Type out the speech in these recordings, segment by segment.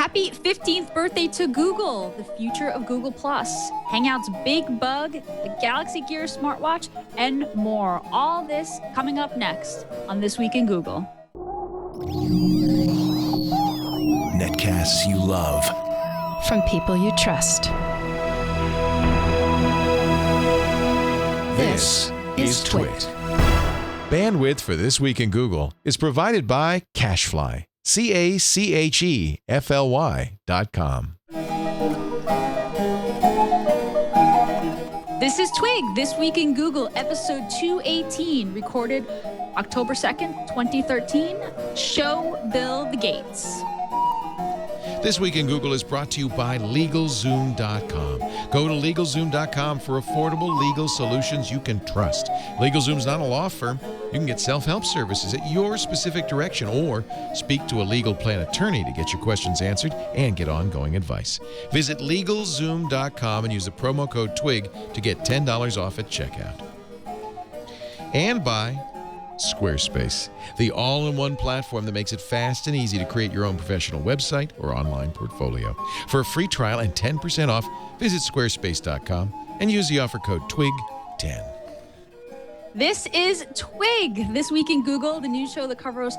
Happy 15th birthday to Google, the future of Google+, Hangouts Big Bug, the Galaxy Gear smartwatch, and more. All this coming up next on This Week in Google. Netcasts you love. From people you trust. This is Twit. Bandwidth for This Week in Google is provided by CacheFly. CacheFly.com. This is Twig, This Week in Google, episode 218, recorded October 2nd, 2013. Show Bill the Gates. This Week in Google is brought to you by LegalZoom.com. Go to LegalZoom.com for affordable legal solutions you can trust. LegalZoom's not a law firm. You can get self-help services at your specific direction or speak to a legal plan attorney to get your questions answered and get ongoing advice. Visit LegalZoom.com and use the promo code TWIG to get $10 off at checkout. And by Squarespace, the all-in-one platform that makes it fast and easy to create your own professional website or online portfolio. For a free trial and 10% off, visit squarespace.com and use the offer code TWIG10. This is Twig, This Week in Google, the news show that covers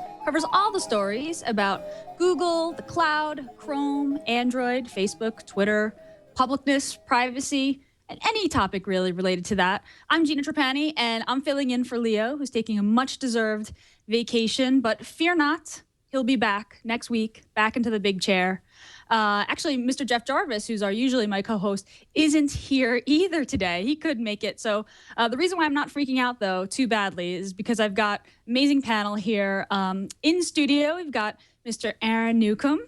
all the stories about Google, the cloud, Chrome, Android, Facebook, Twitter, publicness, privacy, and any topic really related to that. I'm Gina Trapani, and I'm filling in for Leo, who's taking a much-deserved vacation. But fear not, he'll be back next week, back into the big chair. Actually, Mr. Jeff Jarvis, who's usually my co-host, isn't here either today. He couldn't make it. So the reason why I'm not freaking out, though, too badly is because I've got amazing panel here. In studio, we've got Mr. Aaron Newcomb,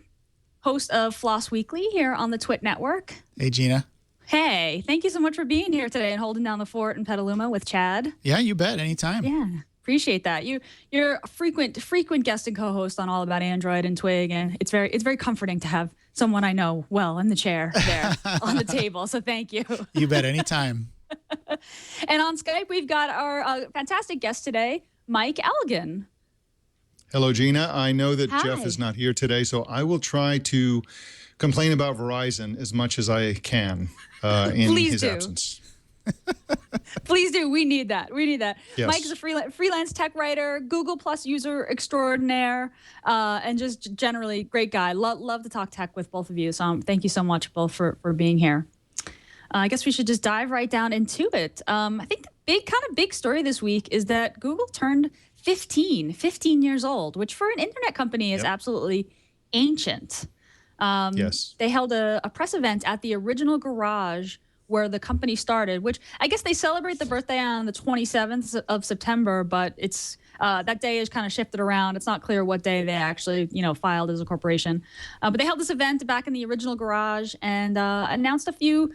host of Floss Weekly here on the Twit Network. Hey, Gina. Hey, thank you so much for being here today and holding down the fort in Petaluma with Chad. Yeah, you bet. Anytime. Yeah, appreciate that. You're a frequent guest and co-host on All About Android and Twig, and it's very comforting to have someone I know well in the chair there on the table. So thank you. You bet. Anytime. And on Skype, we've got our fantastic guest today, Mike Elgin. Hello, Gina. I know that Hi. Jeff is not here today, so I will try to complain about Verizon as much as I can in his absence. Please do. We need that. Yes. Mike is a freelance tech writer, Google Plus user extraordinaire, and just generally great guy. Love to talk tech with both of you. So thank you so much both for being here. I guess we should just dive right down into it. I think the big story this week is that Google turned 15 years old, which for an internet company is absolutely ancient. Yes. They held a press event at the original garage where the company started, which I guess they celebrate the birthday on the 27th of September, but it's that day is kind of shifted around. It's not clear what day they actually, filed as a corporation. But they held this event back in the original garage and announced a few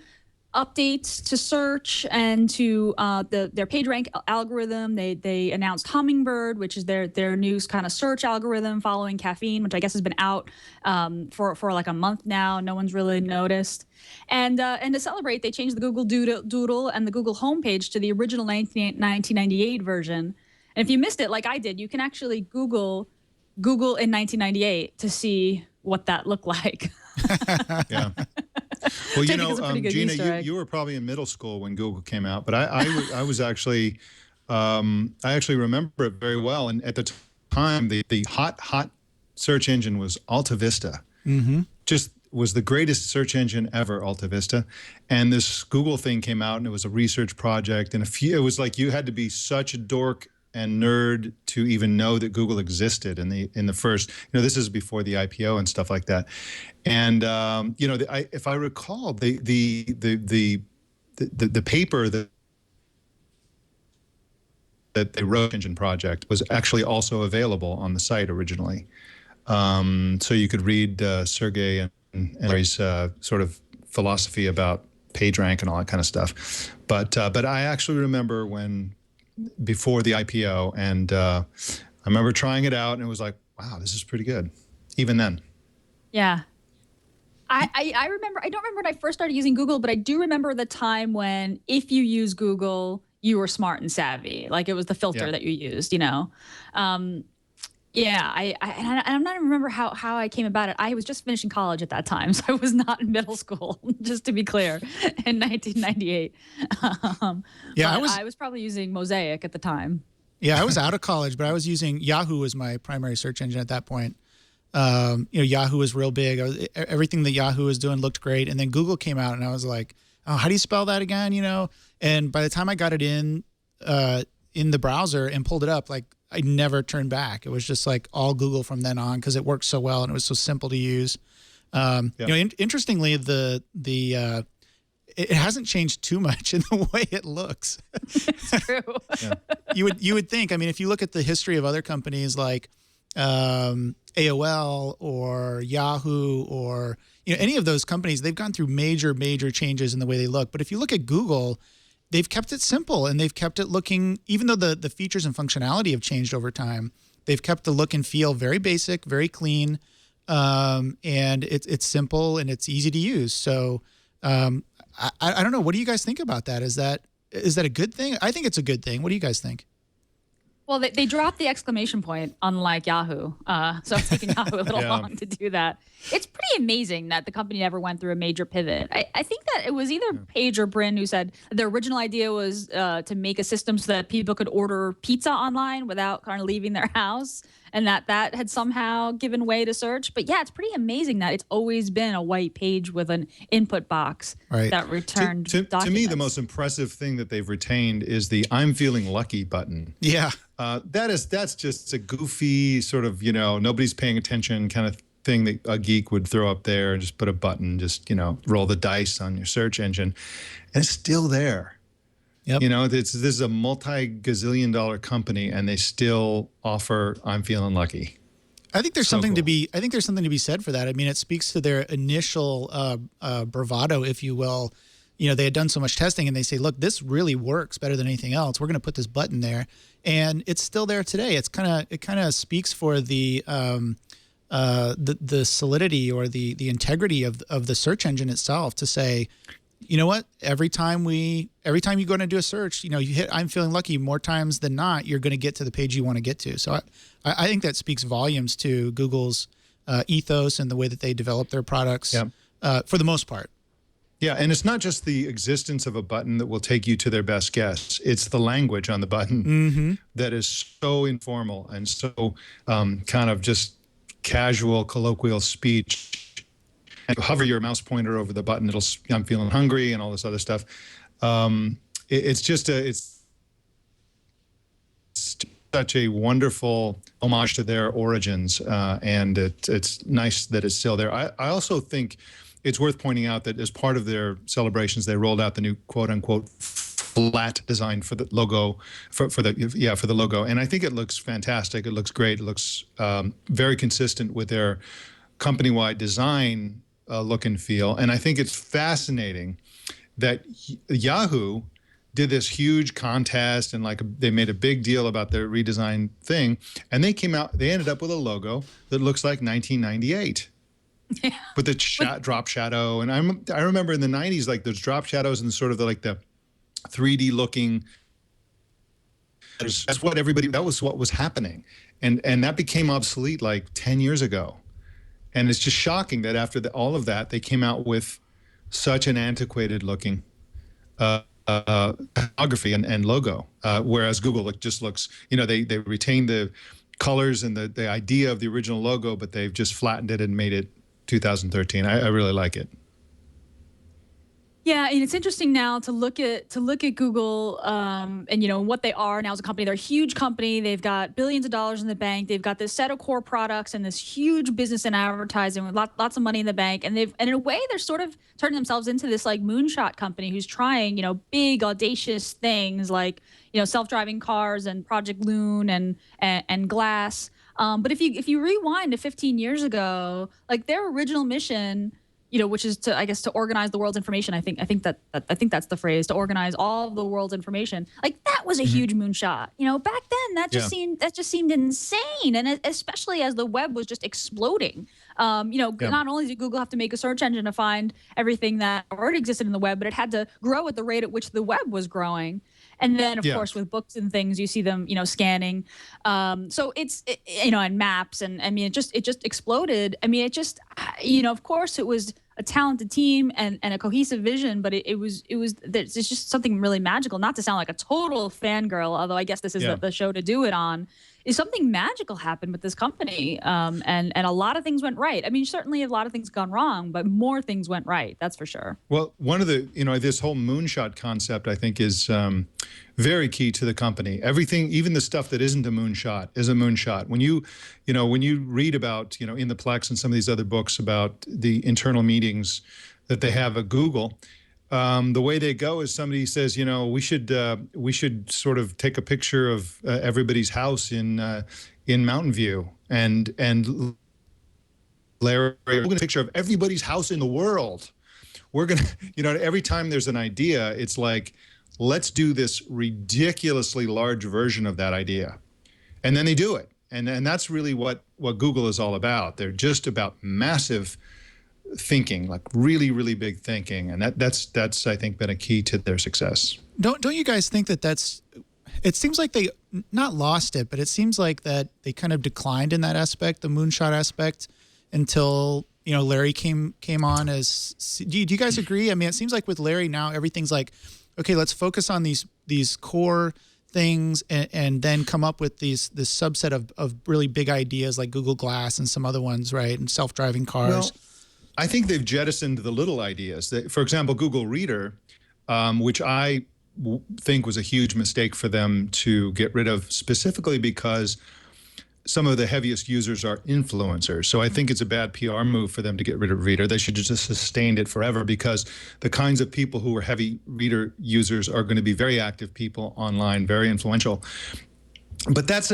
updates to search and to their PageRank algorithm. They announced Hummingbird, which is their new kind of search algorithm following Caffeine, which I guess has been out for like a month now. No one's really noticed. And to celebrate, they changed the Google Doodle and the Google homepage to the original 1998 version. And if you missed it, like I did, you can actually Google in 1998 to see what that looked like. Yeah. Well, Gina, you were probably in middle school when Google came out, but I was actually, I actually remember it very well. And at the time, the hot search engine was Alta Vista. Mm-hmm. Just was the greatest search engine ever, Alta Vista. And this Google thing came out, and it was a research project. And it was like you had to be such a dork and nerd to even know that Google existed in the first, this is before the IPO and stuff like that. And if I recall, the paper that they wrote, engine project, was actually also available on the site originally. So you could read Sergey and Larry's sort of philosophy about PageRank and all that kind of stuff. But I actually remember before the IPO, and I remember trying it out, and it was like, wow, this is pretty good, even then. Yeah. I remember, I don't remember when I first started using Google, but I do remember the time when if you use Google, you were smart and savvy. Like it was the filter that you used, Yeah, I'm not even remember how I came about it. I was just finishing college at that time, so I was not in middle school, just to be clear, in 1998. Yeah, but I was probably using Mosaic at the time. Yeah, I was out of college, but I was using Yahoo as my primary search engine at that point. Yahoo was real big. Everything that Yahoo was doing looked great, and then Google came out, and I was like, "Oh, how do you spell that again?" And by the time I got it in the browser and pulled it up, like I never turned back. It was just like all Google from then on because it worked so well and it was so simple to use. Interestingly, it hasn't changed too much in the way it looks. It's true. You would think. I mean, if you look at the history of other companies like AOL or Yahoo or any of those companies, they've gone through major changes in the way they look. But if you look at Google, they've kept it simple and they've kept it looking, even though the features and functionality have changed over time, they've kept the look and feel very basic, very clean, and it's simple and it's easy to use. So I don't know. What do you guys think about that? Is that a good thing? I think it's a good thing. What do you guys think? Well, they dropped the exclamation point, unlike Yahoo. So it's taken Yahoo a little long to do that. It's pretty amazing that the company never went through a major pivot. I think that it was either Page or Bryn who said the original idea was to make a system so that people could order pizza online without kind of leaving their house, and that had somehow given way to search. But yeah, it's pretty amazing that it's always been a white page with an input box that returned documents. To me, the most impressive thing that they've retained is the "I'm feeling lucky" button. Yeah. That's just a goofy sort of, nobody's paying attention kind of thing that a geek would throw up there and just put a button, just, roll the dice on your search engine. And it's still there. Yep. This is a multi-gazillion-dollar company and they still offer "I'm feeling lucky." I think there's something to be said for that. I mean, it speaks to their initial bravado, if you will. They had done so much testing and they say, look, this really works better than anything else. We're going to put this button there. And it's still there today. It kind of speaks for the solidity or the integrity of the search engine itself to say, you know what, every time you go in and do a search, you hit "I'm feeling lucky" more times than not, you're going to get to the page you want to get to. So I think that speaks volumes to Google's ethos and the way that they develop their products for the most part. Yeah, and it's not just the existence of a button that will take you to their best guess. It's the language on the button that is so informal and so kind of just casual, colloquial speech. And hover your mouse pointer over the button, "I'm feeling hungry" and all this other stuff. It's such a wonderful homage to their origins, and it's nice that it's still there. I also think it's worth pointing out that as part of their celebrations, they rolled out the new "quote-unquote" flat design for the logo, for the logo, and I think it looks fantastic. It looks great. It looks very consistent with their company-wide design look and feel. And I think it's fascinating that Yahoo did this huge contest and they made a big deal about their redesigned thing, and they ended up with a logo that looks like 1998. Yeah. With the drop shadow. And I remember in the 90s, like those drop shadows and sort of the 3D looking. That was what was happening. And that became obsolete like 10 years ago. And it's just shocking that after all of that, they came out with such an antiquated looking typography and logo. Whereas Google just looks, they retain the colors and the idea of the original logo, but they've just flattened it and made it 2013. I really like it. Yeah, and it's interesting now to look at Google and what they are now as a company. They're a huge company. They've got billions of dollars in the bank. They've got this set of core products and this huge business in advertising with lots of money in the bank. And in a way, they're sort of turning themselves into this like moonshot company who's trying big audacious things like self-driving cars and Project Loon and Glass. But if you rewind to 15 years ago, like their original mission, which is to organize the world's information. I think that's the phrase, to organize all of the world's information. Like that was a huge moonshot. Back then that just seemed insane, and especially as the web was just exploding. Not only did Google have to make a search engine to find everything that already existed in the web, but it had to grow at the rate at which the web was growing. And then, of Yeah. course, with books and things, you see them, scanning. So and maps, and I mean, it just exploded. I mean, of course, it was a talented team and a cohesive vision, but there's just something really magical. Not to sound like a total fangirl, although I guess this is the show to do it on. Is something magical happened with this company, and a lot of things went right. I mean, certainly a lot of things gone wrong, but more things went right. That's for sure. Well, one of the, this whole moonshot concept, I think, is very key to the company. Everything, even the stuff that isn't a moonshot, is a moonshot. When you read about, in the Plex and some of these other books about the internal meetings that they have at Google, the way they go is somebody says, we should sort of take a picture of everybody's house in Mountain View, and Larry, we're going to picture of everybody's house in the world. We're going to, every time there's an idea, it's like, let's do this ridiculously large version of that idea, and then they do it, and that's really what Google is all about. They're just about massive thinking, like really, really big thinking, and that's I think been a key to their success. Don't you guys think that it seems like they not lost it, but it seems like that they kind of declined in that aspect, the moonshot aspect, until Larry came on as. Do you guys agree? I mean, it seems like with Larry now everything's like, okay, let's focus on these core things and then come up with this subset of really big ideas like Google Glass and some other ones, right? And self-driving cars. Well, I think they've jettisoned the little ideas. For example, Google Reader, which I think was a huge mistake for them to get rid of, specifically because some of the heaviest users are influencers. So I think it's a bad PR move for them to get rid of Reader. They should have just sustained it forever, because the kinds of people who are heavy Reader users are going to be very active people online, very influential. But that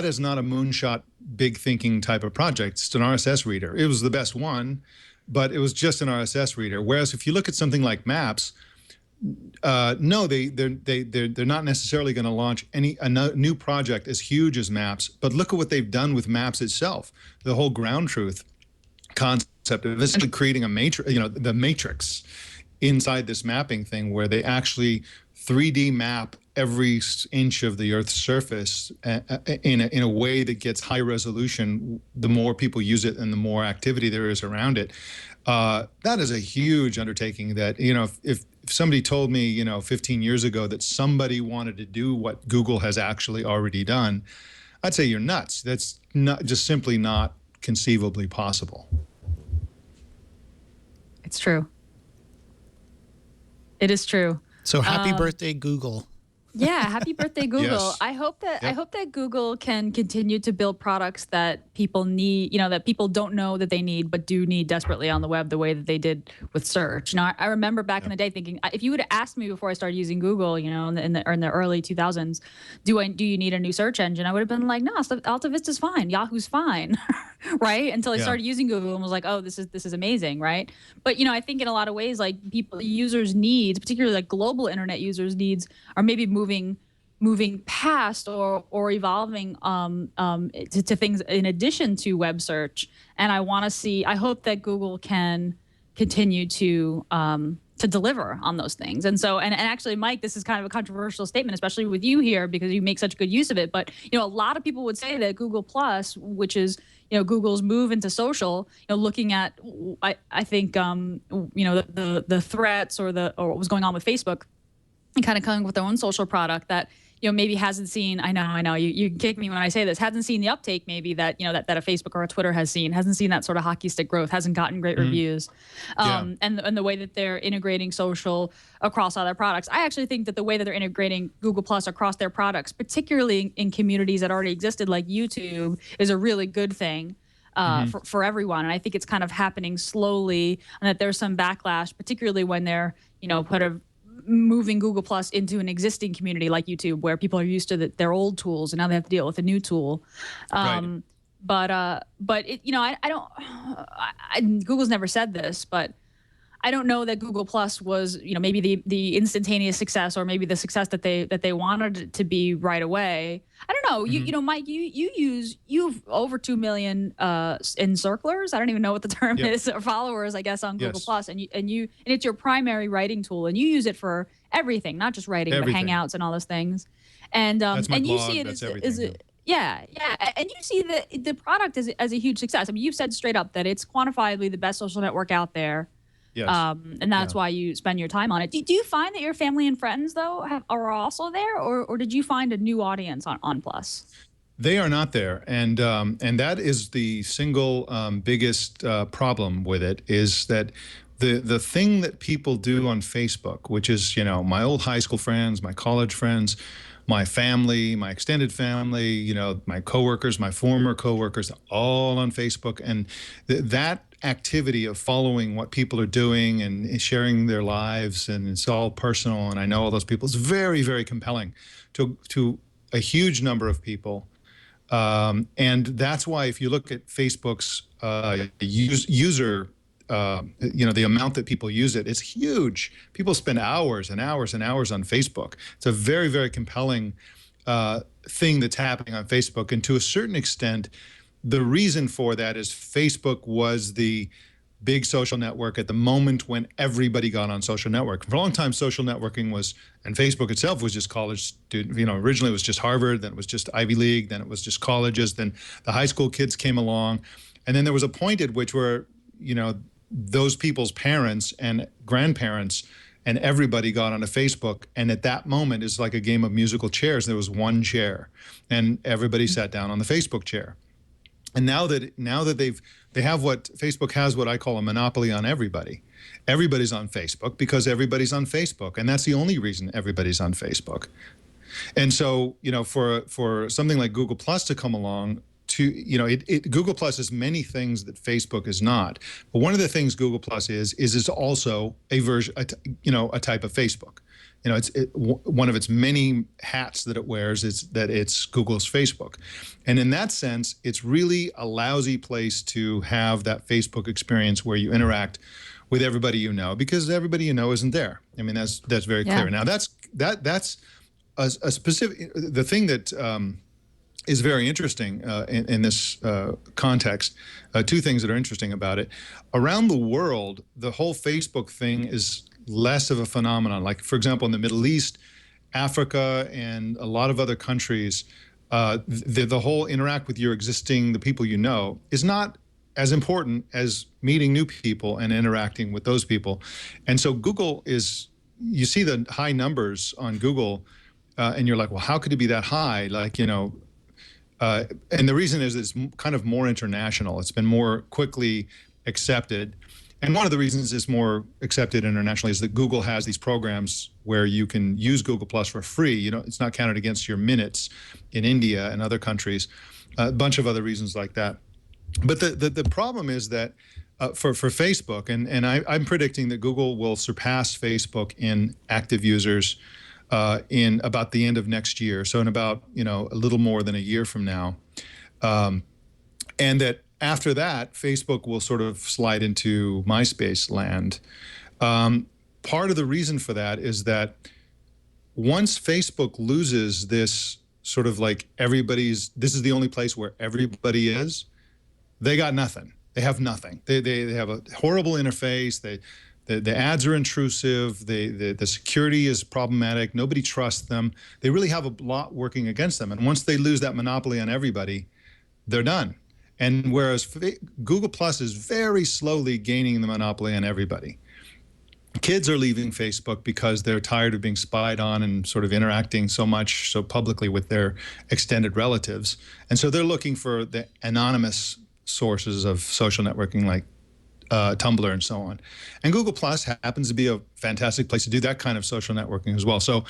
is not a moonshot, big thinking type of project. It's an RSS reader. It was the best one, but it was just an RSS reader. Whereas if you look at something like Maps, no, they're not necessarily going to launch a new project as huge as Maps. But look at what they've done with Maps itself. The whole ground truth concept of essentially creating a matrix, the matrix inside this mapping thing, where they actually 3D map every inch of the Earth's surface in a way that gets high resolution. The more people use it and the more activity there is around it. That is a huge undertaking that, if somebody told me, 15 years ago that somebody wanted to do what Google has actually already done, I'd say you're nuts. That's simply not conceivably possible. It's true. It is true. So happy birthday, Google. Yeah, happy birthday, Google. Yes. I hope that Google can continue to build products that people need, that people don't know that they need, but do need desperately on the web, the way that they did with search. I remember back in the day thinking, if you would have asked me before I started using Google, in the early 2000s, do you need a new search engine? I would have been like, no, Alta Vista's fine, Yahoo's fine, right? Until I started using Google and was like, oh, this is amazing, right? But I think in a lot of ways, like users' needs, particularly like global internet users' needs, are maybe moving past or evolving to things in addition to web search. And I hope that Google can continue to deliver on those things. And so, and actually, Mike, this is kind of a controversial statement, especially with you here, because you make such good use of it. But, a lot of people would say that Google Plus, which is, Google's move into social, looking at, I think, the threats or what was going on with Facebook, and kind of coming with their own social product that, maybe hasn't seen. I know you kick me when I say this. Hasn't seen the uptake maybe that that a Facebook or a Twitter has seen. Hasn't seen that sort of hockey stick growth. Hasn't gotten great reviews. And the way that they're integrating social across all their products. I actually think that the way that they're integrating Google Plus across their products, particularly in communities that already existed like YouTube, is a really good thing. For everyone. And I think it's kind of happening slowly, and that there's some backlash, particularly when they're kind of moving Google Plus into an existing community like YouTube, where people are used to their old tools and now they have to deal with a new tool. Right. But it, Google's never said this, but I don't know that Google Plus was, maybe the instantaneous success, or maybe the success that they wanted it to be right away. I don't know. Mike, you've over 2 million encirclers. I don't even know what the term is, or followers, I guess, on Google Plus, and it's your primary writing tool, and you use it for everything, not just writing, but Hangouts and all those things. And that's my and you blog, see it that's as everything. yeah, and you see the product as a huge success. I mean, you've said straight up that it's quantifiably the best social network out there. Yes. And that's why you spend your time on it. Do you find that your family and friends, though, are also there, or did you find a new audience on Plus? They are not there, and that is the single biggest problem with it, is that the thing that people do on Facebook, which is, my old high school friends, my college friends, my family, my extended family, my coworkers, my former coworkers, all on Facebook, and that activity of following what people are doing and sharing their lives, and it's all personal, and I know all those people, is very, very compelling to a huge number of people. And that's why, if you look at Facebook's user, the amount that people use it, it's huge. People spend hours and hours and hours on Facebook. It's a very, very compelling thing that's happening on Facebook. And to a certain extent, the reason for that is Facebook was the big social network at the moment when everybody got on social network. For a long time, social networking was, and Facebook itself was just college student. Originally it was just Harvard, then it was just Ivy League, then it was just colleges, then the high school kids came along. And then there was a point at which where, those people's parents and grandparents and everybody got onto Facebook. And at that moment, it's like a game of musical chairs. There was one chair and everybody sat down on the Facebook chair. And now that they have what Facebook has, what I call a monopoly on everybody. Everybody's on Facebook because everybody's on Facebook, and that's the only reason everybody's on Facebook. And so, for something like Google Plus to come along, Google Plus is many things that Facebook is not. But one of the things Google Plus is it's also a version, a type of Facebook. One of its many hats that it wears is that it's Google's Facebook. And in that sense, it's really a lousy place to have that Facebook experience where you interact with everybody you know, because everybody you know isn't there. I mean, that's very clear. Now, that's a specific, the thing that is very interesting in this context. Two things that are interesting about it. Around the world, the whole Facebook thing is less of a phenomenon. Like, for example, in the Middle East, Africa, and a lot of other countries, the whole interact with the people you know, is not as important as meeting new people and interacting with those people. And so Google is, you see the high numbers on Google, and you're like, well, how could it be that high? Like, and the reason is it's kind of more international. It's been more quickly accepted. And one of the reasons it's more accepted internationally is that Google has these programs where you can use Google Plus for free. It's not counted against your minutes in India and other countries, a bunch of other reasons like that. But the problem is that for Facebook, and I'm predicting that Google will surpass Facebook in active users in about the end of next year. So in about, a little more than a year from now. And that after that, Facebook will sort of slide into MySpace land. Part of the reason for that is that once Facebook loses this sort of like this is the only place where everybody is, they got nothing. They have nothing. They have a horrible interface. The ads are intrusive. The security is problematic. Nobody trusts them. They really have a lot working against them. And once they lose that monopoly on everybody, they're done. And whereas Google Plus is very slowly gaining the monopoly on everybody. Kids are leaving Facebook because they're tired of being spied on and sort of interacting so much so publicly with their extended relatives. And so they're looking for the anonymous sources of social networking like Tumblr and so on. And Google Plus happens to be a fantastic place to do that kind of social networking as well. So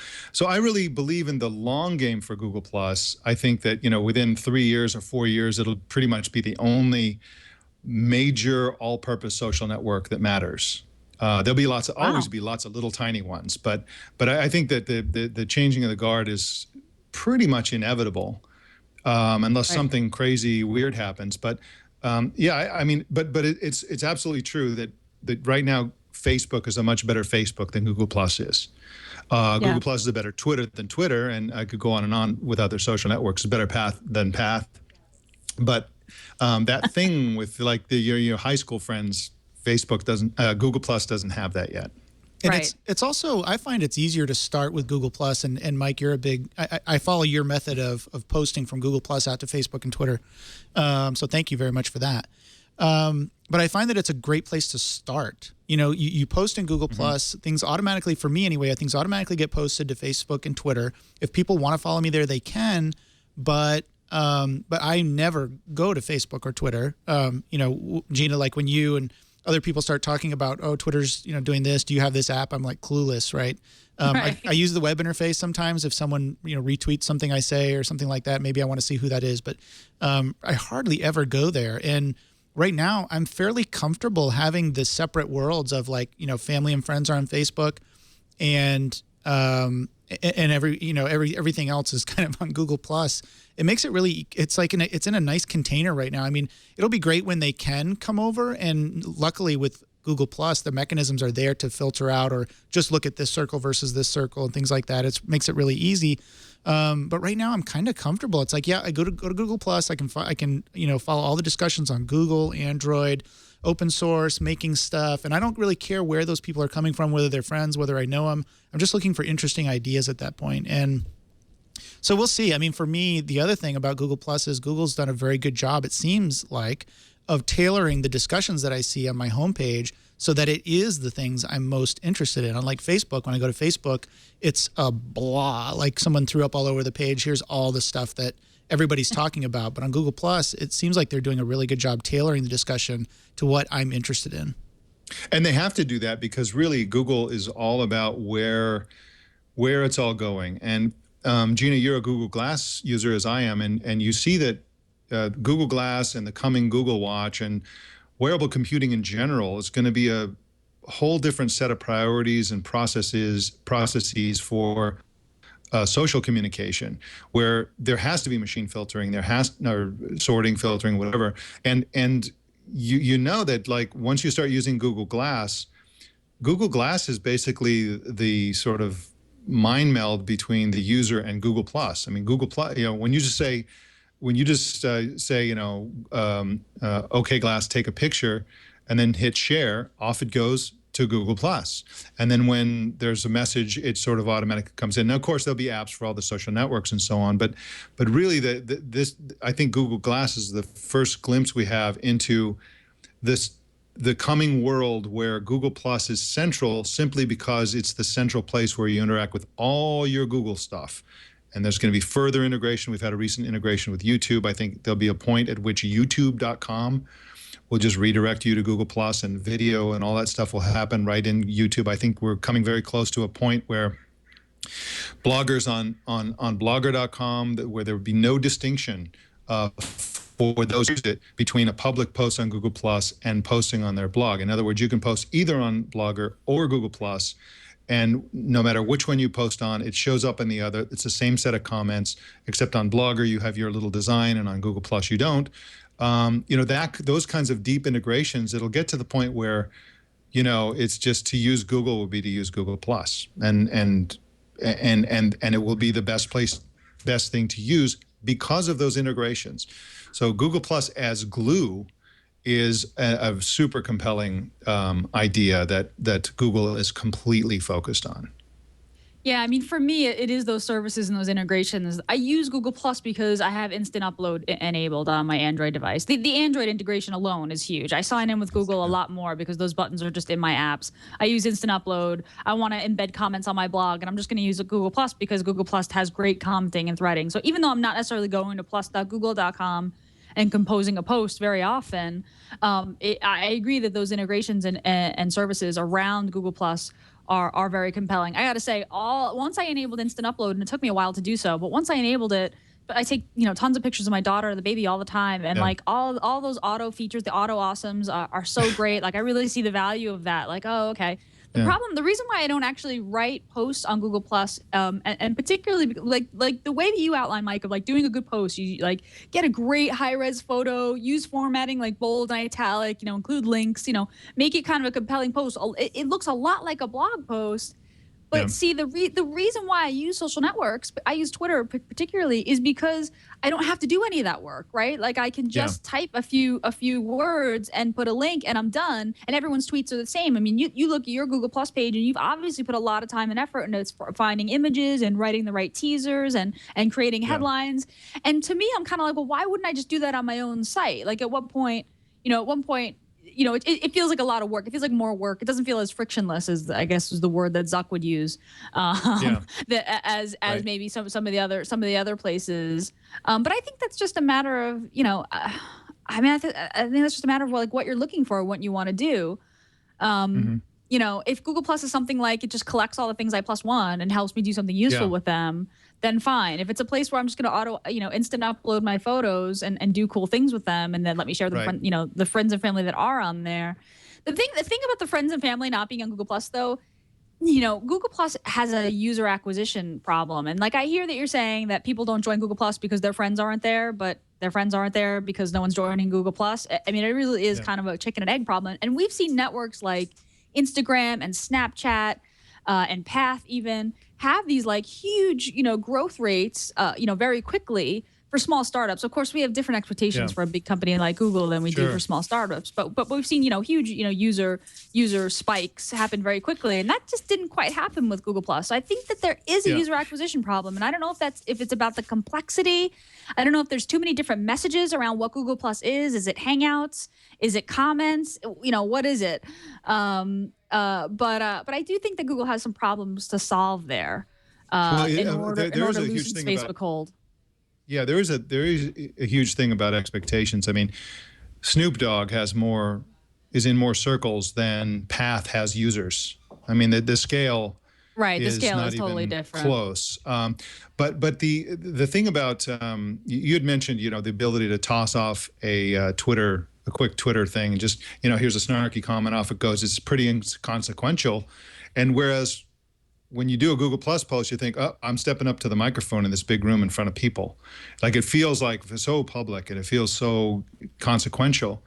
I really believe in the long game for Google Plus. I think that, within 3 years or 4 years, it'll pretty much be the only major all-purpose social network that matters. There'll be always be lots of little tiny ones, but I think that the changing of the guard is pretty much inevitable, unless something crazy weird happens. But it's absolutely true that right now Facebook is a much better Facebook than Google Plus is. Google Plus is a better Twitter than Twitter, and I could go on and on with other social networks. A better Path than Path. But that thing with like your high school friends, Facebook doesn't, Google Plus doesn't have that yet. And Right. it's also, I find it's easier to start with Google Plus, and Mike, you're a big, I follow your method of posting from Google Plus out to Facebook and Twitter. So thank you very much for that. But I find that it's a great place to start. You post in Google Plus, things automatically, for me anyway, things automatically get posted to Facebook and Twitter. If people want to follow me there, they can, but I never go to Facebook or Twitter. Gina, like when you and other people start talking about, oh, Twitter's, doing this, do you have this app? I'm like clueless, right? Right. I use the web interface sometimes if someone, retweets something I say or something like that. Maybe I want to see who that is, but I hardly ever go there. And right now I'm fairly comfortable having the separate worlds of like, family and friends are on Facebook and everything else is kind of on Google Plus. It makes it really, it's like it's in a nice container right now. I mean, it'll be great when they can come over, and luckily with Google Plus, the mechanisms are there to filter out or just look at this circle versus this circle and things like that. It makes it really easy. But right now I'm kind of comfortable. It's like, I go to Google Plus. I can follow all the discussions on Google, Android, open source, making stuff. And I don't really care where those people are coming from, whether they're friends, whether I know them. I'm just looking for interesting ideas at that point. And so we'll see. I mean, for me, the other thing about Google Plus is Google's done a very good job, it seems like, of tailoring the discussions that I see on my homepage so that it is the things I'm most interested in. Unlike Facebook, when I go to Facebook, it's a blah, like someone threw up all over the page. Here's all the stuff that everybody's talking about. But on Google Plus, it seems like they're doing a really good job tailoring the discussion to what I'm interested in. And they have to do that because really Google is all about where it's all going. And Gina, you're a Google Glass user as I am, and you see that Google Glass and the coming Google Watch and wearable computing in general is going to be a whole different set of priorities and processes for social communication, where there has to be machine filtering, or sorting, filtering, whatever, and you know that like once you start using Google Glass is basically the sort of mind meld between the user and Google Plus. I mean, Google Plus, when you just say, okay, Glass, take a picture, and then hit share, off it goes to Google Plus. And then when there's a message, it sort of automatically comes in. Now, of course, there'll be apps for all the social networks and so on, but really, I think Google Glass is the first glimpse we have into the coming world where Google Plus is central simply because it's the central place where you interact with all your Google stuff. And there's going to be further integration. We've had a recent integration with YouTube. I think there'll be a point at which youtube.com will just redirect you to Google Plus, and video and all that stuff will happen right in YouTube. I think we're coming very close to a point where bloggers on blogger.com, where there would be no distinction for those who use it between a public post on Google Plus and posting on their blog. In other words, you can post either on Blogger or Google Plus, and no matter which one you post on, it shows up in the other. It's the same set of comments, except on Blogger you have your little design, and on Google Plus you don't. Those kinds of deep integrations, it'll get to the point where, it's just to use Google would be to use Google Plus, and it will be the best thing to use because of those integrations. So Google Plus as glue is a super compelling idea that Google is completely focused on. Yeah, I mean, for me, it is those services and those integrations. I use Google Plus because I have instant upload enabled on my Android device. The Android integration alone is huge. I sign in with Google a lot more because those buttons are just in my apps. I use instant upload. I want to embed comments on my blog, and I'm just going to use Google Plus because Google Plus has great commenting and threading. So even though I'm not necessarily going to plus.google.com and composing a post very often, I agree that those integrations and services around Google Plus are very compelling. I got to say, once I enabled instant upload, and it took me a while to do so, but once I enabled it, I take tons of pictures of my daughter, the baby, all the time, and like all those auto features, the auto awesomes are so great. Like I really see the value of that. Like, oh, okay, The reason why I don't actually write posts on Google Plus, and particularly like the way that you outline, Mike, of like doing a good post, you like get a great high-res photo, use formatting like bold and italic, include links, make it kind of a compelling post. It looks a lot like a blog post. But see, the reason why I use social networks, I use Twitter particularly, is because I don't have to do any of that work, right? Like I can just type a few words and put a link, and I'm done. And everyone's tweets are the same. I mean, you look at your Google Plus page, and you've obviously put a lot of time and effort into finding images and writing the right teasers and creating headlines. And to me, I'm kind of like, well, why wouldn't I just do that on my own site? Like at one point, it feels like a lot of work. It feels like more work. It doesn't feel as frictionless as, I guess, is the word that Zuck would use, as maybe some of the other places. But I think that's just a matter of, I think that's just a matter of like what you're looking for, what you want to do. If Google Plus is something like it just collects all the things I plus one and helps me do something useful with them, then fine. If it's a place where I'm just going to instant upload my photos and do cool things with them, and then let me share them, the friends and family that are on there. The thing about the friends and family not being on Google Plus, though, Google Plus has a user acquisition problem. And like I hear that you're saying that people don't join Google Plus because their friends aren't there, but their friends aren't there because no one's joining Google Plus. I mean, it really is kind of a chicken and egg problem. And we've seen networks like Instagram and Snapchat and Path even have these like huge, growth rates, very quickly for small startups. Of course, we have different expectations for a big company like Google than we do for small startups. But we've seen, huge, user spikes happen very quickly, and that just didn't quite happen with Google Plus. So I think that there is a user acquisition problem, and I don't know if it's about the complexity. I don't know if there's too many different messages around what Google Plus is. Is it Hangouts? Is it comments? What is it? But I do think that Google has some problems to solve there in order to loosen Facebook hold. Yeah, there is a huge thing about expectations. I mean, Snoop Dogg is in more circles than Path has users. I mean, the scale the scale is totally different. Close. But the thing about you had mentioned, the ability to toss off a quick Twitter thing, and just, here's a snarky comment, off it goes. It's pretty inconsequential. And whereas when you do a Google Plus post, you think, oh, I'm stepping up to the microphone in this big room in front of people. Like it feels like it's so public and it feels so consequential.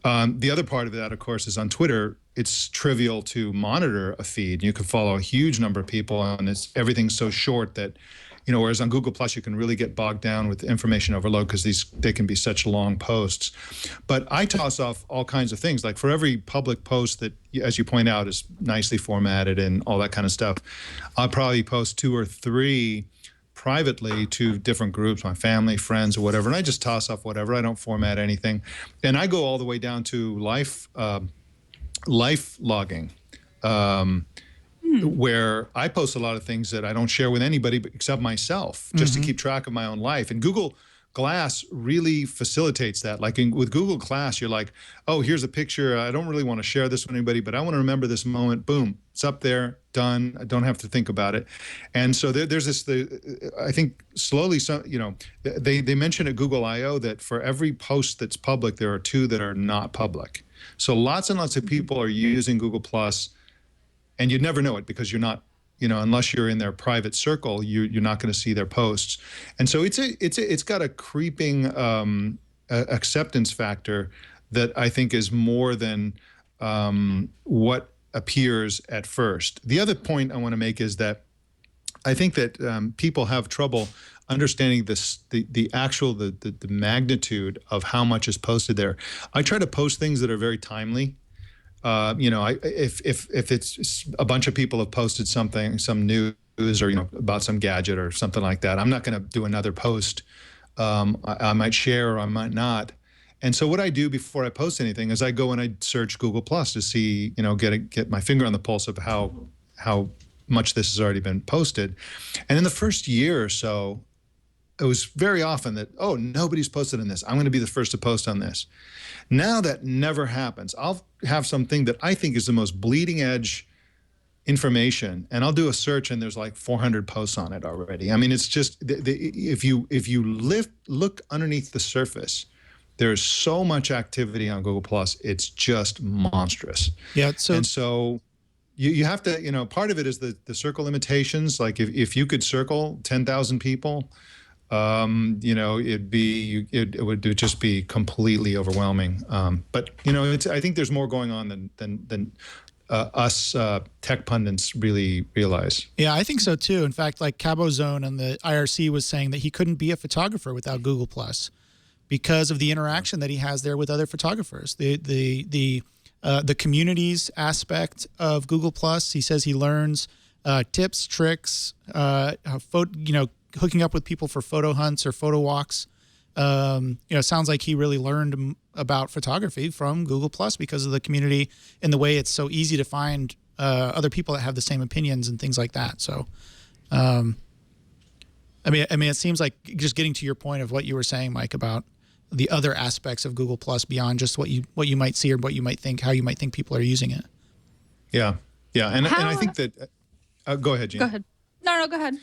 The other part of that, of course, is on Twitter, it's trivial to monitor a feed. You can follow a huge number of people, and everything's so short that, whereas on Google Plus, you can really get bogged down with information overload because they can be such long posts. But I toss off all kinds of things. Like for every public post that, as you point out, is nicely formatted and all that kind of stuff, I'll probably post 2 or 3 privately to different groups, my family, friends, or whatever. And I just toss off whatever. I don't format anything. And I go all the way down to life logging. Where I post a lot of things that I don't share with anybody except myself, just to keep track of my own life. And Google Glass really facilitates that. Like with Google Glass, you're like, oh, here's a picture. I don't really want to share this with anybody, but I want to remember this moment. Boom, it's up there, done. I don't have to think about it. And so there's this, I think slowly, they mentioned at Google I/O that for every post that's public, there are 2 that are not public. So lots and lots of people are using Google Plus, and you'd never know it because you're not, unless you're in their private circle, you're not going to see their posts. And so it's got a creeping acceptance factor that I think is more than what appears at first. The other point I want to make is that I think that people have trouble understanding the magnitude of how much is posted there. I try to post things that are very timely. If it's a bunch of people have posted something, some news or, about some gadget or something like that, I'm not going to do another post. I might share or I might not. And so what I do before I post anything is I go and I search Google Plus to see, get my finger on the pulse of how much this has already been posted. And in the first year or so, it was very often that, oh, nobody's posted on this. I'm going to be the first to post on this. Now that never happens. I'll have something that I think is the most bleeding edge information, and I'll do a search, and there's like 400 posts on it already. I mean, it's just if you look underneath the surface, there's so much activity on Google Plus. It's just monstrous. Yeah. So you have to, part of it is the circle limitations. Like if you could circle 10,000 people, it would just be completely overwhelming. But I think there's more going on than us tech pundits really realize. Yeah, I think so too. In fact, like Cabozone on the IRC was saying that he couldn't be a photographer without Google Plus because of the interaction that he has there with other photographers. The communities aspect of Google Plus. He says he learns tips, tricks, hooking up with people for photo hunts or photo walks. It sounds like he really learned about photography from Google Plus because of the community and the way it's so easy to find other people that have the same opinions and things like that. So, it seems like just getting to your point of what you were saying, Mike, about the other aspects of Google Plus beyond just what you might see or what you might think, how you might think people are using it. Yeah, and I think that. Go ahead, Gina. Go ahead. No, go ahead.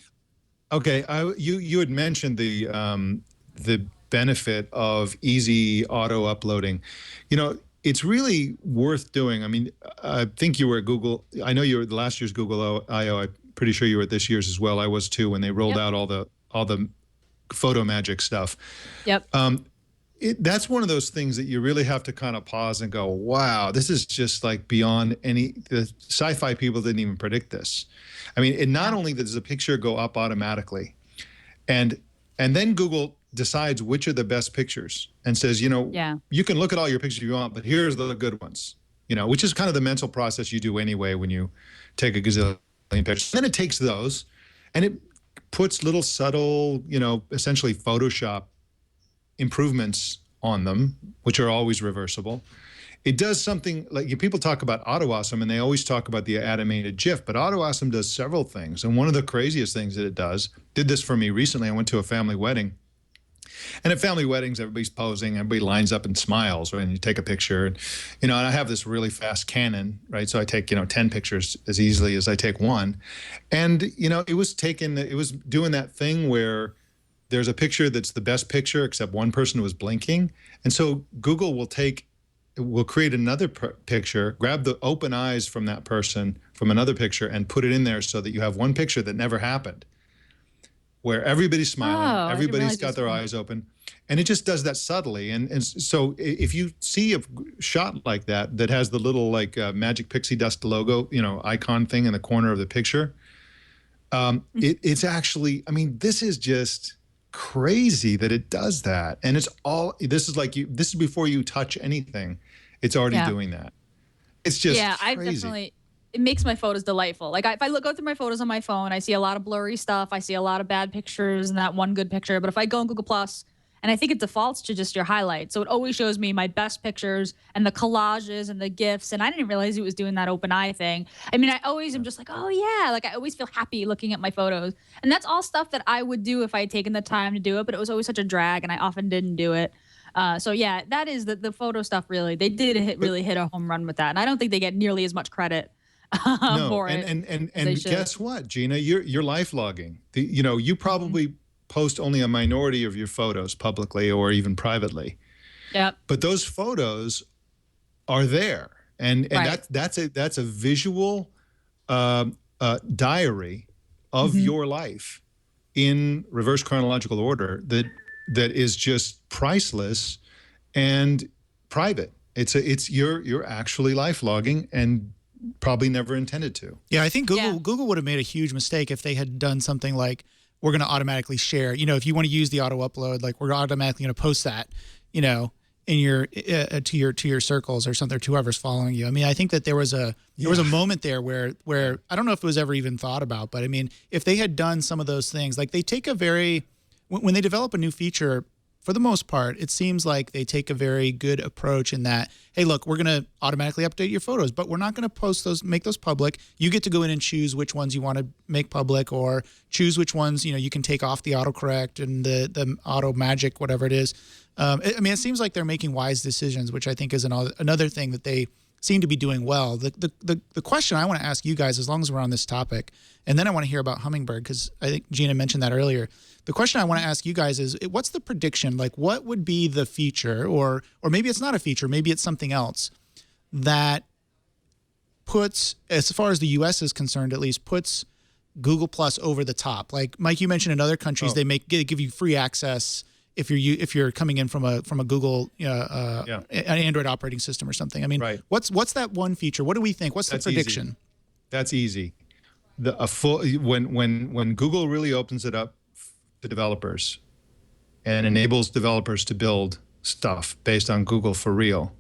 Okay, you had mentioned the benefit of easy auto uploading. It's really worth doing. I mean, I think you were at Google. I know you were at last year's Google I/O. I'm pretty sure you were at this year's as well. I was too when they rolled out all the photo magic stuff. Yep. That's one of those things that you really have to kind of pause and go, wow, this is just like beyond the sci-fi people didn't even predict this. I mean, it not only does the picture go up automatically, and then Google decides which are the best pictures and says, you can look at all your pictures you want, but here's the good ones, which is kind of the mental process you do anyway when you take a gazillion pictures. Then it takes those and it puts little subtle, essentially Photoshop improvements on them, which are always reversible. It does something like people talk about AutoAwesome and they always talk about the animated GIF, but AutoAwesome does several things. And one of the craziest things that it did this for me recently. I went to a family wedding. And at family weddings, everybody's posing, everybody lines up and smiles, right? And you take a picture. And, and I have this really fast Canon, right? So I take, 10 pictures as easily as I take one. And, it was doing that thing where there's a picture that's the best picture, except one person was blinking. And so Google will create another picture, grab the open eyes from that person from another picture and put it in there so that you have one picture that never happened, where everybody's smiling, everybody's got their eyes open, and it just does that subtly. And so if you see a shot like that has the little magic pixie dust logo, icon thing in the corner of the picture, it's actually, this is just crazy that it does that. And this is before you touch anything. It's already doing that. It's just crazy. It makes my photos delightful. Like if I go through my photos on my phone, I see a lot of blurry stuff. I see a lot of bad pictures and that one good picture. But if I go on Google Plus, and I think it defaults to just your highlights. So it always shows me my best pictures and the collages and the GIFs. And I didn't realize it was doing that open eye thing. I always am just like, oh yeah. Like I always feel happy looking at my photos. And that's all stuff that I would do if I had taken the time to do it. But it was always such a drag and I often didn't do it. So yeah, that is the photo stuff really. They did really hit a home run with that. And I don't think they get nearly as much credit. For it. And guess what, Gina? You're life logging. You probably post only a minority of your photos publicly or even privately. Yep. But those photos are there, and that's a visual diary of your life in reverse chronological order that is just priceless and private. You're actually life logging and probably never intended to. Yeah, I think Google would have made a huge mistake if they had done something like, we're going to automatically share. If you want to use the auto upload, like we're automatically going to post that, in your to your circles or something, or to whoever's following you. I think that there was a moment there where I don't know if it was ever even thought about, but if they had done some of those things, like they take when they develop a new feature, for the most part, it seems like they take a very good approach in that, hey, look, we're going to automatically update your photos, but we're not going to make those public. You get to go in and choose which ones you want to make public, or choose which ones, you can take off the autocorrect and the auto magic, whatever it is. It seems like they're making wise decisions, which I think is another thing that they seem to be doing well. The question I want to ask you guys, as long as we're on this topic, and then I want to hear about Hummingbird, because I think Gina mentioned that earlier. The question I want to ask you guys is, what's the prediction? Like, what would be the feature, or maybe it's not a feature, maybe it's something else, that puts, as far as the U.S. is concerned, at least, puts Google Plus over the top. Like Mike, you mentioned in other countries, they give you free access if you're coming in from a Google an Android operating system or something. I mean, what's that one feature? What do we think? What's the prediction? Easy. That's easy. When Google really opens it up to developers and enables developers to build stuff based on Google for real,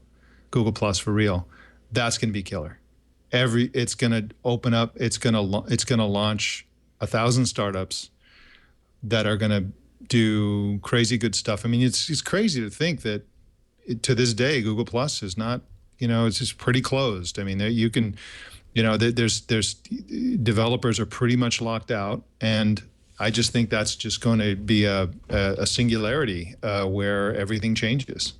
Google Plus for real, that's going to be killer. It's going to open up. It's going to launch 1,000 startups that are going to do crazy good stuff. I mean, it's crazy to think that to this day Google Plus is not, it's just pretty closed. I mean, there's developers are pretty much locked out, and I just think that's just going to be a singularity where everything changes.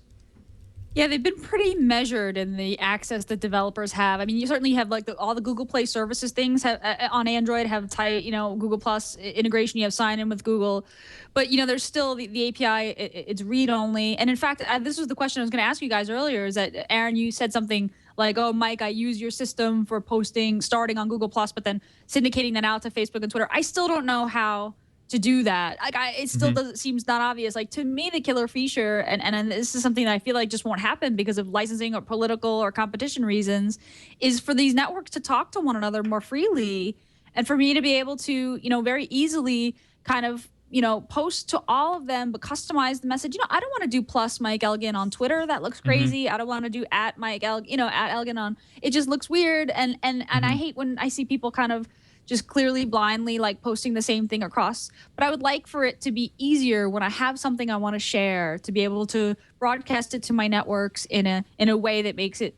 Yeah, they've been pretty measured in the access that developers have. I mean, you certainly have like all the Google Play Services things on Android have tight, Google Plus integration. You have sign in with Google, but there's still the API. It's read only. And in fact, this was the question I was going to ask you guys earlier. Is that Aaron? You said something like, "Oh, Mike, I use your system for posting starting on Google Plus, but then syndicating that out to Facebook and Twitter." I still don't know how to do that. Like, it still seems not obvious. Like, to me, the killer feature, and this is something that I feel like just won't happen because of licensing or political or competition reasons, is for these networks to talk to one another more freely, and for me to be able to, very easily kind of, post to all of them, but customize the message. I don't want to do plus Mike Elgin on Twitter. That looks crazy. I don't want to do at Mike Elgin, at Elgin on. It just looks weird, and I hate when I see people kind of just clearly blindly like posting the same thing across. But I would like for it to be easier when I have something I want to share to be able to broadcast it to my networks in a way that makes it,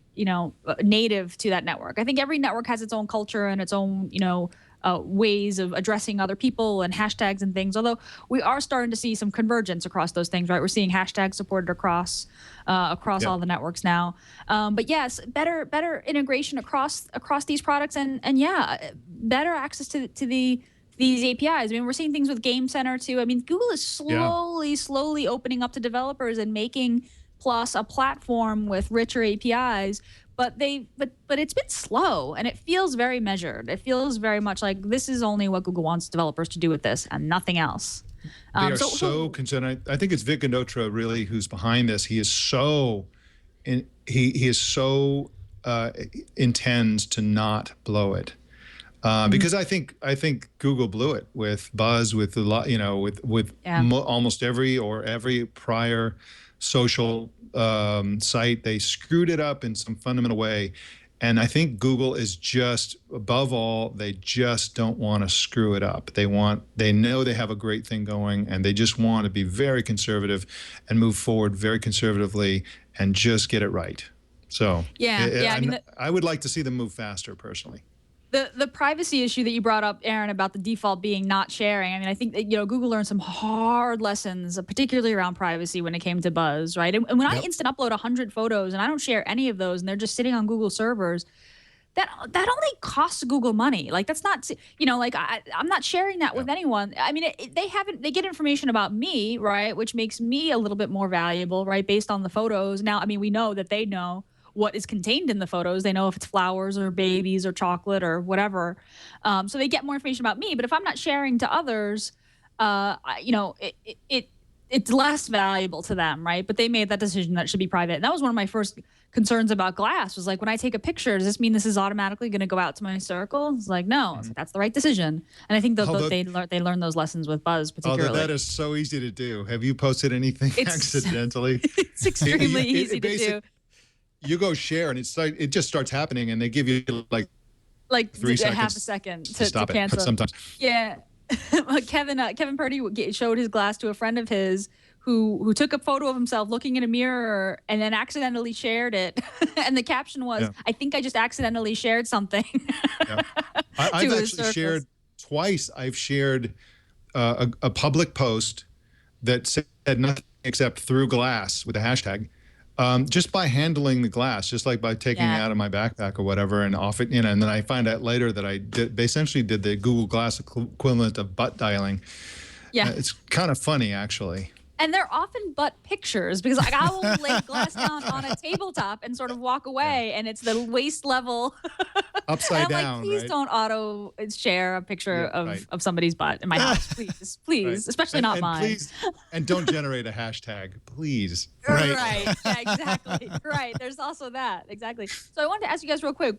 native to that network. I think every network has its own culture and its own, ways of addressing other people and hashtags and things. Although we are starting to see some convergence across those things, right? We're seeing hashtags supported across all the networks now. But yes, better integration across these products, and better access to these APIs. I mean, we're seeing things with Game Center too. I mean, Google is slowly opening up to developers and making Plus a platform with richer APIs. But it's been slow, and it feels very measured. It feels very much like this is only what Google wants developers to do with this and nothing else. They are so concerned. I think it's Vic Ganotra really who's behind this. He is so intends to not blow it. Because I think Google blew it with Buzz, with a lot, almost every prior social site. They screwed it up in some fundamental way, and I think Google is just, above all, they just don't want to screw it up. They know they have a great thing going, and they just want to be very conservative and move forward very conservatively and just get it right. So I would like to see them move faster personally. The privacy issue that you brought up, Aaron, about the default being not sharing. I mean, I think that, Google learned some hard lessons, particularly around privacy when it came to Buzz, right? And when I instant upload 100 photos and I don't share any of those and they're just sitting on Google servers, that only costs Google money. Like, that's not, I'm not sharing that with anyone. I mean, they get information about me, right? Which makes me a little bit more valuable, right? Based on the photos. Now, I mean, we know that they know what is contained in the photos. They know if it's flowers or babies or chocolate or whatever. So they get more information about me. But if I'm not sharing to others, it's less valuable to them, right? But they made that decision that it should be private. And that was one of my first concerns about Glass, was like, when I take a picture, does this mean this is automatically going to go out to my circle? It's like, no, that's the right decision. And I think they learned those lessons with Buzz particularly. Although that is so easy to do. Have you posted anything accidentally? It's extremely easy to do. You go share, and it just starts happening, and they give you like 3 seconds, half a second to cancel. Sometimes, yeah. Kevin Purdy showed his Glass to a friend of his who took a photo of himself looking in a mirror and then accidentally shared it, and the caption was, "I think I just accidentally shared something." I've actually shared twice. I've shared a public post that said nothing except "through Glass" with a hashtag. Just by handling the Glass, just like by taking it out of my backpack or whatever and off it, and then I find out later that I essentially did the Google Glass equivalent of butt dialing. Yeah. It's kind of funny, actually. And they're often butt pictures, because I will lay Glass down on a tabletop and sort of walk away, and it's the waist level upside and I'm down, like, please right? don't auto share a picture Yeah, right. of somebody's butt in my house, please, please, Right. especially not mine. Please, and don't generate a hashtag, please. Right. Yeah, exactly. Right. There's also that. Exactly. So I wanted to ask you guys real quick,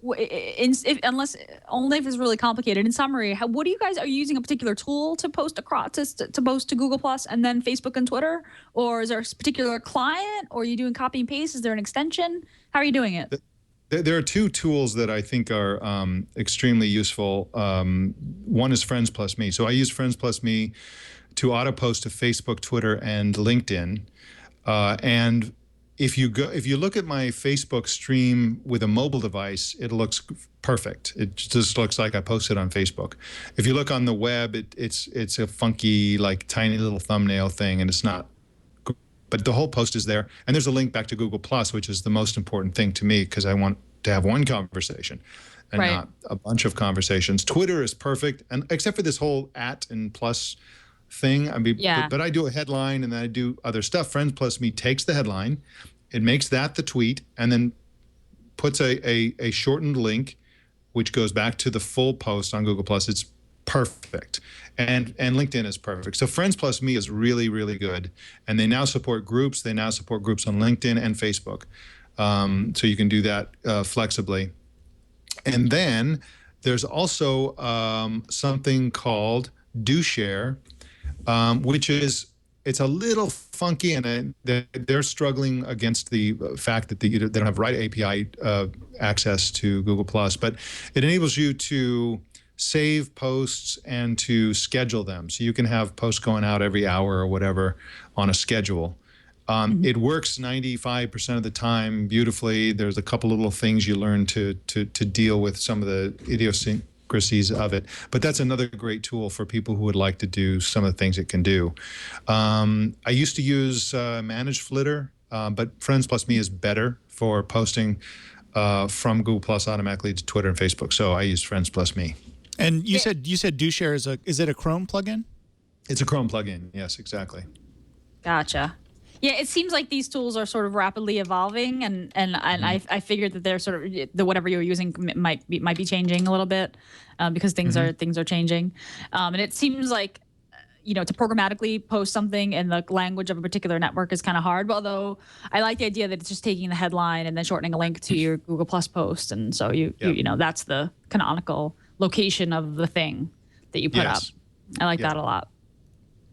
unless only if it's really complicated. In summary, what do you guys, are you using a particular tool to post across to post to Google Plus and then Facebook and Twitter, or is there a particular client, or are you doing copy and paste? Is there an extension? How are you doing it? There are two tools that I think are extremely useful. One is Friends Plus Me. So I use Friends Plus Me to auto post to Facebook, Twitter, and LinkedIn. And if you look at my Facebook stream with a mobile device, it looks perfect. It just looks like I posted on Facebook. If you look on the web, it's a funky, like tiny little thumbnail thing, and it's not. But the whole post is there, and there's a link back to Google Plus, which is the most important thing to me because I want to have one conversation and Right. not a bunch of conversations. Twitter is perfect, and except for this whole @ and plus thing. I mean, Yeah. but I do a headline and then I do other stuff. Friends Plus Me takes the headline, it makes that the tweet, and then puts a shortened link, which goes back to the full post on Google Plus. It's perfect. And LinkedIn is perfect. So Friends Plus Me is really, really good. And they now support groups. They now support groups on LinkedIn and Facebook. So you can do that flexibly. And then there's also something called Do Share, which is, it's a little funky, and they're struggling against the fact that they don't have right API access to Google Plus, but it enables you to save posts and to schedule them. So you can have posts going out every hour or whatever on a schedule. It works 95% of the time beautifully. There's a couple little things you learn to deal with some of the idiosyncrasies of it. But that's another great tool for people who would like to do some of the things it can do. I used to use Manage Flitter, but Friends Plus Me is better for posting from Google Plus automatically to Twitter and Facebook. So I use Friends Plus Me. And you said Do Share is it a Chrome plugin? It's a Chrome plugin. Yes, exactly. Gotcha. Yeah, it seems like these tools are sort of rapidly evolving, and I figured that they're sort of the whatever you're using might be changing a little bit because things are changing, and it seems like to programmatically post something in the language of a particular network is kind of hard. Although I like the idea that it's just taking the headline and then shortening a link to your Google Plus post, and so you that's the canonical location of the thing that you put up. I like that a lot.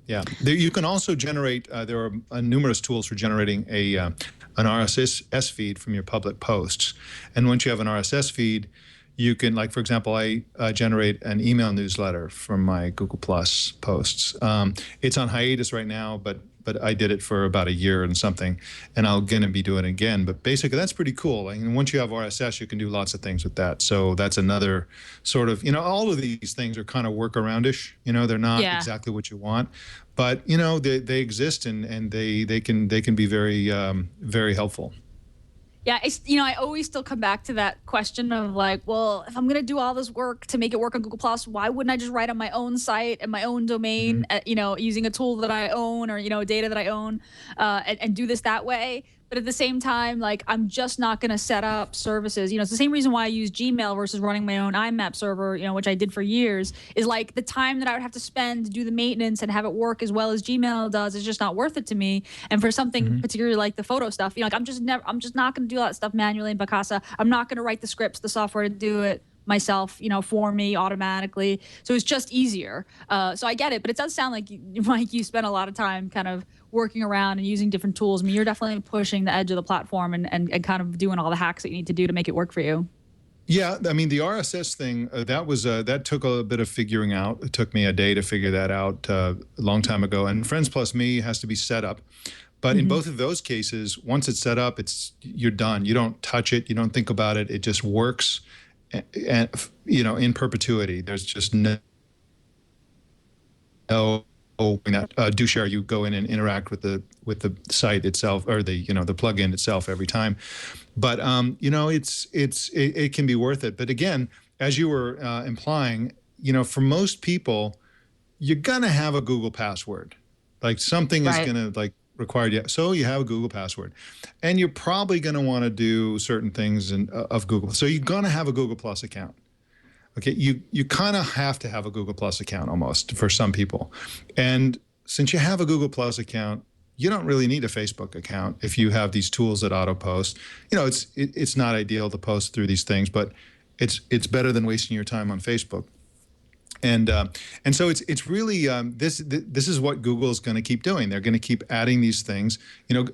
Yeah, you can also generate. There are numerous tools for generating an RSS feed from your public posts, and once you have an RSS feed, you can, like, for example, I generate an email newsletter from my Google Plus posts. It's on hiatus right now, but I did it for about a year and something, and I'm going to be doing it again. But basically, that's pretty cool. And once you have RSS, you can do lots of things with that. So that's another sort of, all of these things are kind of workaroundish. They're not exactly what you want, but they exist, and they can be very very helpful. Yeah, I always still come back to that question of like, well, if I'm going to do all this work to make it work on Google Plus, why wouldn't I just write on my own site and my own domain, using a tool that I own or, data that I own and do this that way? But at the same time, like, I'm just not going to set up services. It's the same reason why I use Gmail versus running my own IMAP server, which I did for years, is like the time that I would have to spend to do the maintenance and have it work as well as Gmail does is just not worth it to me. And for something particularly like the photo stuff, like I'm just not going to do all that stuff manually in Picasa. I'm not going to write the scripts, the software to do it myself, for me automatically. So it's just easier. So I get it, but it does sound like Mike, you spent a lot of time kind of working around and using different tools. I mean, you're definitely pushing the edge of the platform and kind of doing all the hacks that you need to do to make it work for you. Yeah, I mean, the RSS thing, that took a bit of figuring out. It took me a day to figure that out a long time ago. And Friends Plus Me has to be set up. But in both of those cases, once it's set up, you're done. You don't touch it. You don't think about it. It just works, and in perpetuity. There's just no Do Share. You go in and interact with the site itself, or the plugin itself every time. But it can be worth it. But again, as you were implying, for most people, you're gonna have a Google password. Like something is gonna required yet. So you have a Google password, and you're probably going to want to do certain things of Google. So you're going to have a Google Plus account. Okay, you kind of have to have a Google Plus account almost for some people. And since you have a Google Plus account, you don't really need a Facebook account if you have these tools that auto post. You know, it's not ideal to post through these things, but it's better than wasting your time on Facebook. And so it's really this is what Google is going to keep doing. They're going to keep adding these things. You know,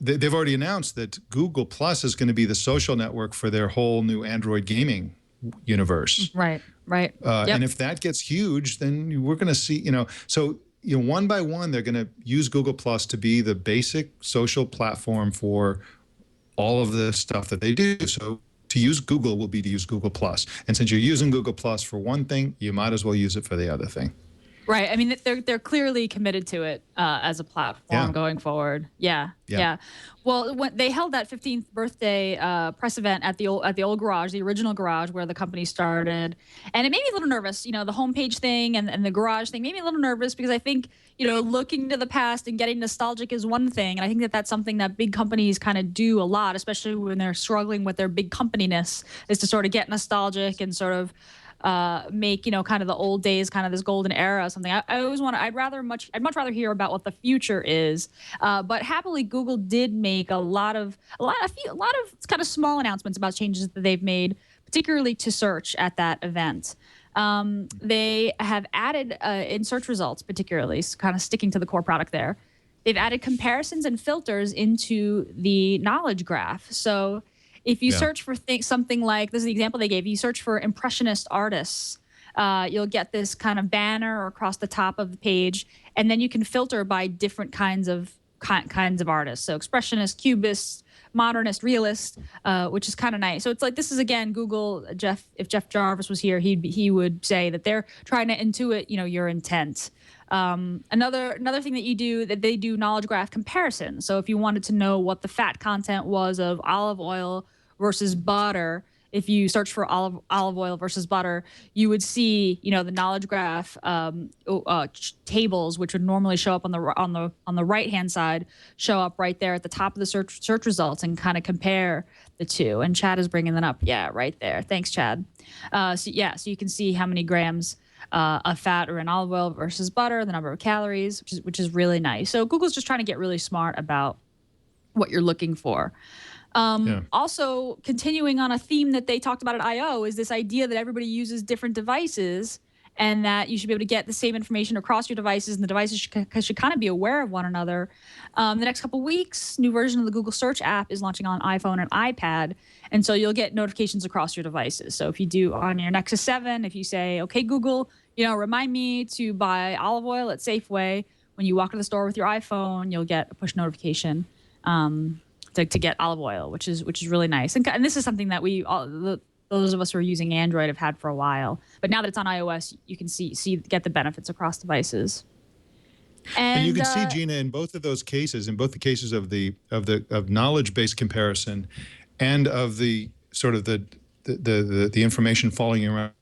they've already announced that Google Plus is going to be the social network for their whole new Android gaming universe. Right. Yep. And if that gets huge, then we're going to see. So one by one, they're going to use Google Plus to be the basic social platform for all of the stuff that they do. So to use Google will be to use Google Plus. And since you're using Google Plus for one thing, you might as well use it for the other thing. Right. I mean, they're clearly committed to it as a platform going forward. Yeah. Well, when they held that 15th birthday press event at the old garage, the original garage where the company started, and it made me a little nervous. You know, the homepage thing and the garage thing made me a little nervous because I think, looking to the past and getting nostalgic is one thing, and I think that that's something that big companies kind of do a lot, especially when they're struggling with their big company-ness, is to sort of get nostalgic and sort of make kind of the old days, kind of this golden era or something. I always want to. I'd much rather hear about what the future is. But happily, Google did make a lot of kind of small announcements about changes that they've made, particularly to search at that event. They have added in search results, particularly kind of sticking to the core product there. They've added comparisons and filters into the knowledge graph. So if you search for something like, this is the example they gave, you search for impressionist artists, you'll get this kind of banner across the top of the page, and then you can filter by different kinds of artists. So expressionist, cubist, modernist, realist, which is kind of nice. So it's like, this is, again, Google. If Jeff Jarvis was here, he would say that they're trying to intuit, your intent. Another thing that they do knowledge graph comparison. So if you wanted to know what the fat content was of olive oil versus butter, if you search for olive oil versus butter, you would see, the knowledge graph tables, which would normally show up on the right hand side, show up right there at the top of the search results and kind of compare the two. And Chad is bringing that up. Yeah, right there. Thanks, Chad. So you can see how many grams of fat are in olive oil versus butter, the number of calories, which is really nice. So Google's just trying to get really smart about what you're looking for. Also, continuing on a theme that they talked about at I/O is this idea that everybody uses different devices and that you should be able to get the same information across your devices, and the devices should kind of be aware of one another. The next couple weeks, new version of the Google Search app is launching on iPhone and iPad, and so you'll get notifications across your devices. So if you do on your Nexus 7, if you say, okay, Google, remind me to buy olive oil at Safeway, when you walk to the store with your iPhone, you'll get a push notification to get olive oil, which is really nice. And this is something that those of us who are using Android have had for a while. But now that it's on iOS, you can get the benefits across devices. And you can see, Gina, in both of those cases, in both the cases of knowledge-based comparison and of the sort of the information following around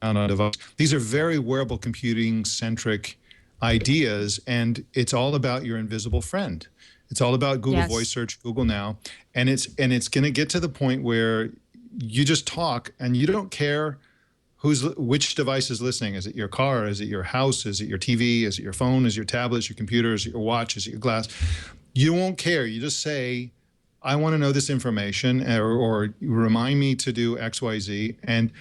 on a device, these are very wearable computing-centric ideas, and it's all about your invisible friend. It's all about Google Voice Search, Google Now, and it's going to get to the point where you just talk and you don't care which device is listening. Is it your car? Is it your house? Is it your TV? Is it your phone? Is it your tablet? Is it your computer? Is it your watch? Is it your glass? You won't care. You just say, I want to know this information, or remind me to do X, Y, Z, and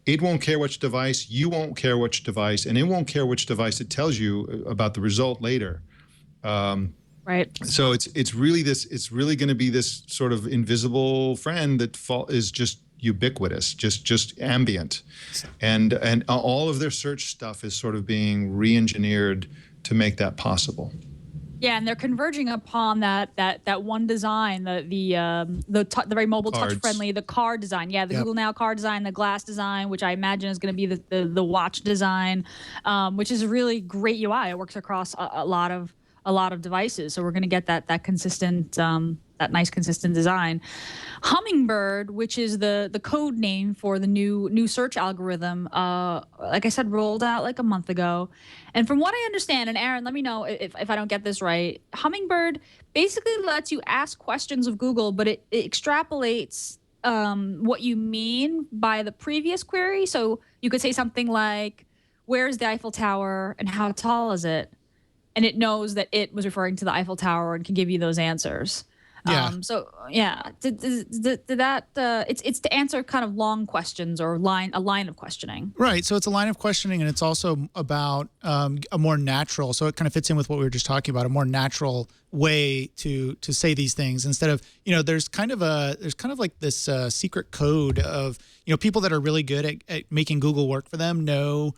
it won't care which device, you won't care which device, and it won't care which device it tells you about the result later. Right. So it's really going to be this sort of invisible friend that is just ubiquitous, just ambient, and all of their search stuff is sort of being re-engineered to make that possible. Yeah, and they're converging upon that one design, the very mobile, touch-friendly, the car design. Yeah, the Google Now car design, the glass design, which I imagine is going to be the watch design, which is a really great UI. It works across a lot of a lot of devices. So we're going to get that consistent, that nice consistent design. Hummingbird, which is the code name for the new search algorithm, like I said, rolled out like a month ago. And from what I understand, and Aaron, let me know if I don't get this right, Hummingbird basically lets you ask questions of Google, but it extrapolates what you mean by the previous query. So you could say something like, where's the Eiffel Tower and how tall is it? And it knows that it was referring to the Eiffel Tower and can give you those answers. Yeah. So yeah, did that it's to answer kind of long questions or a line of questioning. Right. So it's a line of questioning, and it's also about a more natural. So it kind of fits in with what we were just talking about, a more natural way to say these things instead of, there's kind of like this secret code of, people that are really good at making Google work for them know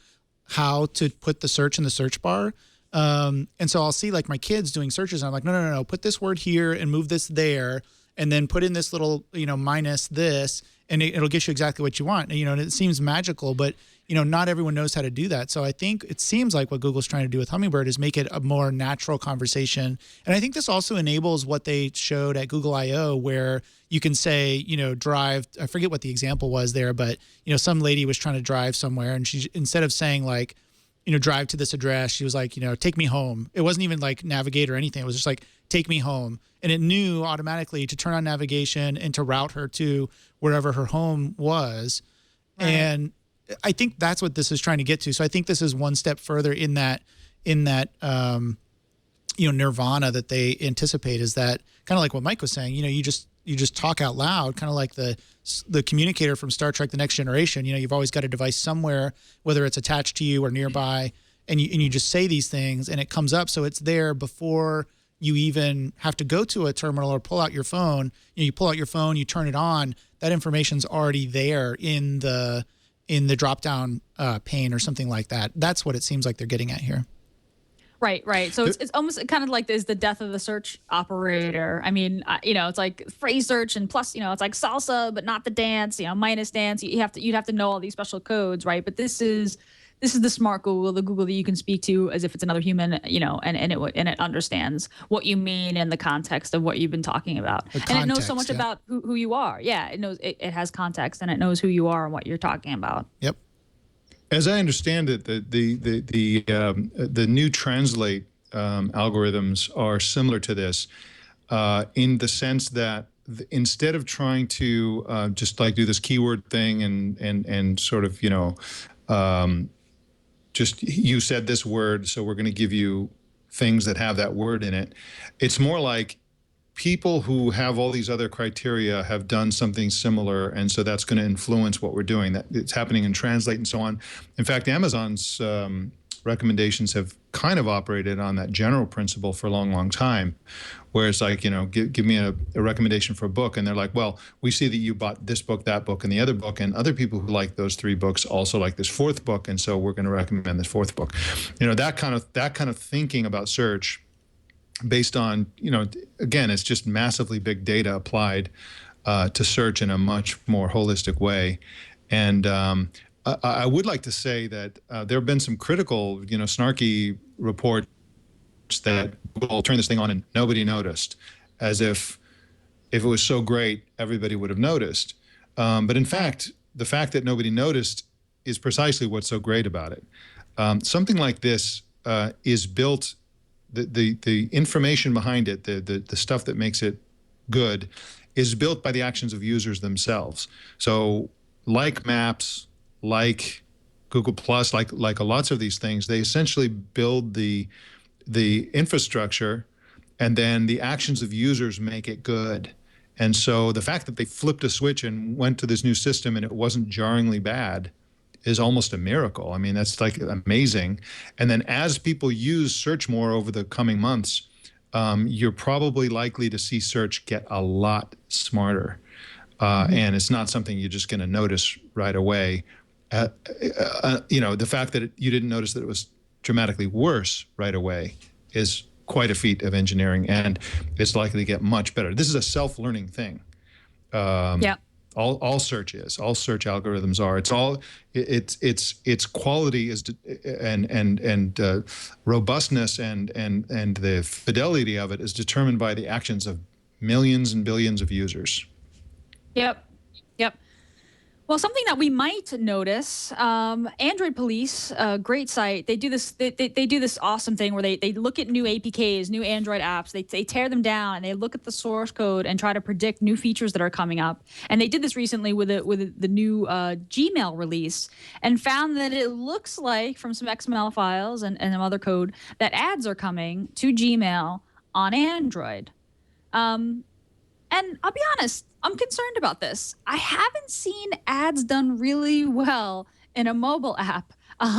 how to put the search in the search bar. And so I'll see like my kids doing searches, and I'm like, no, put this word here and move this there, and then put in this little, minus this, and it'll get you exactly what you want. And it seems magical, but, not everyone knows how to do that. So I think it seems like what Google's trying to do with Hummingbird is make it a more natural conversation. And I think this also enables what they showed at Google I/O, where you can say, drive, I forget what the example was there, but, some lady was trying to drive somewhere, and she, instead of saying like, drive to this address, she was like, take me home. It wasn't even like navigate or anything. It was just like, take me home. And it knew automatically to turn on navigation and to route her to wherever her home was. Right. And I think that's what this is trying to get to. So I think this is one step further in that nirvana that they anticipate, is that kind of like what Mike was saying, you just talk out loud, kind of like the communicator from Star Trek: The Next Generation. You've always got a device somewhere, whether it's attached to you or nearby, and you just say these things, and it comes up. So it's there before you even have to go to a terminal or pull out your phone. You pull out your phone, you turn it on. That information's already there in the drop-down pane or something like that. That's what it seems like they're getting at here. Right. So it's almost kind of like the death of the search operator. I mean, it's like phrase search, and plus, it's like salsa, but not the dance. Minus dance. You'd have to know all these special codes, right? But this is the smart Google, the Google that you can speak to as if it's another human, and it understands what you mean in the context of what you've been talking about, and it knows so much about who you are. Yeah, it knows it has context, and it knows who you are and what you're talking about. Yep. As I understand it, the new translate algorithms are similar to this, in the sense that instead of trying to just like do this keyword thing and sort of just you said this word, so we're going to give you things that have that word in it. It's more like people who have all these other criteria have done something similar, and so that's going to influence what we're doing. That it's happening in Translate and so on. In fact, Amazon's recommendations have kind of operated on that general principle for a long time, where it's like, give me a recommendation for a book, and they're like, well, we see that you bought this book, that book, and the other book, and other people who like those three books also like this fourth book, and so we're going to recommend this fourth book. That kind of thinking about search, based on, again, it's just massively big data applied to search in a much more holistic way. And I would like to say that there have been some critical, snarky reports that Google turned this thing on and nobody noticed, as if it was so great, everybody would have noticed. But in fact, the fact that nobody noticed is precisely what's so great about it. Something like this is built. The information behind it, the stuff that makes it good, is built by the actions of users themselves. So like Maps, like Google Plus, like lots of these things, they essentially build the infrastructure, and then the actions of users make it good. And so the fact that they flipped a switch and went to this new system and it wasn't jarringly bad is almost a miracle. I mean, that's like amazing. And then as people use search more over the coming months, you're probably likely to see search get a lot smarter. And it's not something you're just going to notice right away. The fact that you didn't notice that it was dramatically worse right away is quite a feat of engineering, and it's likely to get much better. This is a self-learning thing. All search is. All search algorithms are. It's all. Its quality is and robustness and the fidelity of it is determined by the actions of millions and billions of users. Yep. Well, something that we might notice, Android Police, great site. They do this. They do this awesome thing where they look at new APKs, new Android apps. They tear them down and they look at the source code and try to predict new features that are coming up. And they did this recently with the new Gmail release, and found that it looks like from some XML files and some other code that ads are coming to Gmail on Android. And I'll be honest, I'm concerned about this. I haven't seen ads done really well in a mobile app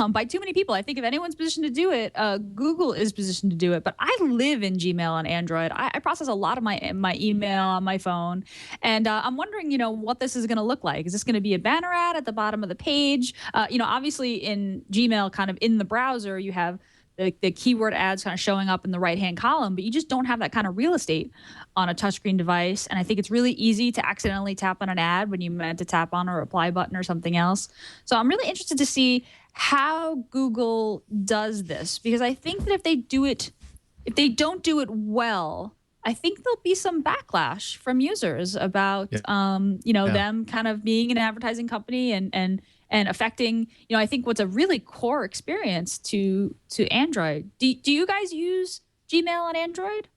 by too many people. I think if anyone's positioned to do it, Google is positioned to do it. But I live in Gmail on Android. I process a lot of my email on my phone. And I'm wondering, what this is going to look like. Is this going to be a banner ad at the bottom of the page? Obviously in Gmail, kind of in the browser, you have the keyword ads kind of showing up in the right-hand column, but you just don't have that kind of real estate on a touchscreen device. And I think it's really easy to accidentally tap on an ad when you meant to tap on a reply button or something else. So I'm really interested to see how Google does this, because I think that if they don't do it well, I think there'll be some backlash from users about, them kind of being an advertising company and affecting, I think what's a really core experience to Android. Do you guys use Gmail on Android?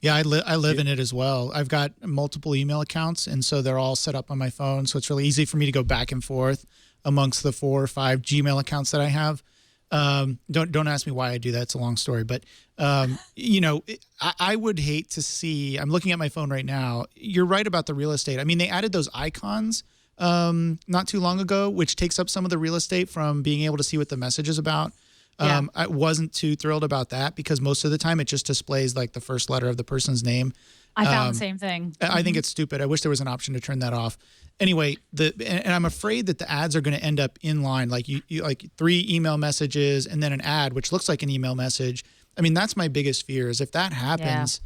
Yeah, I live in it as well. I've got multiple email accounts, and so they're all set up on my phone. So it's really easy for me to go back and forth amongst the 4 or 5 Gmail accounts that I have. Don't ask me why I do that. It's a long story, but I would hate to see. I'm looking at my phone right now. You're right about the real estate. I mean, they added those icons not too long ago, which takes up some of the real estate from being able to see what the message is about. I wasn't too thrilled about that because most of the time it just displays like the first letter of the person's name. I found the same thing. I think it's stupid. I wish there was an option to turn that off. Anyway, and I'm afraid that the ads are going to end up in line, like you like 3 email messages and then an ad, which looks like an email message. I mean, that's my biggest fear is if that happens,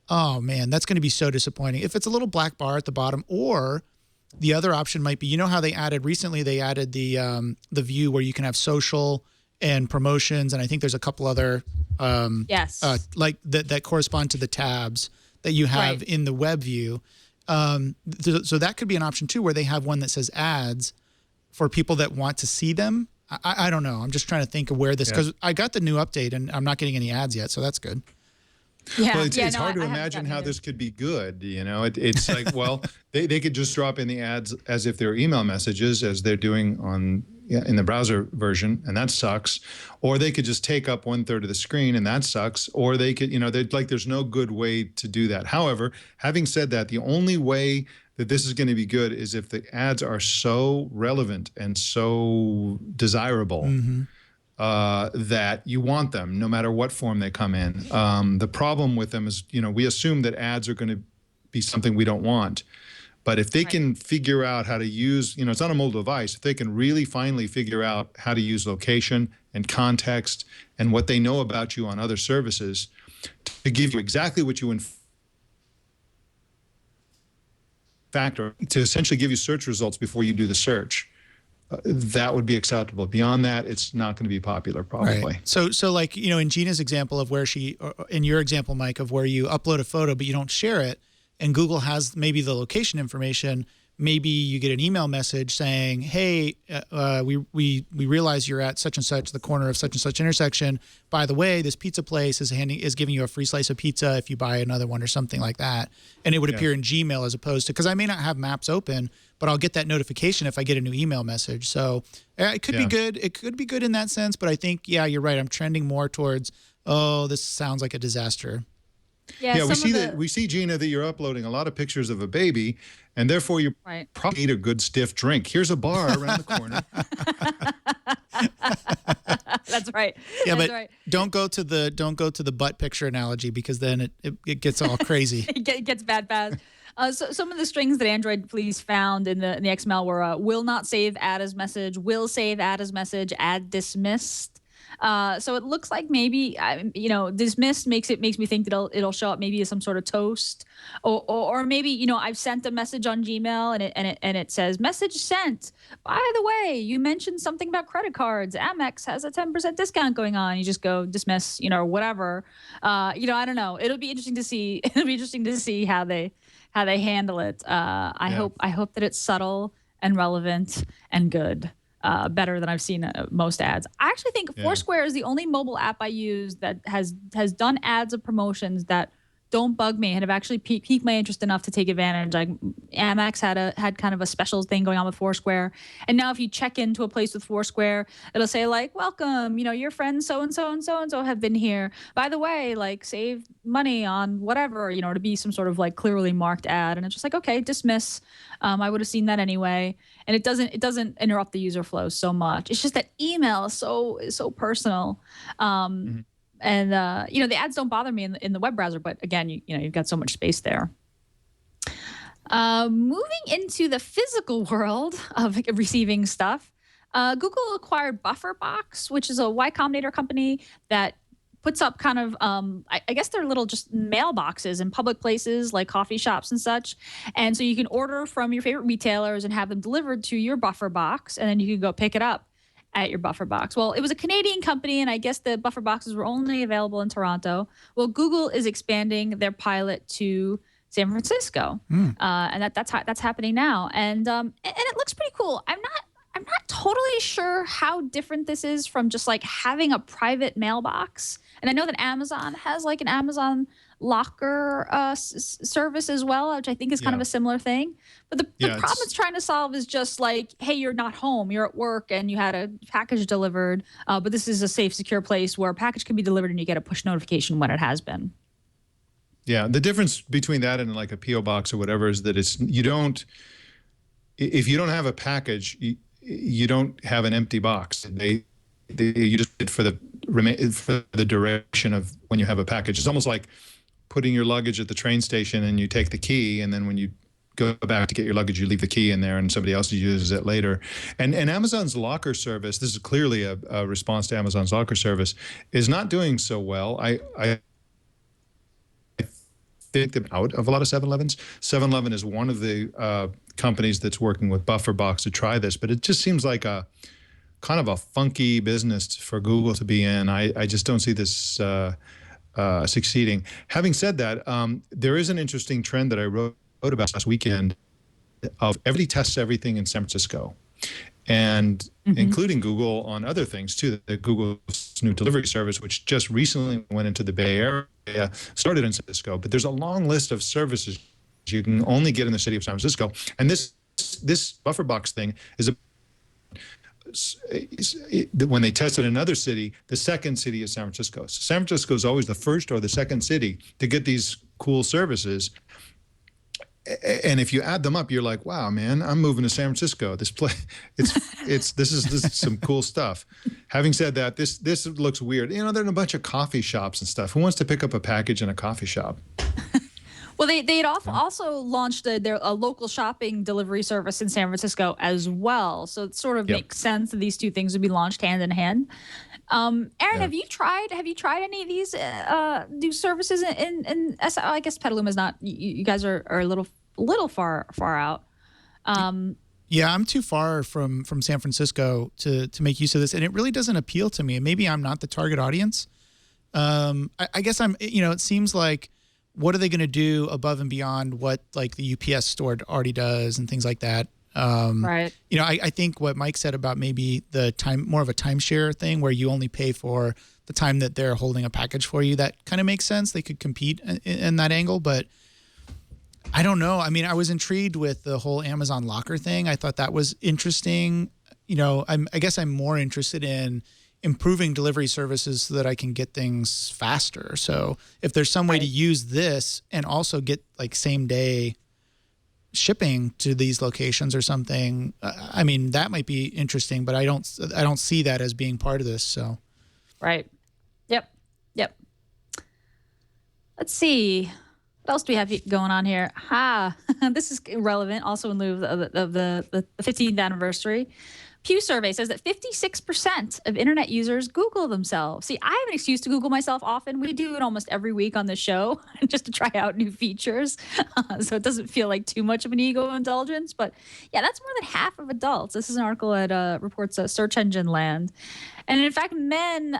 oh man, that's going to be so disappointing. If it's a little black bar at the bottom, or the other option might be, how they added the view where you can have social and promotions, and I think there's a couple other like that correspond to the tabs that you have in the web view. So that could be an option too, where they have one that says ads for people that want to see them. I don't know. I'm just trying to think of where this, because I got the new update and I'm not getting any ads yet, so that's good. Yeah, well, it's hard to imagine how this could be good. It's like, well, they could just drop in the ads as if they're email messages, as they're doing in the browser version, and that sucks. Or they could just take up 1/3 of the screen, and that sucks. Or they could, there's no good way to do that. However, having said that, the only way that this is going to be good is if the ads are so relevant and so desirable. That you want them no matter what form they come in. The problem with them is, we assume that ads are going to be something we don't want. But if they can figure out how to use, it's on a mobile device, if they can really finally figure out how to use location and context and what they know about you on other services to give you exactly what you factor, to essentially give you search results before you do the search. That would be acceptable. Beyond that, it's not going to be popular, probably. Right. So like, in Gina's example of where in your example, Mike, of where you upload a photo, but you don't share it, and Google has maybe the location information, maybe you get an email message saying, hey, we realize you're at such and such, the corner of such and such intersection. By the way, this pizza place is giving you a free slice of pizza if you buy another one or something like that. And it would appear in Gmail as opposed to, because I may not have Maps open, but I'll get that notification if I get a new email message. So it could be good. It could be good in that sense. But I think, you're right. I'm trending more towards, this sounds like a disaster. Yeah, we see, Gina, that you're uploading a lot of pictures of a baby, and therefore you probably need a good stiff drink. Here's a bar around the corner. That's right. Yeah, That's but right. don't go to the butt picture analogy, because then it gets all crazy. It gets bad fast. So some of the strings that Android Police found in the XML were will not save ad as message, will save ad as message, ad dismissed. So it looks like maybe dismissed makes me think that it'll show up maybe as some sort of toast, or maybe I've sent a message on Gmail and it says message sent. By the way, you mentioned something about credit cards. Amex has a 10% discount going on. You just go dismiss, or whatever. I don't know. It'll be interesting to see. It'll be interesting to see how they handle it. I hope that it's subtle and relevant and good. Better than I've seen most ads. I actually think Foursquare is the only mobile app I use that has done ads of promotions that don't bug me and have actually piqued my interest enough to take advantage. Like Amex had kind of a special thing going on with Foursquare, and now if you check into a place with Foursquare, it'll say like, "Welcome, your friends so and so and so and so have been here. By the way, like save money on whatever, to be some sort of like clearly marked ad." And it's just like, okay, dismiss. I would have seen that anyway, and it doesn't interrupt the user flow so much. It's just that email is so personal. And the ads don't bother me in the web browser, but again, you've got so much space there. Moving into the physical world of receiving stuff, Google acquired BufferBox, which is a Y Combinator company that puts up kind of, I guess they're little just mailboxes in public places like coffee shops and such. And so you can order from your favorite retailers and have them delivered to your BufferBox, and then you can go pick it up at your BufferBox. Well, it was a Canadian company, and I guess the BufferBoxes were only available in Toronto. Well, Google is expanding their pilot to San Francisco, and that's happening now. And it looks pretty cool. I'm not totally sure how different this is from just like having a private mailbox. And I know that Amazon has like an Amazon locker service as well, which I think is kind of a similar thing. But the problem it's trying to solve is just like, hey, you're not home, you're at work, and you had a package delivered. But this is a safe, secure place where a package can be delivered and you get a push notification when it has been. Yeah, the difference between that and like a PO box or whatever is that if you don't have a package, you don't have an empty box. You just did for the duration of when you have a package. It's almost like putting your luggage at the train station and you take the key, and then when you go back to get your luggage, you leave the key in there and somebody else uses it later. And Amazon's locker service, this is clearly a response to Amazon's locker service, is not doing so well. I think them out of a lot of 7-Elevens. 7-Eleven is one of the companies that's working with BufferBox to try this, but it just seems like a kind of a funky business for Google to be in. I just don't see this succeeding. Having said that, there is an interesting trend that I wrote about last weekend of everybody tests everything in San Francisco, and including Google on other things too. The Google's new delivery service, which just recently went into the Bay Area, started in San Francisco, but there's a long list of services you can only get in the city of San Francisco. And this BufferBox thing is when they tested another city, the second city is San Francisco. So San Francisco is always the first or the second city to get these cool services. And if you add them up, you're like, wow, man, I'm moving to San Francisco. This place, this is some cool stuff. Having said that, this looks weird. There are a bunch of coffee shops and stuff. Who wants to pick up a package in a coffee shop? Well, they had also launched a local shopping delivery service in San Francisco as well. So it sort of makes sense that these two things would be launched hand in hand. Aaron, have you tried any of these new services in I guess Petaluma's not. You guys are a little far out. Yeah, I'm too far from San Francisco to make use of this, and it really doesn't appeal to me. Maybe I'm not the target audience. I guess I'm. It seems like, what are they going to do above and beyond what like the UPS store already does and things like that? Right. I think what Mike said about maybe more of a timeshare thing where you only pay for the time that they're holding a package for you, that kind of makes sense. They could compete in that angle, but I don't know. I mean, I was intrigued with the whole Amazon locker thing. I thought that was interesting. I guess I'm more interested in improving delivery services so that I can get things faster. So if there's some way to use this and also get like same day shipping to these locations or something, I mean, that might be interesting, but I don't see that as being part of this. So. Right. Yep. Let's see. What else do we have going on here? This is relevant also in lieu of the 15th anniversary. Pew survey says that 56% of internet users Google themselves. See, I have an excuse to Google myself often. We do it almost every week on the show just to try out new features. So it doesn't feel like too much of an ego indulgence. But yeah, that's more than half of adults. This is an article at reports Search Engine Land. And in fact, men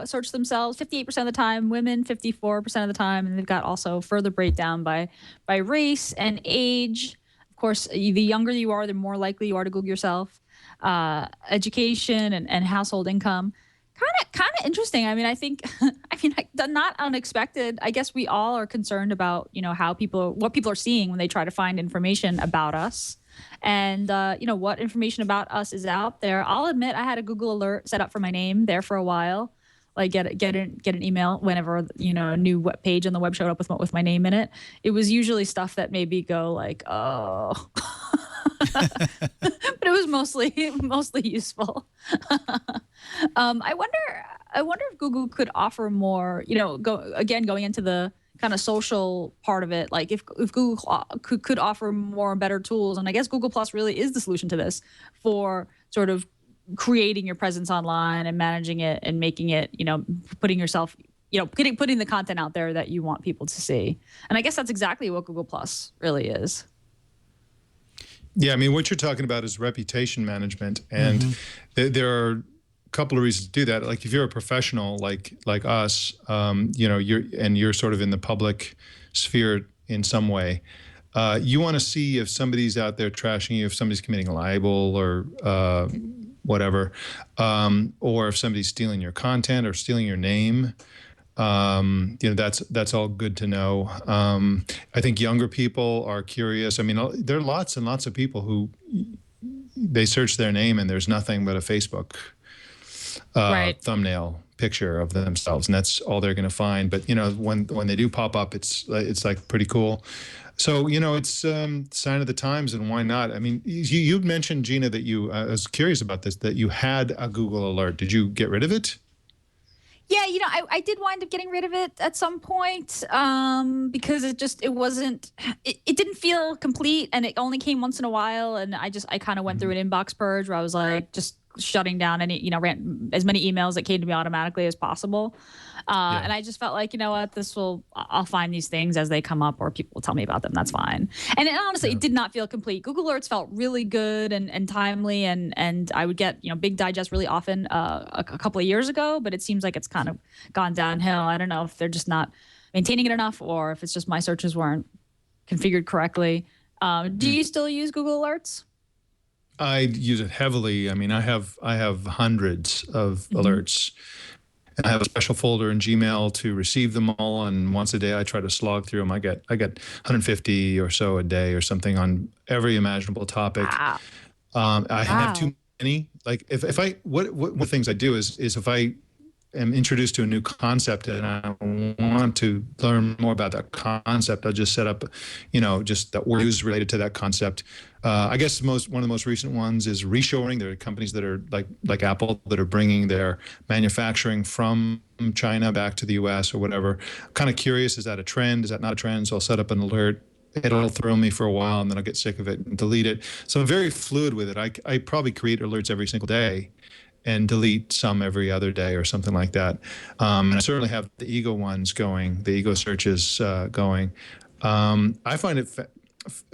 search themselves 58% of the time, women 54% of the time. And they've got also further breakdown by race and age. Of course, the younger you are, the more likely you are to Google yourself. Education and household income. Kind of interesting. I mean, I think, not unexpected. I guess we all are concerned about, what people are seeing when they try to find information about us. And, what information about us is out there. I'll admit I had a Google alert set up for my name there for a while. Like get an email whenever, a new web page on the web showed up with my name in it. It was usually stuff that made me go like, oh. But it was mostly useful. I wonder if Google could offer more, going into the kind of social part of it, like if Google could offer more and better tools. And I guess Google Plus really is the solution to this for sort of creating your presence online and managing it and making it, putting yourself, putting the content out there that you want people to see. And I guess that's exactly what Google Plus really is. Yeah, I mean, what you're talking about is reputation management, and there are a couple of reasons to do that. Like if you're a professional, like us, you're sort of in the public sphere in some way. You want to see if somebody's out there trashing you, if somebody's committing a libel or whatever, or if somebody's stealing your content or stealing your name. That's all good to know. I think younger people are curious. I mean, there are lots and lots of people who they search their name and there's nothing but a Facebook thumbnail picture of themselves, and that's all they're going to find. But when they do pop up, it's like pretty cool. So it's sign of the times, and why not? I mean, you mentioned, Gina, that I was curious about this, that you had a Google alert. Did you get rid of it? Yeah, I did wind up getting rid of it at some point because it didn't feel complete, and it only came once in a while, and I kind of went through an inbox purge where I was like just shutting down any, ran as many emails that came to me automatically as possible. And I just felt like, I'll find these things as they come up or people will tell me about them. That's fine. And honestly, it did not feel complete. Google Alerts felt really good and timely. And I would get, big digest really often a couple of years ago, but it seems like it's kind of gone downhill. I don't know if they're just not maintaining it enough or if it's just my searches weren't configured correctly. Do you still use Google Alerts? I use it heavily. I mean, I have hundreds of alerts. And I have a special folder in Gmail to receive them all, and once a day I try to slog through them. I get 150 or so a day or something on every imaginable topic. Wow. I have too many. Like if I what things I do is if I am introduced to a new concept and I want to learn more about that concept, I'll just set up, just the news related to that concept. I guess one of the most recent ones is reshoring. There are companies that are like Apple that are bringing their manufacturing from China back to the U.S. or whatever. I'm kind of curious, is that a trend? Is that not a trend? So I'll set up an alert. It'll throw me for a while and then I'll get sick of it and delete it. So I'm very fluid with it. I probably create alerts every single day and delete some every other day or something like that. And I certainly have the ego ones going, the ego searches going. I find it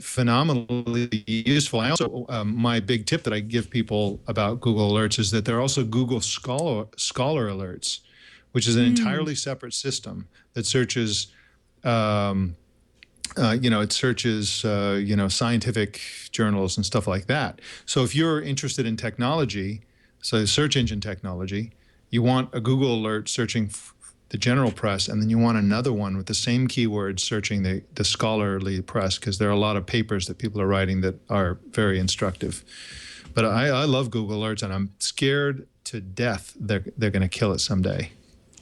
phenomenally useful. I also, my big tip that I give people about Google Alerts is that there are also Google Scholar Alerts, which is an entirely separate system that searches, scientific journals and stuff like that. So if you're interested in technology, so search engine technology, you want a Google alert searching the general press, and then you want another one with the same keywords searching the scholarly press, because there are a lot of papers that people are writing that are very instructive. But I love Google Alerts, and I'm scared to death they're going to kill it someday.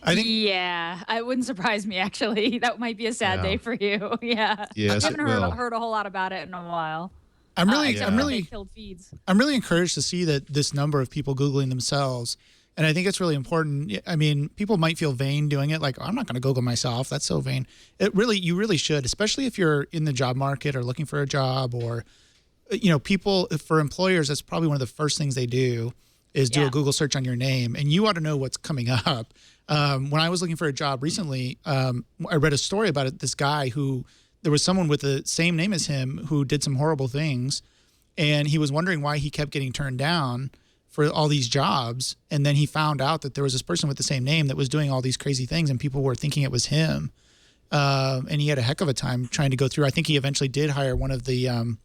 It wouldn't surprise me, actually. That might be a sad day for you. Yeah. Yes, I haven't heard a whole lot about it in a while. I'm really encouraged to see that this number of people Googling themselves. And I think it's really important. I mean, people might feel vain doing it. Like, oh, I'm not going to Google myself. That's so vain. You really should, especially if you're in the job market or looking for a job or people, for employers, that's probably one of the first things they do is do a Google search on your name, and you ought to know what's coming up. When I was looking for a job recently, I read a story about it. This guy who, there was someone with the same name as him who did some horrible things, and he was wondering why he kept getting turned down for all these jobs. And then he found out that there was this person with the same name that was doing all these crazy things, and people were thinking it was him. And he had a heck of a time trying to go through. I think he eventually did hire one of the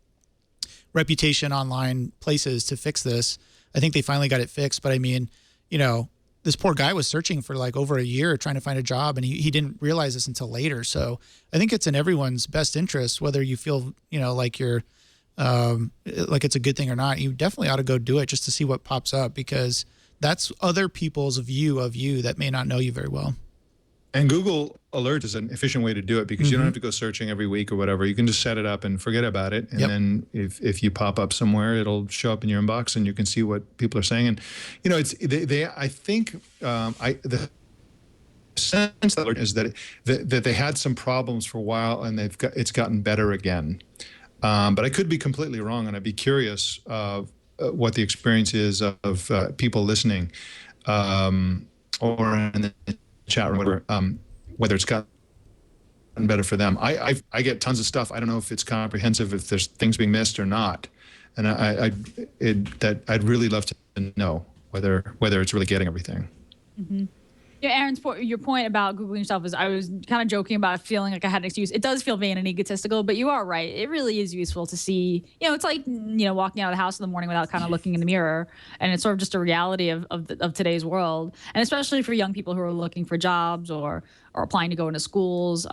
reputation online places to fix this. I think they finally got it fixed. But I mean, this poor guy was searching for like over a year trying to find a job, and he didn't realize this until later. So I think it's in everyone's best interest, whether you feel, like you're like it's a good thing or not. You definitely ought to go do it just to see what pops up, because that's other people's view of you that may not know you very well. And Google Alert is an efficient way to do it, because you don't have to go searching every week or whatever. You can just set it up and forget about it. And then if you pop up somewhere, it'll show up in your inbox and you can see what people are saying. And, I think the sense that is that they had some problems for a while, and it's gotten better again. But I could be completely wrong, and I'd be curious what the experience is of people listening or in the chat room, whether it's gotten better for them. I get tons of stuff. I don't know if it's comprehensive, if there's things being missed or not, and I'd really love to know whether it's really getting everything. Mm-hmm. Yeah, Aaron's your point about Googling yourself is, I was kind of joking about feeling like I had an excuse. It does feel vain and egotistical, but you are right. It really is useful to see, it's like, walking out of the house in the morning without kind of looking in the mirror. And it's sort of just a reality of today's world. And especially for young people who are looking for jobs or applying to go into schools,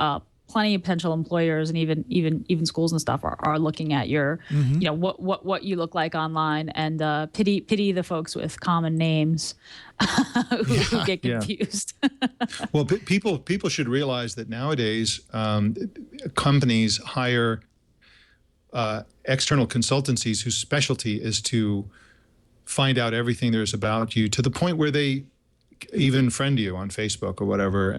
plenty of potential employers and even schools and stuff are looking at your, what you look like online, and pity the folks with common names who get confused. Well, people should realize that nowadays companies hire external consultancies whose specialty is to find out everything there is about you, to the point where they even friend you on Facebook or whatever,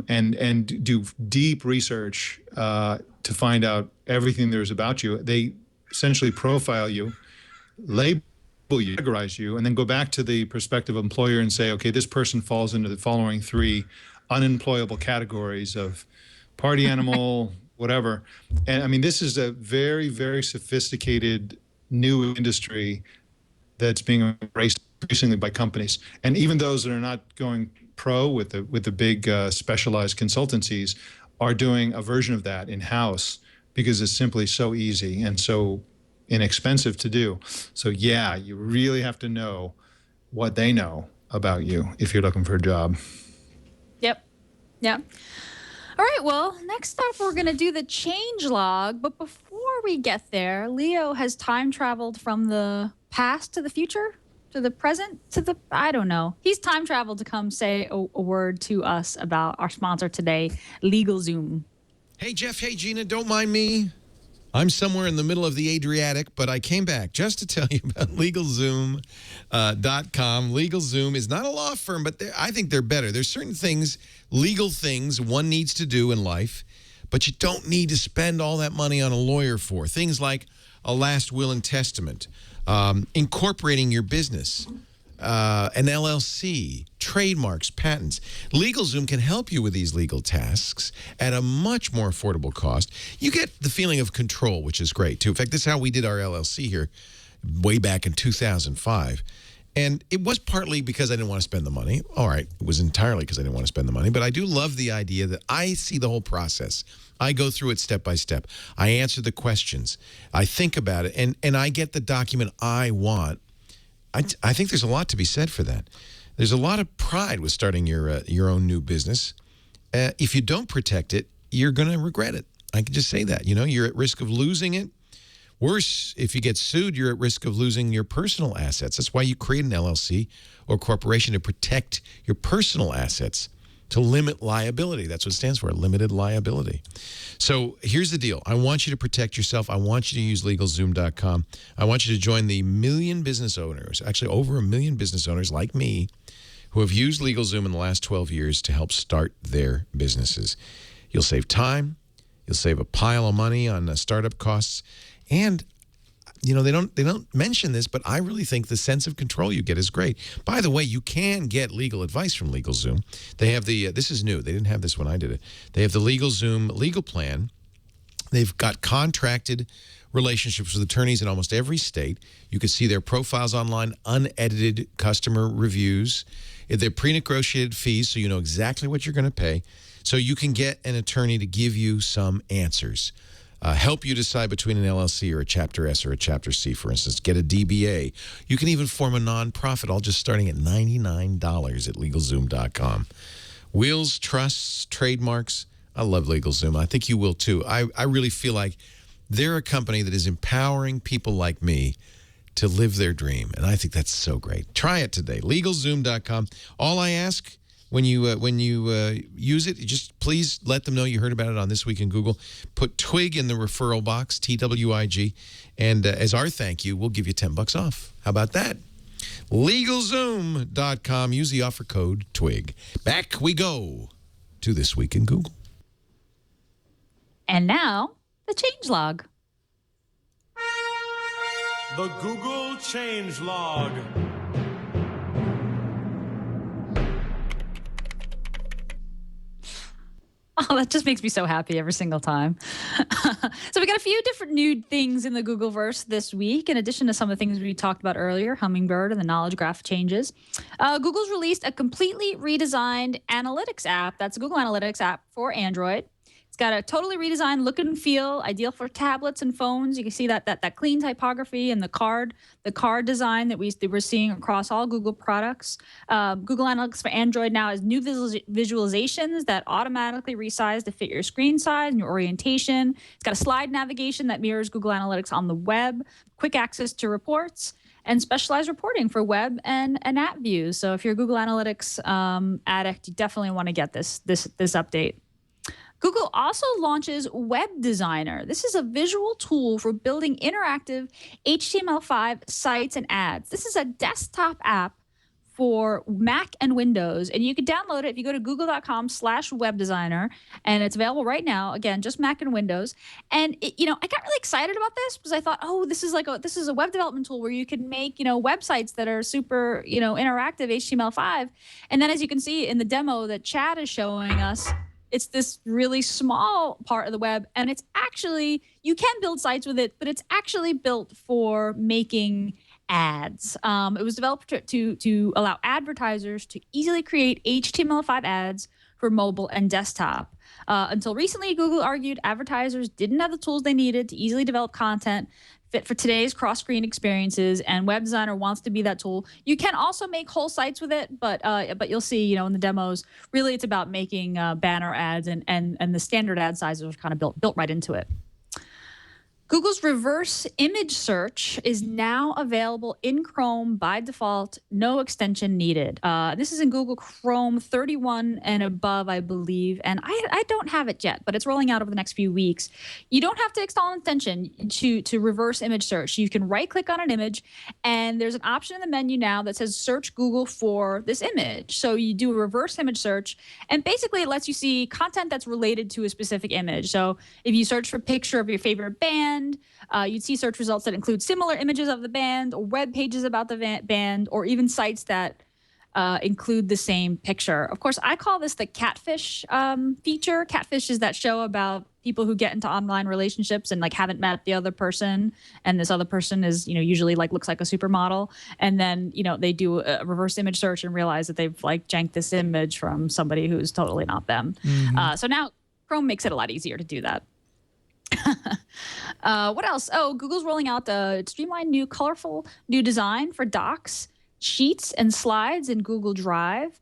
and do deep research to find out everything there is about you. They essentially profile you, label you, categorize you, and then go back to the prospective employer and say, okay, this person falls into the following 3 unemployable categories of party animal, whatever. And I mean, this is a very, very sophisticated new industry that's being embraced increasingly by companies. And even those that are not going pro with the big specialized consultancies are doing a version of that in-house, because it's simply so easy and so inexpensive to do. So yeah, you really have to know what they know about you if you're looking for a job. Yep. All right, well, next up we're going to do the change log. But before we get there, Leo has time traveled from the past to the future, to the present, I don't know. He's time traveled to come say a word to us about our sponsor today, LegalZoom. Hey, Jeff. Hey, Gina. Don't mind me. I'm somewhere in the middle of the Adriatic, but I came back just to tell you about LegalZoom.com. LegalZoom is not a law firm, but I think they're better. There's certain things, legal things, one needs to do in life, but you don't need to spend all that money on a lawyer for. Things like a last will and testament, incorporating your business, an LLC, trademarks, patents. LegalZoom can help you with these legal tasks at a much more affordable cost. You get the feeling of control, which is great, too. In fact, this is how we did our LLC here way back in 2005. And it was partly because I didn't want to spend the money. All right, it was entirely because I didn't want to spend the money. But I do love the idea that I see the whole process. I go through it step by step. I answer the questions. I think about it, and I get the document I want. I think there's a lot to be said for that. There's a lot of pride with starting your own new business. If you don't protect it, you're going to regret it. I can just say that. You're at risk of losing it. Worse, if you get sued, you're at risk of losing your personal assets. That's why you create an LLC or corporation, to protect your personal assets, to limit liability. That's what it stands for, limited liability. So here's the deal. I want you to protect yourself. I want you to use LegalZoom.com. I want you to join the million business owners, actually over 1 million business owners like me, who have used LegalZoom in the last 12 years to help start their businesses. You'll save time. You'll save a pile of money on startup costs. And they don't mention this, but I really think the sense of control you get is great. By the way, you can get legal advice from LegalZoom. They have this is new. They didn't have this when I did it. They have the LegalZoom legal plan. They've got contracted relationships with attorneys in almost every state. You can see their profiles online, unedited customer reviews. They're pre-negotiated fees, so you know exactly what you're going to pay. So you can get an attorney to give you some answers. Help you decide between an LLC or a Chapter S or a Chapter C, for instance. Get a DBA. You can even form a nonprofit, all just starting at $99 at LegalZoom.com. Wills, trusts, trademarks. I love LegalZoom. I think you will too. I really feel like they're a company that is empowering people like me to live their dream, and I think that's so great. Try it today. LegalZoom.com. All I ask when you use it, just please let them know you heard about it on This Week in Google. Put TWIG in the referral box, TWIG, and as our thank you, we'll give you $10 off. How about that? LegalZoom.com. Use the offer code TWIG. Back we go to This Week in Google. And now, the changelog. The Google changelog. Oh, that just makes me so happy every single time. So we got a few different new things in the Googleverse this week, in addition to some of the things we talked about earlier, Hummingbird and the knowledge graph changes. Google's released a completely redesigned analytics app. That's a Google Analytics app for Android. It's got a totally redesigned look and feel, ideal for tablets and phones. You can see that clean typography and the card design that we're seeing across all Google products. Google Analytics for Android now has new visualizations that automatically resize to fit your screen size and your orientation. It's got a slide navigation that mirrors Google Analytics on the web, quick access to reports, and specialized reporting for web and app views. So if you're a Google Analytics addict, you definitely want to get this update. Google also launches Web Designer. This is a visual tool for building interactive HTML5 sites and ads. This is a desktop app for Mac and Windows, and you can download it if you go to google.com/webdesigner, and it's available right now. Again, just Mac and Windows. And I got really excited about this because I thought, oh, this is a web development tool where you can make websites that are super interactive HTML5. And then as you can see in the demo that Chad is showing us, it's this really small part of the web, and it's actually, you can build sites with it, but it's actually built for making ads. It was developed to allow advertisers to easily create HTML5 ads for mobile and desktop. Until recently, Google argued advertisers didn't have the tools they needed to easily develop content fit for today's cross-screen experiences, and Web Designer wants to be that tool. You can also make whole sites with it, but you'll see, in the demos, really it's about making banner ads, and the standard ad sizes are kind of built right into it. Google's reverse image search is now available in Chrome by default, no extension needed. This is in Google Chrome 31 and above, I believe, and I don't have it yet, but it's rolling out over the next few weeks. You don't have to install an extension to reverse image search. You can right-click on an image, and there's an option in the menu now that says search Google for this image. So you do a reverse image search, and basically it lets you see content that's related to a specific image. So if you search for a picture of your favorite band, you'd see search results that include similar images of the band, or web pages about the band, or even sites that include the same picture. Of course, I call this the catfish feature. Catfish is that show about people who get into online relationships and haven't met the other person, and this other person is usually looks like a supermodel, and then they do a reverse image search and realize that they've janked this image from somebody who's totally not them. Mm-hmm. So now Chrome makes it a lot easier to do that. What else? Oh, Google's rolling out a streamlined colorful new design for docs, sheets, and slides in Google Drive.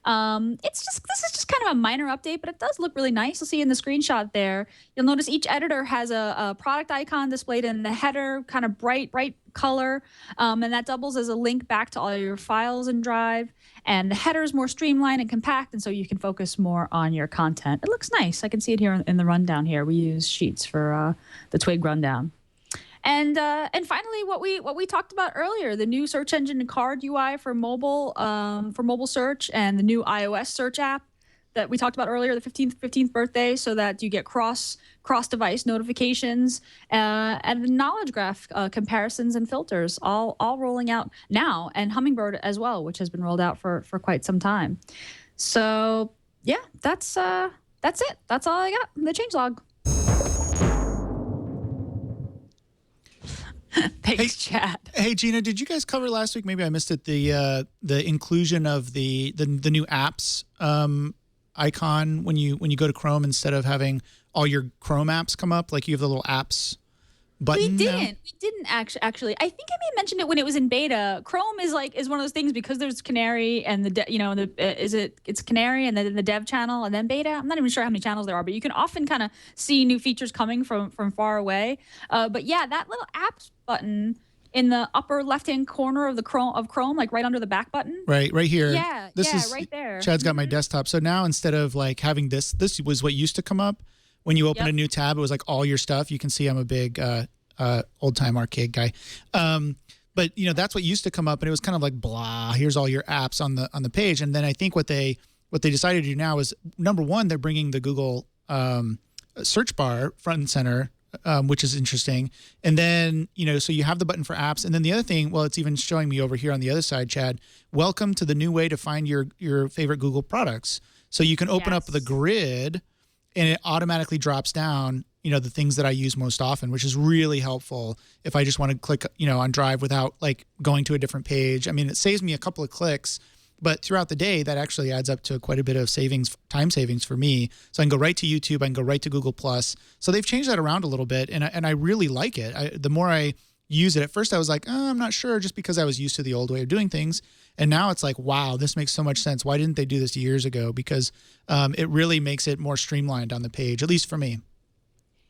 This is just kind of a minor update, but it does look really nice. You'll see in the screenshot there, you'll notice each editor has a product icon displayed in the header, kind of bright color, and that doubles as a link back to all your files in Drive. And the header is more streamlined and compact, and so you can focus more on your content. It looks nice. I can see it here in the rundown here. We use Sheets for the Twig rundown. And finally, what we talked about earlier, the new search engine and card UI for mobile search, and the new iOS search app. that we talked about earlier, the 15th birthday, so that you get cross device notifications and the knowledge graph comparisons and filters all rolling out now, and Hummingbird as well, which has been rolled out for quite some time. So yeah, that's it. That's all I got. The changelog. Thanks, Chad. Hey, Gina, did you guys cover last week? Maybe I missed it. The inclusion of the new apps icon when you go to Chrome, instead of having all your Chrome apps come up, like you have the little apps button. We didn't actually. I think I may have mentioned it when it was in beta. Chrome is one of those things, because there's Canary and it's Canary and then the dev channel and then beta. I'm not even sure how many channels there are, but you can often kind of see new features coming from far away. But yeah, that little apps button in the upper left-hand corner of Chrome, like right under the back button. Right here. Yeah, this is right there. Chad's got my desktop. So now, instead of like having this was what used to come up when you open a new tab. It was like all your stuff. You can see I'm a big old-time arcade guy. But that's what used to come up, and it was kind of like blah. Here's all your apps on the page. And then I think what they decided to do now is, number one, they're bringing the Google search bar front and center, which is interesting. And then so you have the button for apps, and then the other thing, well, it's even showing me over here on the other side, Chad. Welcome to the new way to find your favorite Google products. So you can open up the grid, and it automatically drops down, the things that I use most often, which is really helpful if I just want to click, on Drive without like going to a different page. I mean, it saves me a couple of clicks, but throughout the day, that actually adds up to quite a bit of time savings for me. So I can go right to YouTube, I can go right to Google+. So they've changed that around a little bit, and I really like it. The more I use it, at first I was like, I'm not sure, just because I was used to the old way of doing things. And now it's like, wow, this makes so much sense. Why didn't they do this years ago? Because it really makes it more streamlined on the page, at least for me.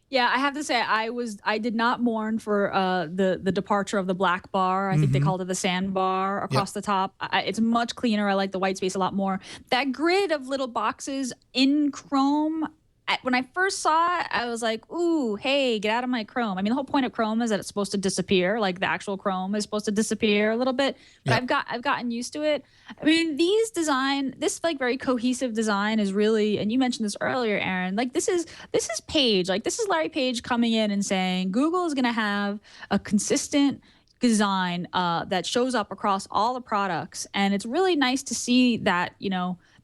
Yeah, I have to say, I did not mourn for the departure of the black bar. I think they called it the sandbar across the top. It's much cleaner. I like the white space a lot more. That grid of little boxes in Chrome, when I first saw it, I was like, ooh, hey, get out of my Chrome. I mean, the whole point of Chrome is that it's supposed to disappear. Like the actual Chrome is supposed to disappear a little bit. But I've gotten used to it. I mean, this like very cohesive design is really, and you mentioned this earlier, Aaron, like this is Page. Like this is Larry Page coming in and saying Google is going to have a consistent design that shows up across all the products. And it's really nice to see that,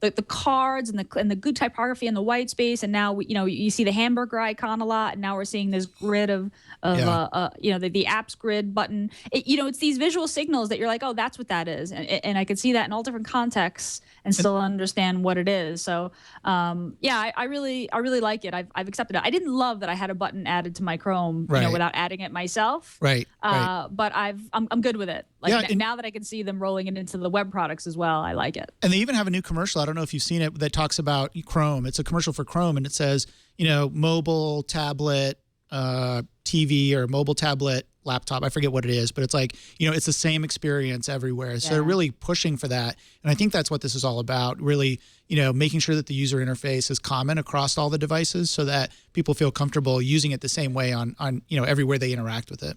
the cards and the good typography and the white space, and now you see the hamburger icon a lot, and now we're seeing this grid of the apps grid button. It's these visual signals that you're like, oh, that's what that is, and I could see that in all different contexts and still understand what it is. So I really like it. I've accepted it. I didn't love that I had a button added to my Chrome, without adding it myself. Right. But I'm good with it. Like now that I can see them rolling it into the web products as well, I like it. And they even have a new commercial. I don't know if you've seen it, that talks about Chrome. It's a commercial for Chrome, and it says, mobile, tablet, TV, or mobile, tablet, laptop. I forget what it is, but it's like, it's the same experience everywhere. So they're really pushing for that. And I think that's what this is all about, really, making sure that the user interface is common across all the devices so that people feel comfortable using it the same way on everywhere they interact with it.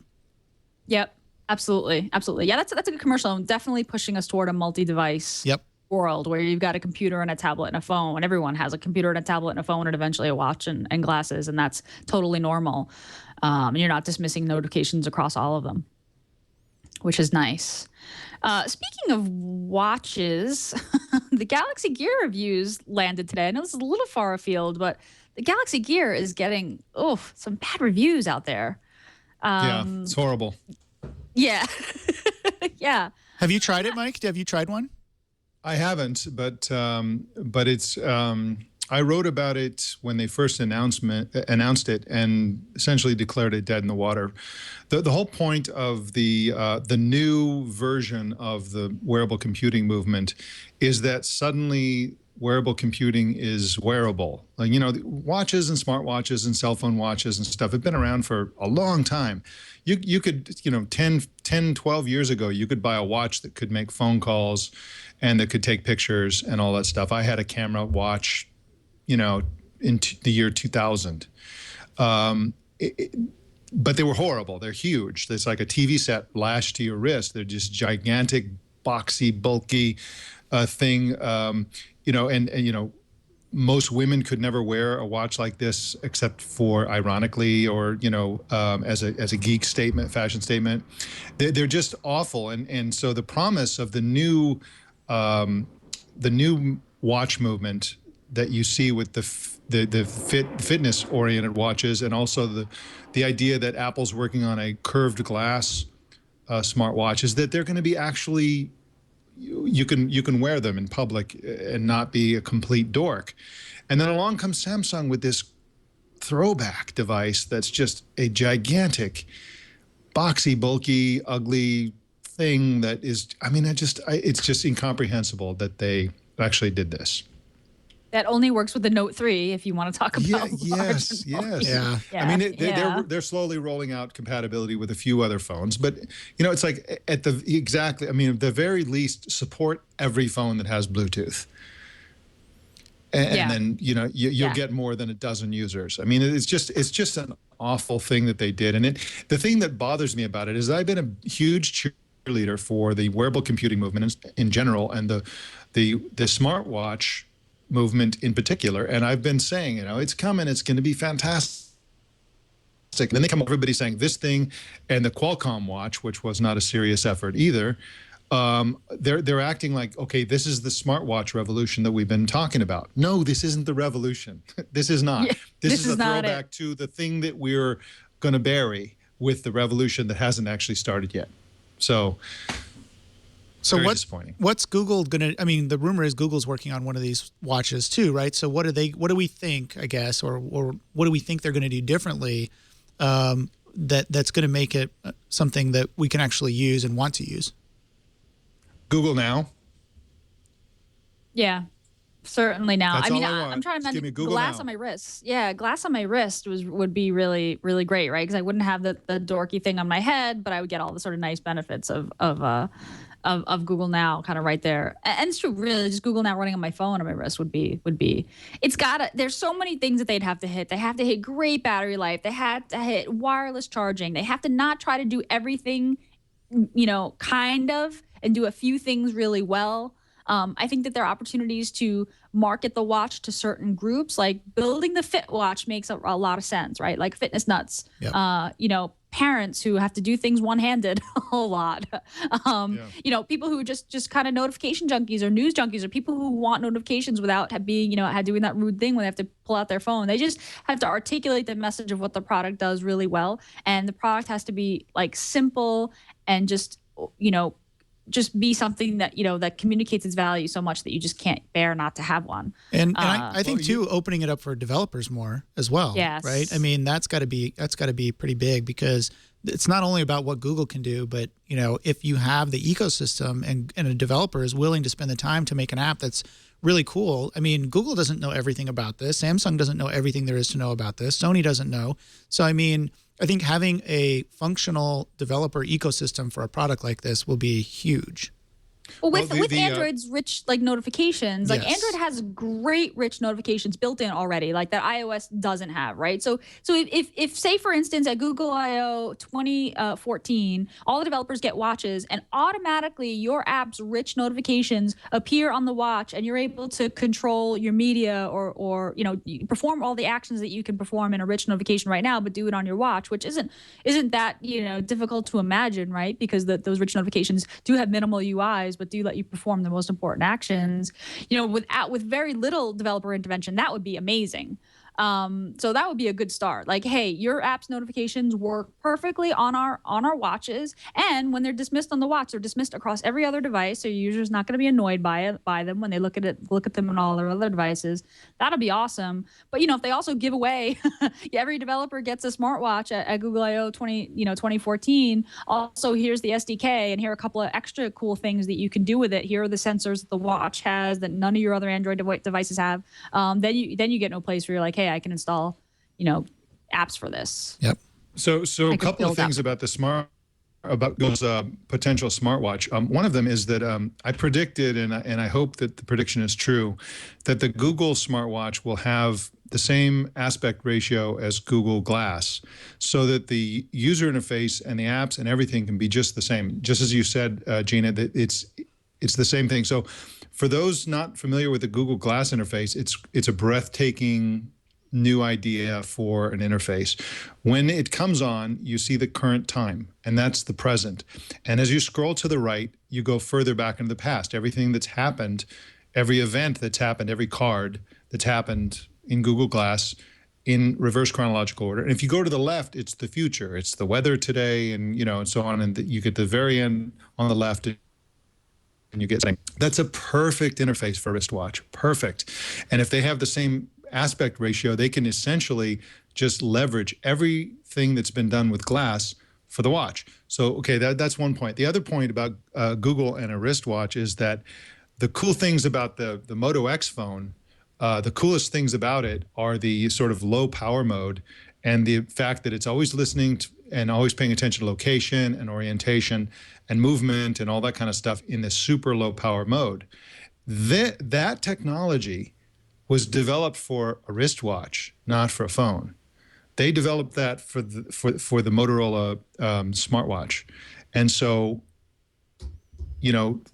Yep. Absolutely. Yeah, that's a good commercial. Definitely pushing us toward a multi-device world where you've got a computer and a tablet and a phone, and everyone has a computer and a tablet and a phone and eventually a watch and glasses, and that's totally normal. And you're not dismissing notifications across all of them, which is nice. Speaking of watches, the Galaxy Gear reviews landed today. I know this is a little far afield, but the Galaxy Gear is getting some bad reviews out there. It's horrible. Yeah. Yeah. Have you tried it, Mike? Have you tried one? I haven't, but it's. I wrote about it when they first announced it, and essentially declared it dead in the water. The whole point of the new version of the wearable computing movement is that suddenly wearable computing is wearable. Like, watches and smartwatches and cell phone watches and stuff have been around for a long time. You could, 10, 12 years ago, you could buy a watch that could make phone calls and that could take pictures and all that stuff. I had a camera watch, in the year 2000. But they were horrible. They're huge. It's like a TV set lashed to your wrist. They're just gigantic, boxy, bulky thing. most women could never wear a watch like this, except for ironically, or as a geek statement, fashion statement. They're just awful, and so the promise of the new watch movement that you see with the fitness oriented watches, and also the idea that Apple's working on a curved glass smartwatch, is that they're going to be actually. You can wear them in public and not be a complete dork. And then along comes Samsung with this throwback device that's just a gigantic, boxy, bulky, ugly thing that is, it's just incomprehensible that they actually did this. That only works with the Note 3 if you want to talk about yes. Yeah. Yeah. They're slowly rolling out compatibility with a few other phones, but it's like at the very least, support every phone that has Bluetooth. And then you'll get more than a dozen users. I mean, it's just an awful thing that they did. And the thing that bothers me about it is I've been a huge cheerleader for the wearable computing movement in general, and the smartwatch movement in particular. And I've been saying, it's coming, it's going to be fantastic. And then they come everybody saying this thing, and the Qualcomm watch, which was not a serious effort either. They're acting like, okay, this is the smartwatch revolution that we've been talking about. No, this isn't the revolution. This is not. Yeah, this is a throwback to the thing that we're going to bury with the revolution that hasn't actually started yet. So very disappointing. What's Google going to, the rumor is Google's working on one of these watches too, right? So what do we think, I guess, or what do we think they're going to do differently that's going to make it something that we can actually use and want to use? Google Now? Yeah, certainly now. That's all I I'm want. trying to Just give me imagine Google glass Now. on my wrist. Yeah, glass on my wrist would be really, really great, right? Because I wouldn't have the dorky thing on my head, but I would get all the sort of nice benefits of Google Now kind of right there. And it's true, really, just Google Now running on my phone on my wrist would be. There's so many things that they'd have to hit. They have to hit great battery life. They had to hit wireless charging. They have to not try to do everything, kind of, and do a few things really well. I think that there are opportunities to market the watch to certain groups, like building the Fit watch makes a lot of sense, right? Like fitness nuts, Yep. Parents who have to do things one-handed a lot, people who are just kind of notification junkies or news junkies, or people who want notifications without doing that rude thing when they have to pull out their phone. They just have to articulate the message of what the product does really well. And the product has to be like simple and just be something that that communicates its value so much that you just can't bear not to have one. And I think too, opening it up for developers more as well. Yes. Right. That's got to be pretty big, because it's not only about what Google can do, but if you have the ecosystem and a developer is willing to spend the time to make an app that's really cool. Google doesn't know everything about this. Samsung doesn't know everything there is to know about this. Sony doesn't know. So I think having a functional developer ecosystem for a product like this will be huge. Well, with Android's rich notifications, like Yes. Android has great rich notifications built in already, like that iOS doesn't have, right? So if say for instance at Google I/O 2014, all the developers get watches, and automatically your app's rich notifications appear on the watch, and you're able to control your media or you perform all the actions that you can perform in a rich notification right now, but do it on your watch, which isn't that difficult to imagine, right? Because those rich notifications do have minimal UIs, but do let you perform the most important actions. With very little developer intervention, that would be amazing. So that would be a good start. Like, hey, your app's notifications work perfectly on our watches, and when they're dismissed on the watch, they're dismissed across every other device. So your user's not going to be annoyed by them when they look at them on all their other devices. That'll be awesome. But if they also give away, every developer gets a smartwatch at Google I/O 2014. Also, here's the SDK, and here are a couple of extra cool things that you can do with it. Here are the sensors that the watch has that none of your other Android devices have. Then you get no place where you're like, hey, I can install, apps for this. Yep. So a couple of things about Google's potential smartwatch. One of them is that I predicted, and I hope that the prediction is true, that the Google smartwatch will have the same aspect ratio as Google Glass, so that the user interface and the apps and everything can be just the same. Just as you said, Gina, that it's the same thing. So For those not familiar with the Google Glass interface, it's a breathtaking new idea for an interface. When it comes on, you see the current time, and that's the present. And as you scroll to the right, you go further back into the past. Everything that's happened, every event that's happened, every card that's happened in Google Glass in reverse chronological order. And if you go to the left, it's the future. It's the weather today, and and so on. And you get the very end on the left, and you get something. That's a perfect interface for a wristwatch. Perfect. And if they have the same aspect ratio, they can essentially just leverage everything that's been done with glass for the watch. So, okay, that's one point. The other point about Google and a wristwatch is that the cool things about the Moto X phone, the coolest things about it are the sort of low power mode and the fact that it's always listening to, and always paying attention to location and orientation and movement and all that kind of stuff in this super low power mode. That technology was developed for a wristwatch, not for a phone. They developed that for the Motorola smartwatch. And so,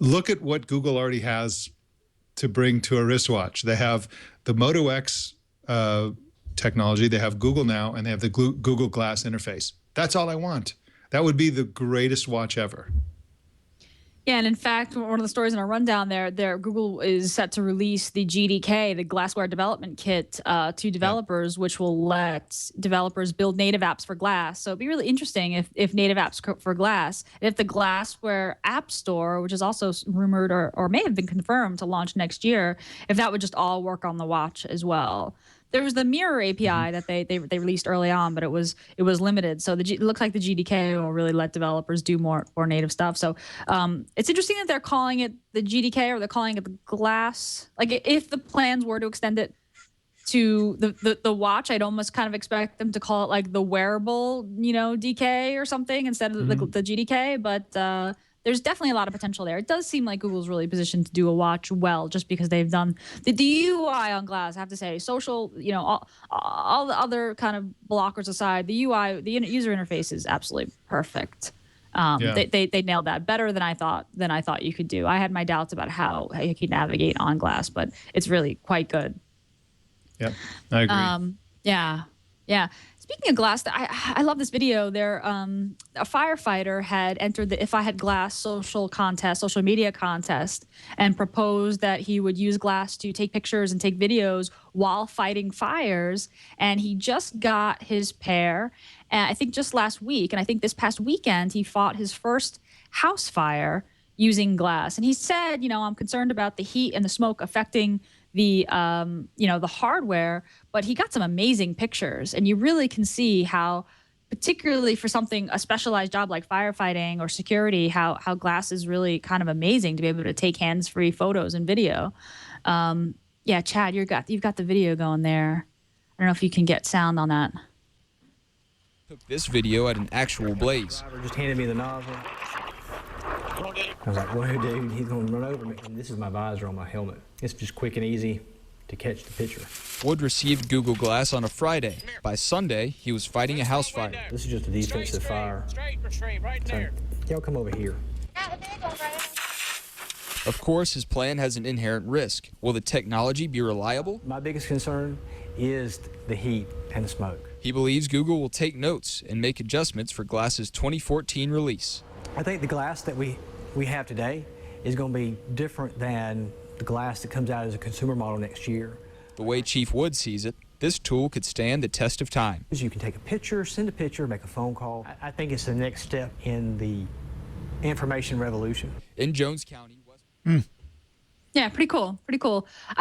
look at what Google already has to bring to a wristwatch. They have the Moto X technology, they have Google Now, and they have the Google Glass interface. That's all I want. That would be the greatest watch ever. Yeah, and in fact, one of the stories in our rundown there, Google is set to release the GDK, the Glassware Development Kit, to developers, which will let developers build native apps for Glass. So it'd be really interesting if native apps for Glass, if the Glassware App Store, which is also rumored or may have been confirmed to launch next year, if that would just all work on the watch as well. There was the Mirror API that they released early on, but it was limited. So it looks like the GDK will really let developers do more native stuff. So it's interesting that they're calling it the GDK or they're calling it the Glass. Like if the plans were to extend it to the watch, I'd almost kind of expect them to call it like the wearable, DK or something instead of the GDK. But there's definitely a lot of potential there. It does seem like Google's really positioned to do a watch well, just because they've done the UI on Glass. I have to say, social, all the other kind of blockers aside, the UI, the user interface is absolutely perfect. They nailed that better than I thought you could do. I had my doubts about how you could navigate on Glass, but it's really quite good. Yep, I agree. Yeah. Speaking of Glass, I love this video. There, a firefighter had entered the If I Had Glass social media contest, and proposed that he would use Glass to take pictures and take videos while fighting fires. And he just got his pair, I think just last week. And I think this past weekend, he fought his first house fire using Glass. And he said, I'm concerned about the heat and the smoke affecting the hardware, but he got some amazing pictures, and you really can see how, particularly for a specialized job like firefighting or security, how Glass is really kind of amazing to be able to take hands-free photos and video. Chad, you've got the video going there. I don't know if you can get sound on that. Took this video at an actual blaze. Just handed me the nozzle. I was like, whoa, dude, he's going to run over me. And this is my visor on my helmet. It's just quick and easy to catch the picture. Wood received Google Glass on a Friday. By Sunday, he was fighting a house fire. This is just a defensive fire. Straight, right there. Y'all come over here. Of course, his plan has an inherent risk. Will the technology be reliable? My biggest concern is the heat and the smoke. He believes Google will take notes and make adjustments for Glass's 2014 release. I think the Glass that we have today is going to be different than the Glass that comes out as a consumer model next year. The way Chief Wood sees it, this tool could stand the test of time. You can take a picture, send a picture, make a phone call. I think it's the next step in the information revolution. In Jones County, Yeah, pretty cool.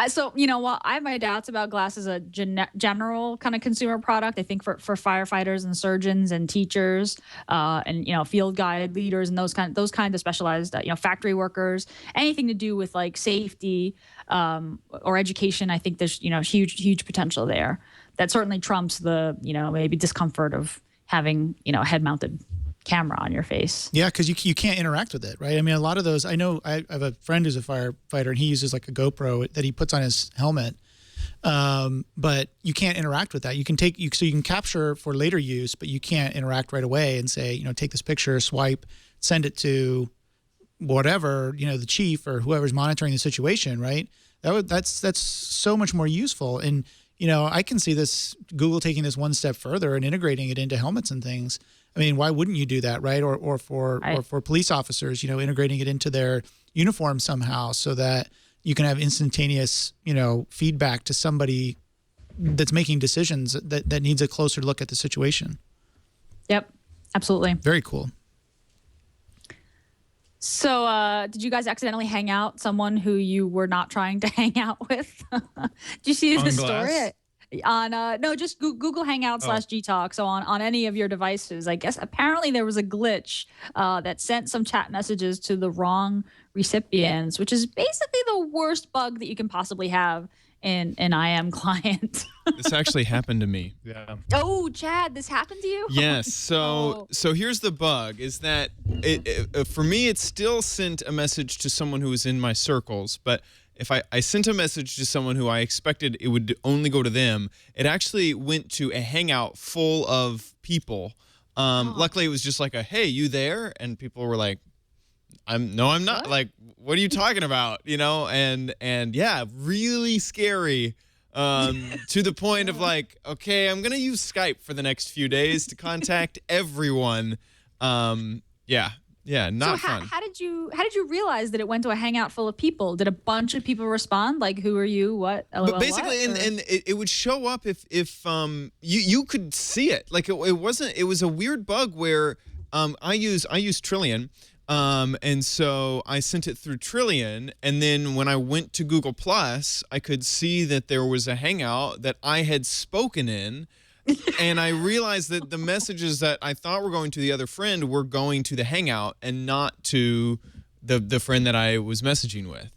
So, while I have my doubts about Glass as a general kind of consumer product, I think for firefighters and surgeons and teachers and, field guide leaders and those kinds of specialized, factory workers, anything to do with like safety or education, I think there's, huge potential there. That certainly trumps the, maybe discomfort of having, a head-mounted camera on your face. Yeah, because you can't interact with it, right? I mean, a lot of those, I know I have a friend who's a firefighter, and he uses like a GoPro that he puts on his helmet, but you can't interact with that. You can so you can capture for later use, but you can't interact right away and say, take this picture, swipe, send it to whatever, the chief or whoever's monitoring the situation, right? That's so much more useful. And, I can see Google taking this one step further and integrating it into helmets and things. I mean, why wouldn't you do that, right? Or for police officers, integrating it into their uniform somehow so that you can have instantaneous, feedback to somebody that's making decisions that needs a closer look at the situation. Yep, absolutely. Very cool. So did you guys accidentally hang out someone who you were not trying to hang out with? Did you see the story? On no, just Google Hangouts /Gtalk. So on any of your devices, I guess apparently there was a glitch that sent some chat messages to the wrong recipients, which is basically the worst bug that you can possibly have in an IM client. This actually happened to me. Yeah. Oh, Chad, this happened to you? Yes. So here's the bug: is that for me, it still sent a message to someone who was in my circles, but if I sent a message to someone who I expected it would only go to them, it actually went to a Hangout full of people. Luckily, it was just like a, "Hey, you there?" And people were like, I'm not. What? Like, what are you talking about? And yeah, really scary. To the point of like, okay, I'm gonna use Skype for the next few days to contact everyone. Yeah, not fun. How did you realize that it went to a Hangout full of people? Did a bunch of people respond? Like, who are you? What? LOL, but basically, what? and it would show up if you could see it. Like it wasn't. It was a weird bug where I use Trillian. And so I sent it through Trillian, and then when I went to Google Plus, I could see that there was a Hangout that I had spoken in, and I realized that the messages that I thought were going to the other friend were going to the Hangout and not to the friend that I was messaging with.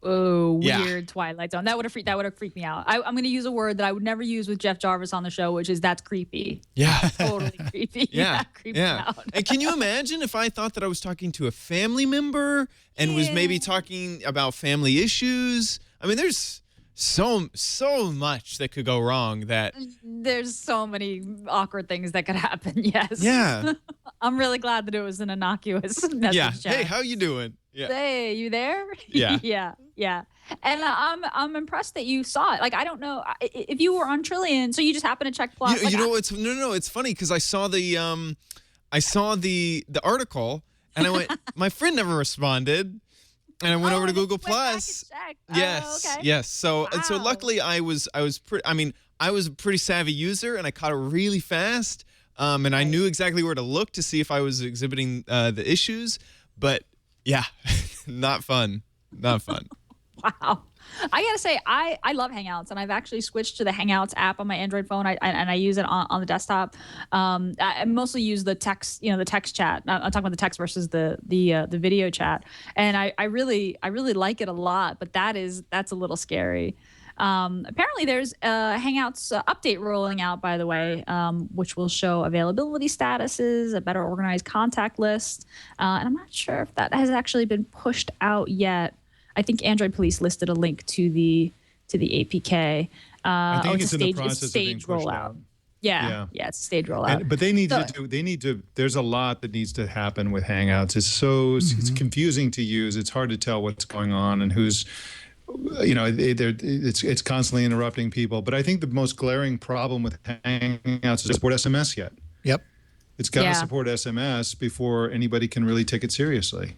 Oh, weird Twilight Zone. That would have freaked me out. I'm going to use a word that I would never use with Jeff Jarvis on the show, which is that's creepy. Yeah. Totally creepy. Yeah. Creepy out. And can you imagine if I thought that I was talking to a family member and was maybe talking about family issues? I mean, there's so much that could go wrong that there's so many awkward things that could happen. Yes. Yeah. I'm really glad that it was an innocuous message. Yeah. Chat. Hey, how you doing? Yeah. Hey, you there? Yeah. Yeah. And I'm impressed that you saw it. Like, I don't know if you were on Trillian, so you just happened to check Plus. It's funny because I saw the article and I went, my friend never responded. And I went over to Google Plus. Yes, okay. Yes. So luckily I was a pretty savvy user and I caught it really fast. And I knew exactly where to look to see if I was exhibiting the issues. But yeah, not fun. Not fun. Wow. I gotta say, I love Hangouts, and I've actually switched to the Hangouts app on my Android phone. I use it on the desktop. I mostly use the text, the text chat. I'm talking about the text versus the video chat, and I really like it a lot. But that's a little scary. Apparently, there's a Hangouts update rolling out, by the way, which will show availability statuses, a better organized contact list, and I'm not sure if that has actually been pushed out yet. I think Android Police listed a link to the APK. I think it's in the it's process of being pushed out. Yeah, it's a stage rollout. But they need to. There's a lot that needs to happen with Hangouts. It's confusing to use. It's hard to tell what's going on and who's, it's constantly interrupting people. But I think the most glaring problem with Hangouts is support SMS yet. Yep. It's got to support SMS before anybody can really take it seriously.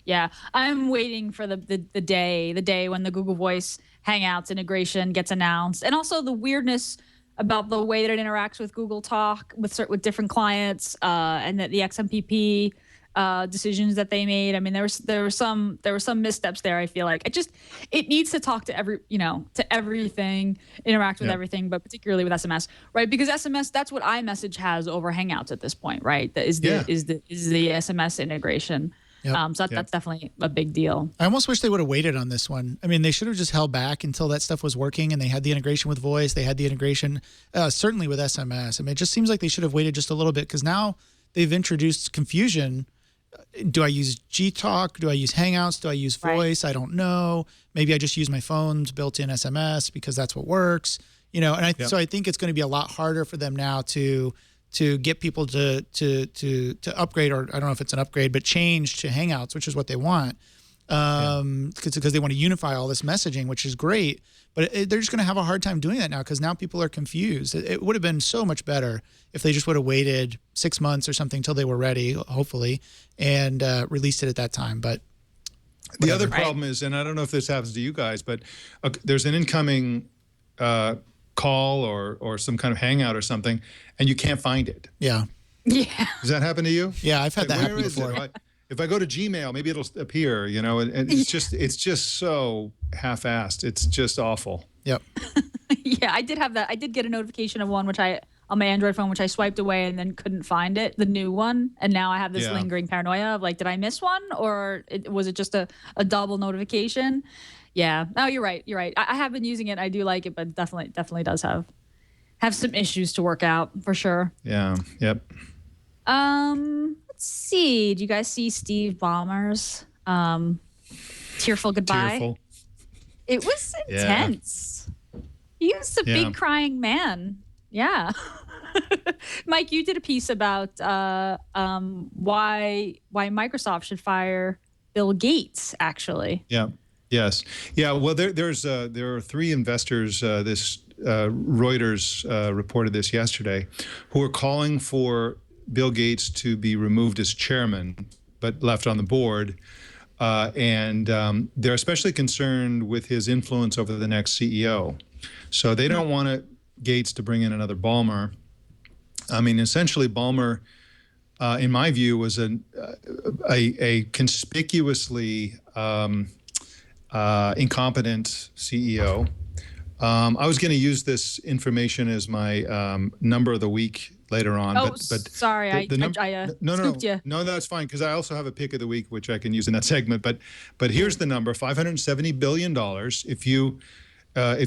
Yeah, I'm waiting for the day when the Google Voice Hangouts integration gets announced, and also the weirdness about the way that it interacts with Google Talk with different clients, and the XMPP decisions that they made. I mean, there were some missteps there. I feel like it needs to talk to everything, interact with everything, but particularly with SMS, right? Because SMS, that's what iMessage has over Hangouts at this point, right? That is the SMS integration. Yep. So that's definitely a big deal. I almost wish they would have waited on this one. I mean, they should have just held back until that stuff was working and they had the integration with voice. They had the integration, certainly with SMS. I mean, it just seems like they should have waited just a little bit because now they've introduced confusion. Do I use Gtalk? Do I use Hangouts? Do I use voice? Right. I don't know. Maybe I just use my phone's built-in SMS because that's what works. So I think it's going to be a lot harder for them now to to get people to upgrade, or I don't know if it's an upgrade, but change to Hangouts, which is what they want, because they want to unify all this messaging, which is great. But they're just going to have a hard time doing that now because now people are confused. It would have been so much better if they just would have waited 6 months or something till they were ready, hopefully, and released it at that time. But the other problem is, and I don't know if this happens to you guys, but there's an incoming call or some kind of Hangout or something, and you can't find it. Yeah. Yeah. Does that happen to you? Yeah, I've had that happen where is before. it? If I go to Gmail, maybe it'll appear, you know, and it's just so half-assed. It's just awful. Yep. Yeah, I did have that. I did get a notification of one on my Android phone, which I swiped away and then couldn't find it, the new one. And now I have this lingering paranoia of like, did I miss one, or was it just a double notification? Yeah. No, you're right. You're right. I have been using it. I do like it, but definitely does have some issues to work out for sure. Yeah. Yep. Let's see. Do you guys see Steve Ballmer's tearful goodbye? Tearful. It was intense. He was a big crying man. Yeah. Mike, you did a piece about why Microsoft should fire Bill Gates, actually. Yeah. Yes. Yeah. Well, there are three investors. This Reuters reported this yesterday, who are calling for Bill Gates to be removed as chairman, but left on the board. And they're especially concerned with his influence over the next CEO. So they don't want Gates to bring in another Ballmer. I mean, essentially, Ballmer, in my view, was a conspicuously incompetent CEO. I was going to use this information as my number of the week later on. Oh, but sorry, I scooped you. No, that's fine, because I also have a pick of the week, which I can use in that segment. But here's the number: $570 billion. If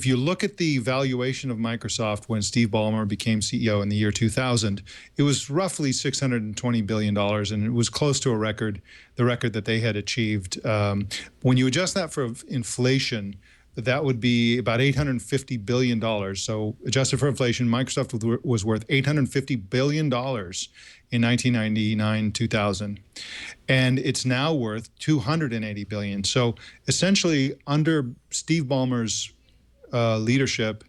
you look at the valuation of Microsoft when Steve Ballmer became CEO in the year 2000, it was roughly $620 billion, and it was close to the record that they had achieved. When you adjust that for inflation, that would be about $850 billion. So adjusted for inflation, Microsoft was worth $850 billion in 1999, 2000. And it's now worth $280 billion. So essentially, under Steve Ballmer's leadership,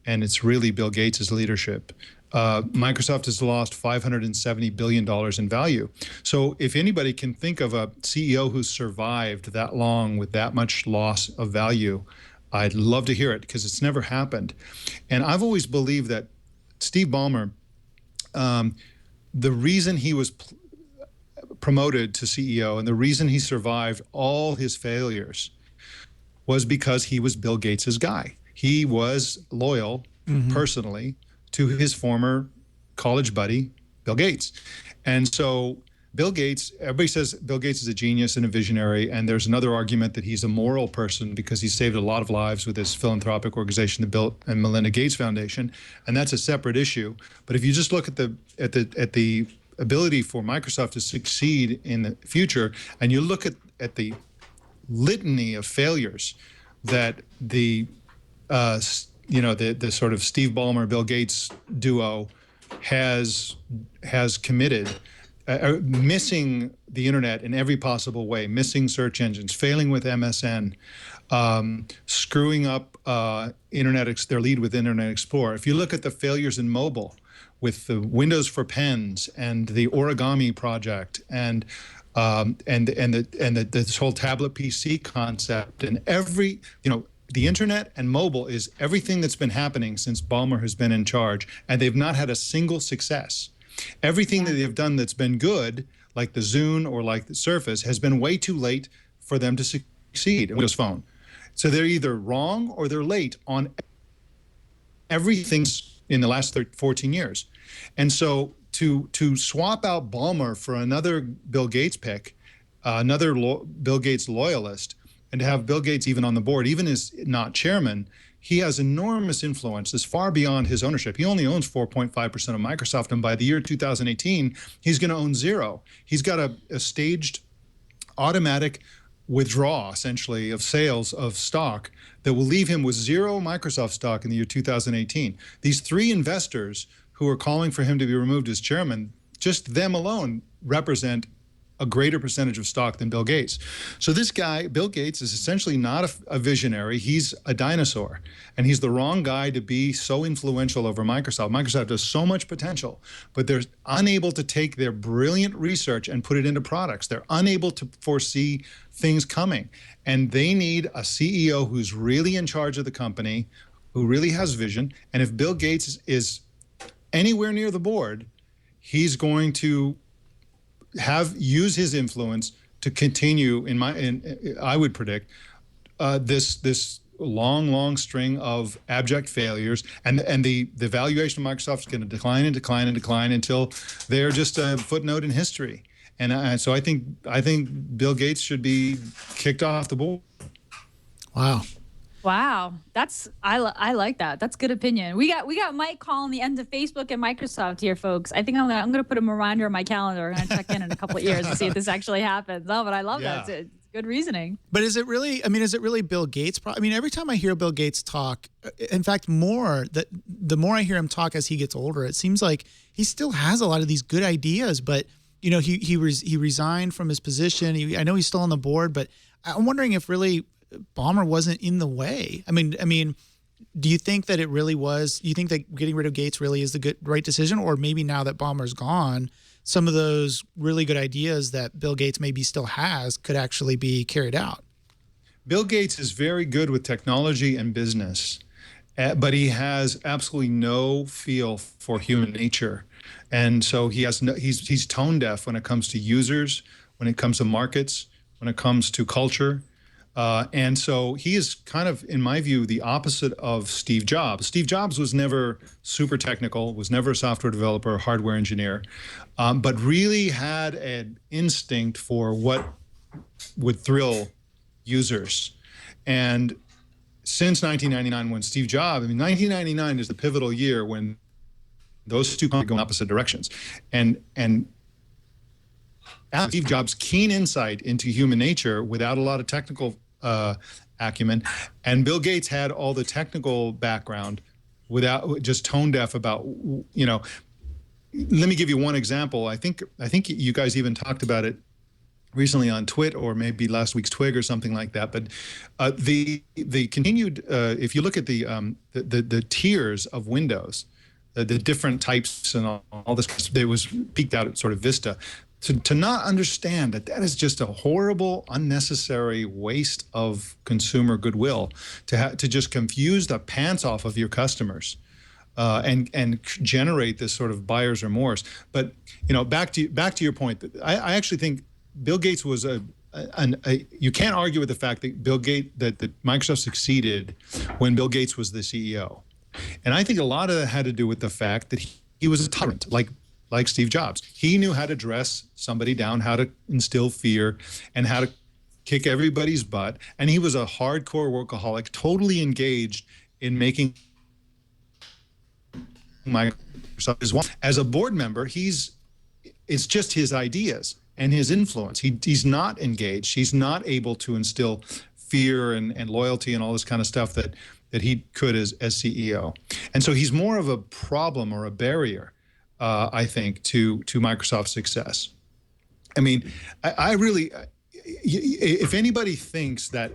and it's really Bill Gates' leadership, Microsoft has lost $570 billion in value. So if anybody can think of a CEO who's survived that long with that much loss of value, I'd love to hear it, because it's never happened. And I've always believed that Steve Ballmer, the reason he was promoted to CEO and the reason he survived all his failures was because he was Bill Gates' guy. He was loyal personally to his former college buddy, Bill Gates. And so Bill Gates, everybody says Bill Gates is a genius and a visionary, and there's another argument that he's a moral person because he saved a lot of lives with his philanthropic organization, the Bill and Melinda Gates Foundation, and that's a separate issue. But if you just look at the ability for Microsoft to succeed in the future, and you look at the litany of failures that the sort of Steve Ballmer Bill Gates duo has committed, missing the internet in every possible way, missing search engines, failing with MSN, screwing up their lead with Internet Explorer. If you look at the failures in mobile with the Windows for Pens and the Origami project and this whole tablet PC concept, and the internet and mobile is everything that's been happening since Ballmer has been in charge, and they've not had a single success. Everything that they've done that's been good, like the Zune or like the Surface, has been way too late for them to succeed in Windows Phone. So they're either wrong or they're late on everything in the last 14 years. And so to swap out Ballmer for another Bill Gates pick, another Bill Gates loyalist, and to have Bill Gates even on the board, even as not chairman, he has enormous influence that's far beyond his ownership. He only owns 4.5% of Microsoft, and by the year 2018, he's going to own zero. He's got a staged automatic withdrawal, essentially, of sales of stock that will leave him with zero Microsoft stock in the year 2018. These three investors who are calling for him to be removed as chairman, just them alone represent a greater percentage of stock than Bill Gates. So this guy, Bill Gates, is essentially not a visionary. He's a dinosaur. And he's the wrong guy to be so influential over Microsoft. Microsoft has so much potential, but they're unable to take their brilliant research and put it into products. They're unable to foresee things coming. And they need a CEO who's really in charge of the company, who really has vision. And if Bill Gates is anywhere near the board, he's going to use his influence to continue I would predict this long string of abject failures, and the valuation of Microsoft is going to decline and decline and decline until they're just a footnote in history. And so I think Bill Gates should be kicked off the board. Wow, I like that. That's good opinion. We got Mike calling the end of Facebook and Microsoft here, folks. I think I'm gonna put a reminder on my calendar and check in a couple of years to see if this actually happens. No, but I love that. It's good reasoning. But is it really? I mean, is it really Bill Gates? I mean, every time I hear Bill Gates talk, in fact, the more I hear him talk as he gets older, it seems like he still has a lot of these good ideas, but you know, he resigned from his position. I know he's still on the board, but I'm wondering if really Ballmer wasn't in the way. I mean, do you think that it really was? Do you think that getting rid of Gates really is the right decision, or maybe now that Ballmer's gone, some of those really good ideas that Bill Gates maybe still has could actually be carried out? Bill Gates is very good with technology and business, but he has absolutely no feel for human nature, and so he's tone deaf when it comes to users, when it comes to markets, when it comes to culture. And so he is kind of, in my view, the opposite of Steve Jobs. Steve Jobs was never super technical, was never a software developer, or hardware engineer, but really had an instinct for what would thrill users. And since 1999, when Steve Jobs, 1999 is the pivotal year when those two go in opposite directions. And Steve Jobs' keen insight into human nature without a lot of technical acumen, and Bill Gates had all the technical background without, just tone deaf about, you know. Let me give you one example. I think you guys even talked about it recently on Twit, or maybe last week's Twig or something like that. But the continued, if you look at the tiers of Windows, the different types and all this, there was peaked out at sort of Vista. To not understand that is just a horrible, unnecessary waste of consumer goodwill, to just confuse the pants off of your customers, and generate this sort of buyer's remorse. But you know, back to your point, I actually think Bill Gates was you can't argue with the fact that that Microsoft succeeded when Bill Gates was the CEO, and I think a lot of that had to do with the fact that he was a tyrant, like Steve Jobs. He knew how to dress somebody down, how to instill fear, and how to kick everybody's butt. And he was a hardcore workaholic, totally engaged in making Microsoft his one. As a board member, it's just his ideas and his influence. He's not engaged. He's not able to instill fear and loyalty and all this kind of stuff that he could as CEO. And so he's more of a problem or a barrier, I think, to Microsoft's success. I mean, I really, if anybody thinks that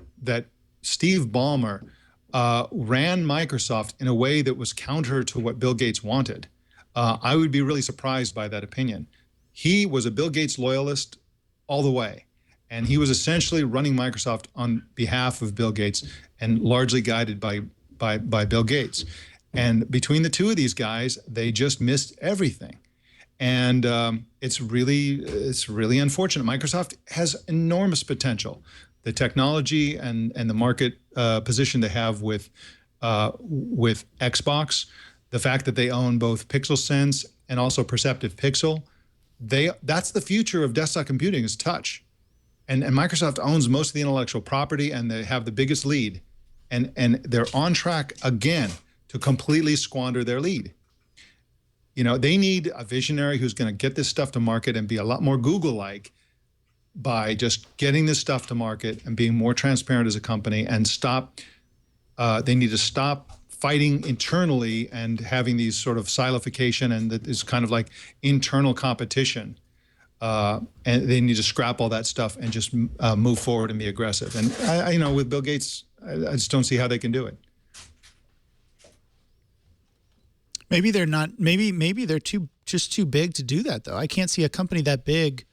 Steve Ballmer ran Microsoft in a way that was counter to what Bill Gates wanted, I would be really surprised by that opinion. He was a Bill Gates loyalist all the way, and he was essentially running Microsoft on behalf of Bill Gates and largely guided by Bill Gates. And between the two of these guys, they just missed everything. And it's really unfortunate. Microsoft has enormous potential. The technology and the market position they have with Xbox, the fact that they own both PixelSense and also Perceptive Pixel, that's the future of desktop computing, is touch. And Microsoft owns most of the intellectual property, and they have the biggest lead. And they're on track again to completely squander their lead. You know, they need a visionary who's going to get this stuff to market and be a lot more Google-like by just getting this stuff to market and being more transparent as a company, and they need to stop fighting internally and having these sort of silification and this kind of like internal competition. And they need to scrap all that stuff and just move forward and be aggressive. And I with Bill Gates, I just don't see how they can do it. Maybe they're not. Maybe they're just too big to do that, though. I can't see a company that big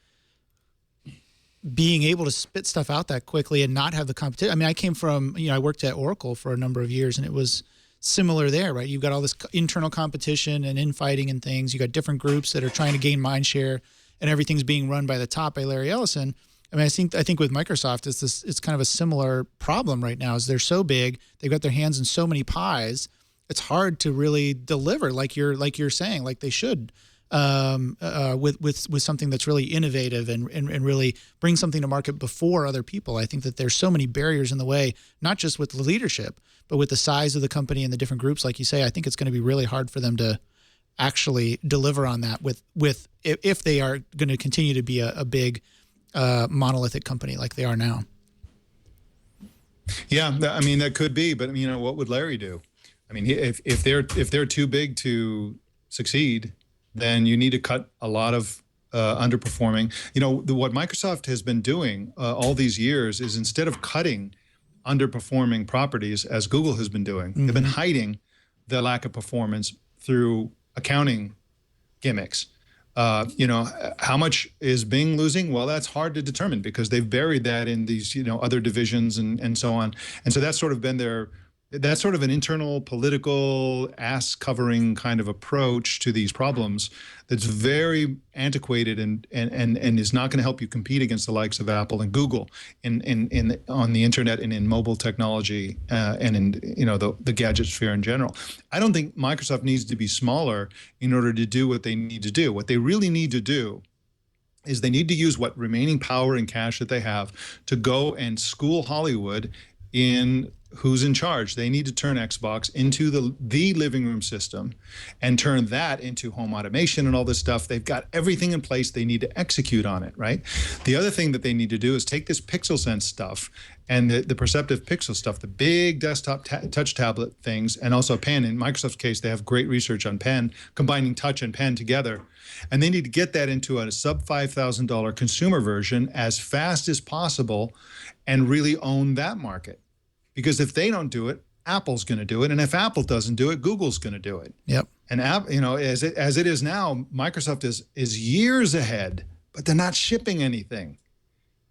being able to spit stuff out that quickly and not have the competition. I mean, I came from, I worked at Oracle for a number of years, and it was similar there, right? You've got all this internal competition and infighting and things. You got different groups that are trying to gain mind share, and everything's being run by the top, by Larry Ellison. I mean, I think with Microsoft, it's kind of a similar problem right now. Is they're so big, they've got their hands in so many pies. It's hard to really deliver like you're saying, like they should, with something that's really innovative and really bring something to market before other people. I think that there's so many barriers in the way, not just with the leadership, but with the size of the company and the different groups. Like you say, I think it's going to be really hard for them to actually deliver on that if they are going to continue to be a big monolithic company like they are now. Yeah, I mean, that could be, but what would Larry do? I mean, if they're too big to succeed, then you need to cut a lot of underperforming. What Microsoft has been doing all these years is, instead of cutting underperforming properties, as Google has been doing, they've been hiding the lack of performance through accounting gimmicks. How much is Bing losing? Well, that's hard to determine because they've buried that in these, other divisions and so on. And so that's sort of been that's sort of an internal political ass-covering kind of approach to these problems that's very antiquated and is not going to help you compete against the likes of Apple and Google on the internet and in mobile technology and in the gadget sphere in general. I don't think Microsoft needs to be smaller in order to do what they need to do. What they really need to do is they need to use what remaining power and cash that they have to go and school Hollywood in who's in charge. They need to turn Xbox into the living room system and turn that into home automation and all this stuff. They've got everything in place. They need to execute on it, right? The other thing that they need to do is take this Pixel Sense stuff and the perceptive pixel stuff, the big desktop touch tablet things, and also pen. In Microsoft's case, they have great research on pen, combining touch and pen together. And they need to get that into a sub $5,000 consumer version as fast as possible and really own that market. Because if they don't do it, Apple's going to do it, and if Apple doesn't do it, Google's going to do it. Yep. And as it is now, Microsoft is years ahead, but they're not shipping anything.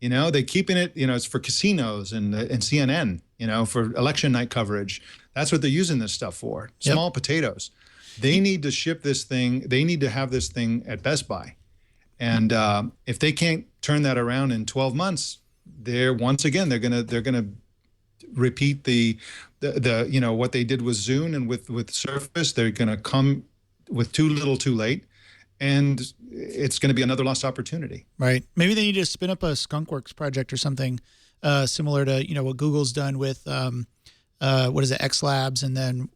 They're keeping it. It's for casinos and CNN. For election night coverage. That's what they're using this stuff for. Small potatoes. They need to ship this thing. They need to have this thing at Best Buy, and if they can't turn that around in 12 months, they're gonna repeat the what they did with Zune and with Surface. They're going to come with too little too late, and it's going to be another lost opportunity. Right. Maybe they need to spin up a Skunkworks project or something similar to what Google's done with X Labs, and then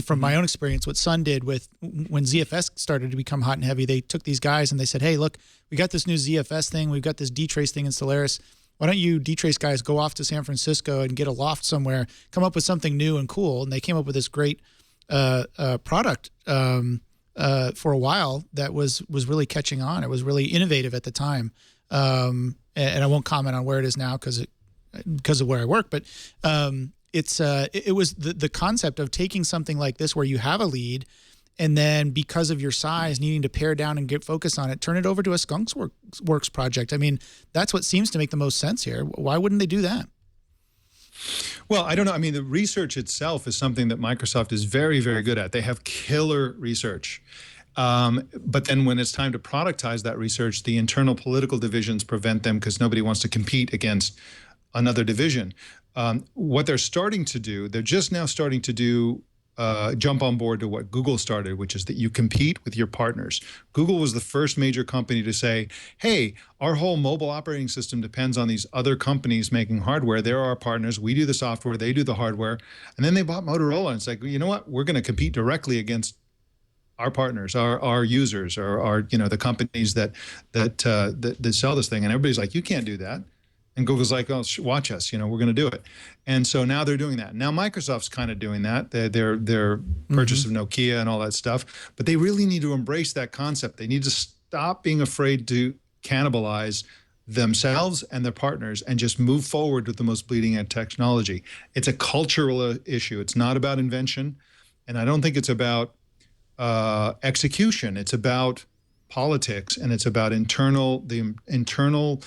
from my own experience, what Sun did with when ZFS started to become hot and heavy. They took these guys and they said, hey, look, we got this new ZFS thing, we've got this dtrace thing in Solaris. Why don't you dtrace guys go off to San Francisco and get a loft somewhere, come up with something new and cool? And they came up with this great product for a while that was really catching on. It was really innovative at the time. And I won't comment on where it is now because of where I work. But it was the concept of taking something like this where you have a lead, and then because of your size, needing to pare down and get focused on it, turn it over to a Skunkworks project. I mean, that's what seems to make the most sense here. Why wouldn't they do that? Well, I don't know. I mean, the research itself is something that Microsoft is very, very good at. They have killer research. But then when it's time to productize that research, the internal political divisions prevent them because nobody wants to compete against another division. What they're starting to do, they're just now starting to do jump on board to what Google started, which is that you compete with your partners. Google was the first major company to say, hey, our whole mobile operating system depends on these other companies making hardware. They're our partners. We do the software. They do the hardware. And then they bought Motorola, and it's like, you know what? We're going to compete directly against our partners, our users, or our the companies that sell this thing. And everybody's like, you can't do that. And Google's like, oh, watch us, we're going to do it. And so now they're doing that. Now Microsoft's kind of doing that. Their purchase of Nokia and all that stuff. But they really need to embrace that concept. They need to stop being afraid to cannibalize themselves and their partners and just move forward with the most bleeding edge technology. It's a cultural issue. It's not about invention. And I don't think it's about execution. It's about politics, and it's about the internal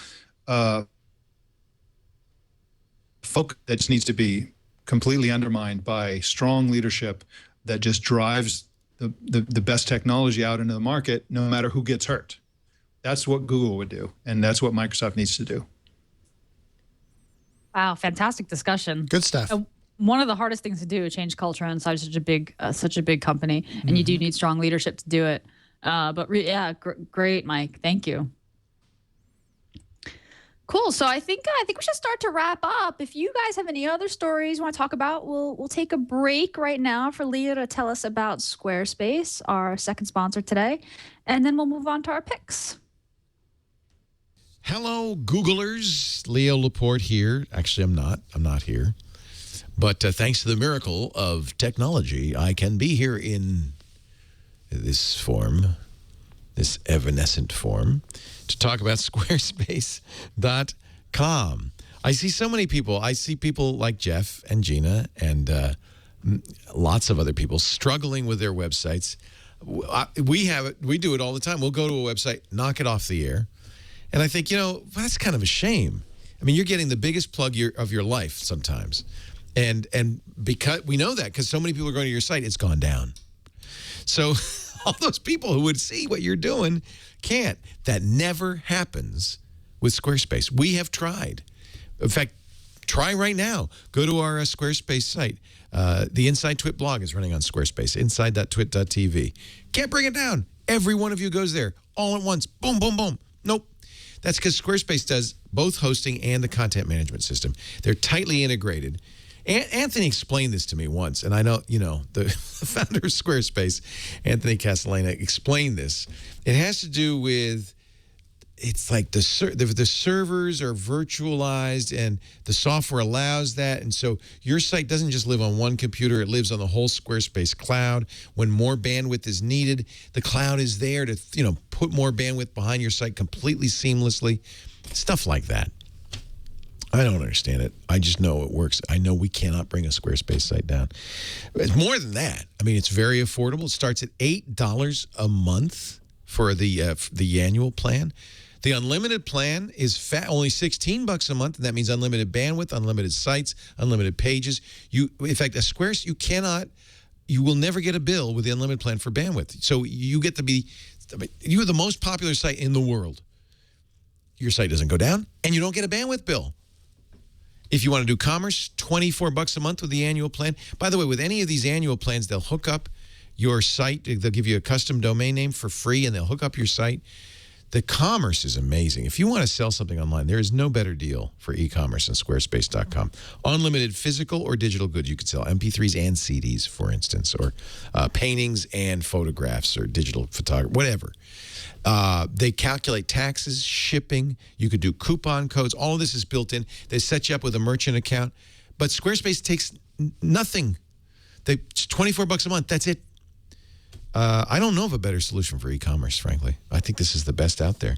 focus that just needs to be completely undermined by strong leadership that just drives the best technology out into the market, no matter who gets hurt. That's what Google would do, and that's what Microsoft needs to do. Wow, fantastic discussion. Good stuff. One of the hardest things to do is change culture inside such a big company, and you do need strong leadership to do it. Great, Mike. Thank you. Cool. So I think we should start to wrap up. If you guys have any other stories you want to talk about, we'll take a break right now for Leah to tell us about Squarespace, our second sponsor today, and then we'll move on to our picks. Hello, Googlers. Leo Laporte here. Actually, I'm not here. But thanks to the miracle of technology, I can be here in this form, this evanescent form, to talk about Squarespace.com. I see so many people. I see people like Jeff and Gina and lots of other people struggling with their websites. We do it all the time. We'll go to a website, knock it off the air. And I think, that's kind of a shame. I mean, you're getting the biggest plug of your life sometimes. And because we know that because so many people are going to your site, it's gone down. So all those people who would see what you're doing can't. That never happens with Squarespace. We have tried. In fact, try right now. Go to our Squarespace site. The Inside Twit blog is running on Squarespace, inside.twit.tv. Can't bring it down. Every one of you goes there all at once. Boom, boom, boom. Nope. That's because Squarespace does both hosting and the content management system. They're tightly integrated. Anthony explained this to me once, and I know, the founder of Squarespace, Anthony Castellana, explained this. It has to do with, it's like the servers are virtualized, and the software allows that, and so your site doesn't just live on one computer, it lives on the whole Squarespace cloud. When more bandwidth is needed, the cloud is there to, put more bandwidth behind your site completely seamlessly, stuff like that. I don't understand it. I just know it works. I know we cannot bring a Squarespace site down. It's more than that. I mean, it's very affordable. It starts at $8 a month for the annual plan. The unlimited plan is only $16 a month, and that means unlimited bandwidth, unlimited sites, unlimited pages. In fact, you will never get a bill with the unlimited plan for bandwidth. So you get to be, you are the most popular site in the world. Your site doesn't go down, and you don't get a bandwidth bill. If you want to do commerce, $24 a month with the annual plan. By the way, with any of these annual plans, they'll hook up your site. They'll give you a custom domain name for free, and they'll hook up your site. The commerce is amazing. If you want to sell something online, there is no better deal for e-commerce than Squarespace.com. Unlimited physical or digital goods. You could sell MP3s and CDs, for instance, or paintings and photographs or digital photography, whatever. They calculate taxes, shipping. You could do coupon codes. All of this is built in. They set you up with a merchant account. But Squarespace takes nothing. It's $24 a month. That's it. I don't know of a better solution for e-commerce, frankly. I think this is the best out there.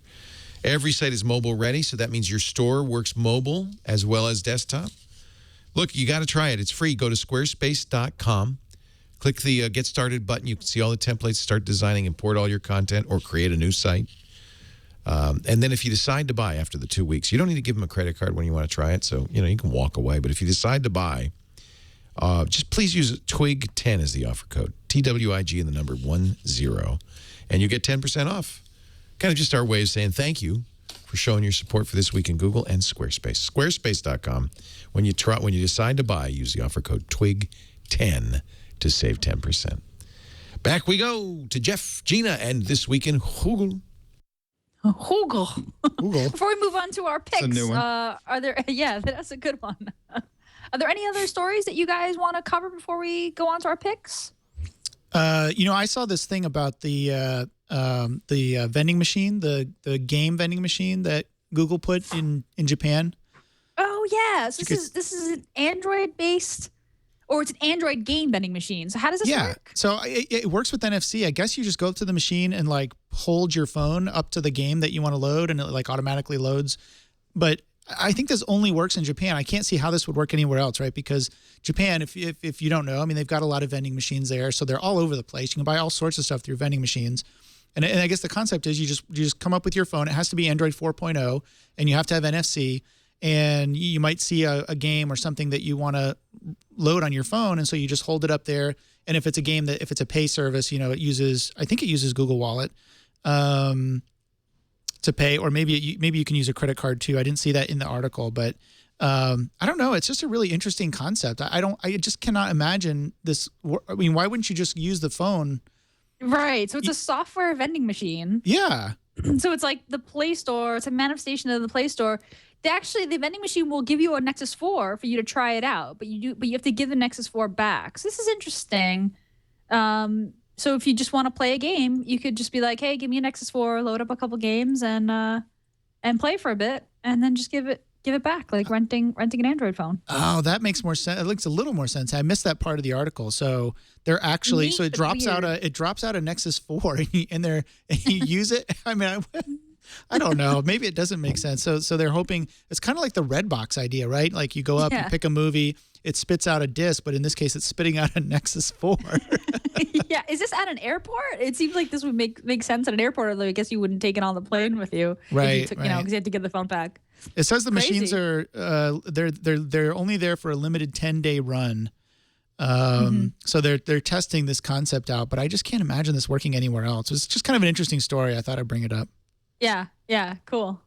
Every site is mobile ready, so that means your store works mobile as well as desktop. Look, you got to try it. It's free. Go to squarespace.com. Click the Get Started button. You can see all the templates, start designing, import all your content, or create a new site. And then if you decide to buy after the 2 weeks, you don't need to give them a credit card when you want to try it, so you can walk away. But if you decide to buy, just please use TWIG10 as the offer code, TWIG and the number 10, and you get 10% off. Kind of just our way of saying thank you for showing your support for This Week in Google and Squarespace. Squarespace.com. When you decide to buy, use the offer code TWIG10 to save 10%. Back we go to Jeff, Gina, and This Week in Google. Google. Google. Before we move on to our picks, That's a new one. are there? Yeah, that's a good one. Are there any other stories that you guys want to cover before we go on to our picks? I saw this thing about the vending machine, the game vending machine that Google put in Japan. Oh yeah, so this is an Android based, or it's an Android game vending machine. So how does this work? So it works with NFC. I guess you just go up to the machine and like hold your phone up to the game that you want to load, and it like automatically loads. But I think this only works in Japan. I can't see how this would work anywhere else, right? Because Japan, if you don't know, I mean, they've got a lot of vending machines there, so they're all over the place. You can buy all sorts of stuff through vending machines. And I guess the concept is you just come up with your phone. It has to be Android 4.0, and you have to have NFC. And you might see a game or something that you want to load on your phone, and so you just hold it up there. And if it's a game if it's a pay service, I think it uses Google Wallet to pay, or maybe you can use a credit card too. I didn't see that in the article, but I don't know. It's just a really interesting concept. I just cannot imagine this. I mean, why wouldn't you just use the phone? Right. So it's a software vending machine. Yeah. So it's like the Play Store. It's a manifestation of the Play Store. The vending machine will give you a Nexus 4 for you to try it out, but you have to give the Nexus 4 back. So this is interesting. So if you just want to play a game, you could just be like, "Hey, give me a Nexus 4, load up a couple games, and play for a bit, and then just give it back, like renting an Android phone." Oh, that makes more sense. It makes a little more sense. I missed that part of the article. So they're actually it drops out a Nexus 4, and you use it. I mean, I don't know. Maybe it doesn't make sense. So they're hoping it's kind of like the Redbox idea, right? Like you go up, you pick a movie, it spits out a disc, but in this case, it's spitting out a Nexus 4. Yeah, is this at an airport? It seems like this would make sense at an airport. Although I guess you wouldn't take it on the plane with you, right? Because you had to get the phone back. It says the Crazy. machines are they're only there for a limited 10-day run. So they're testing this concept out, but I just can't imagine this working anywhere else. It's just kind of an interesting story. I thought I'd bring it up. Yeah, cool.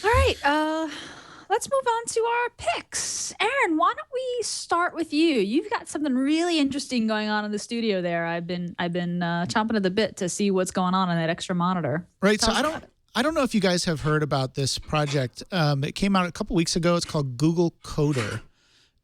All right, let's move on to our picks. Aaron, why don't we start with you? You've got something really interesting going on in the studio there. I've been chomping at the bit to see what's going on that extra monitor. Right. So I don't know if you guys have heard about this project. It came out a couple weeks ago. It's called Google Coder.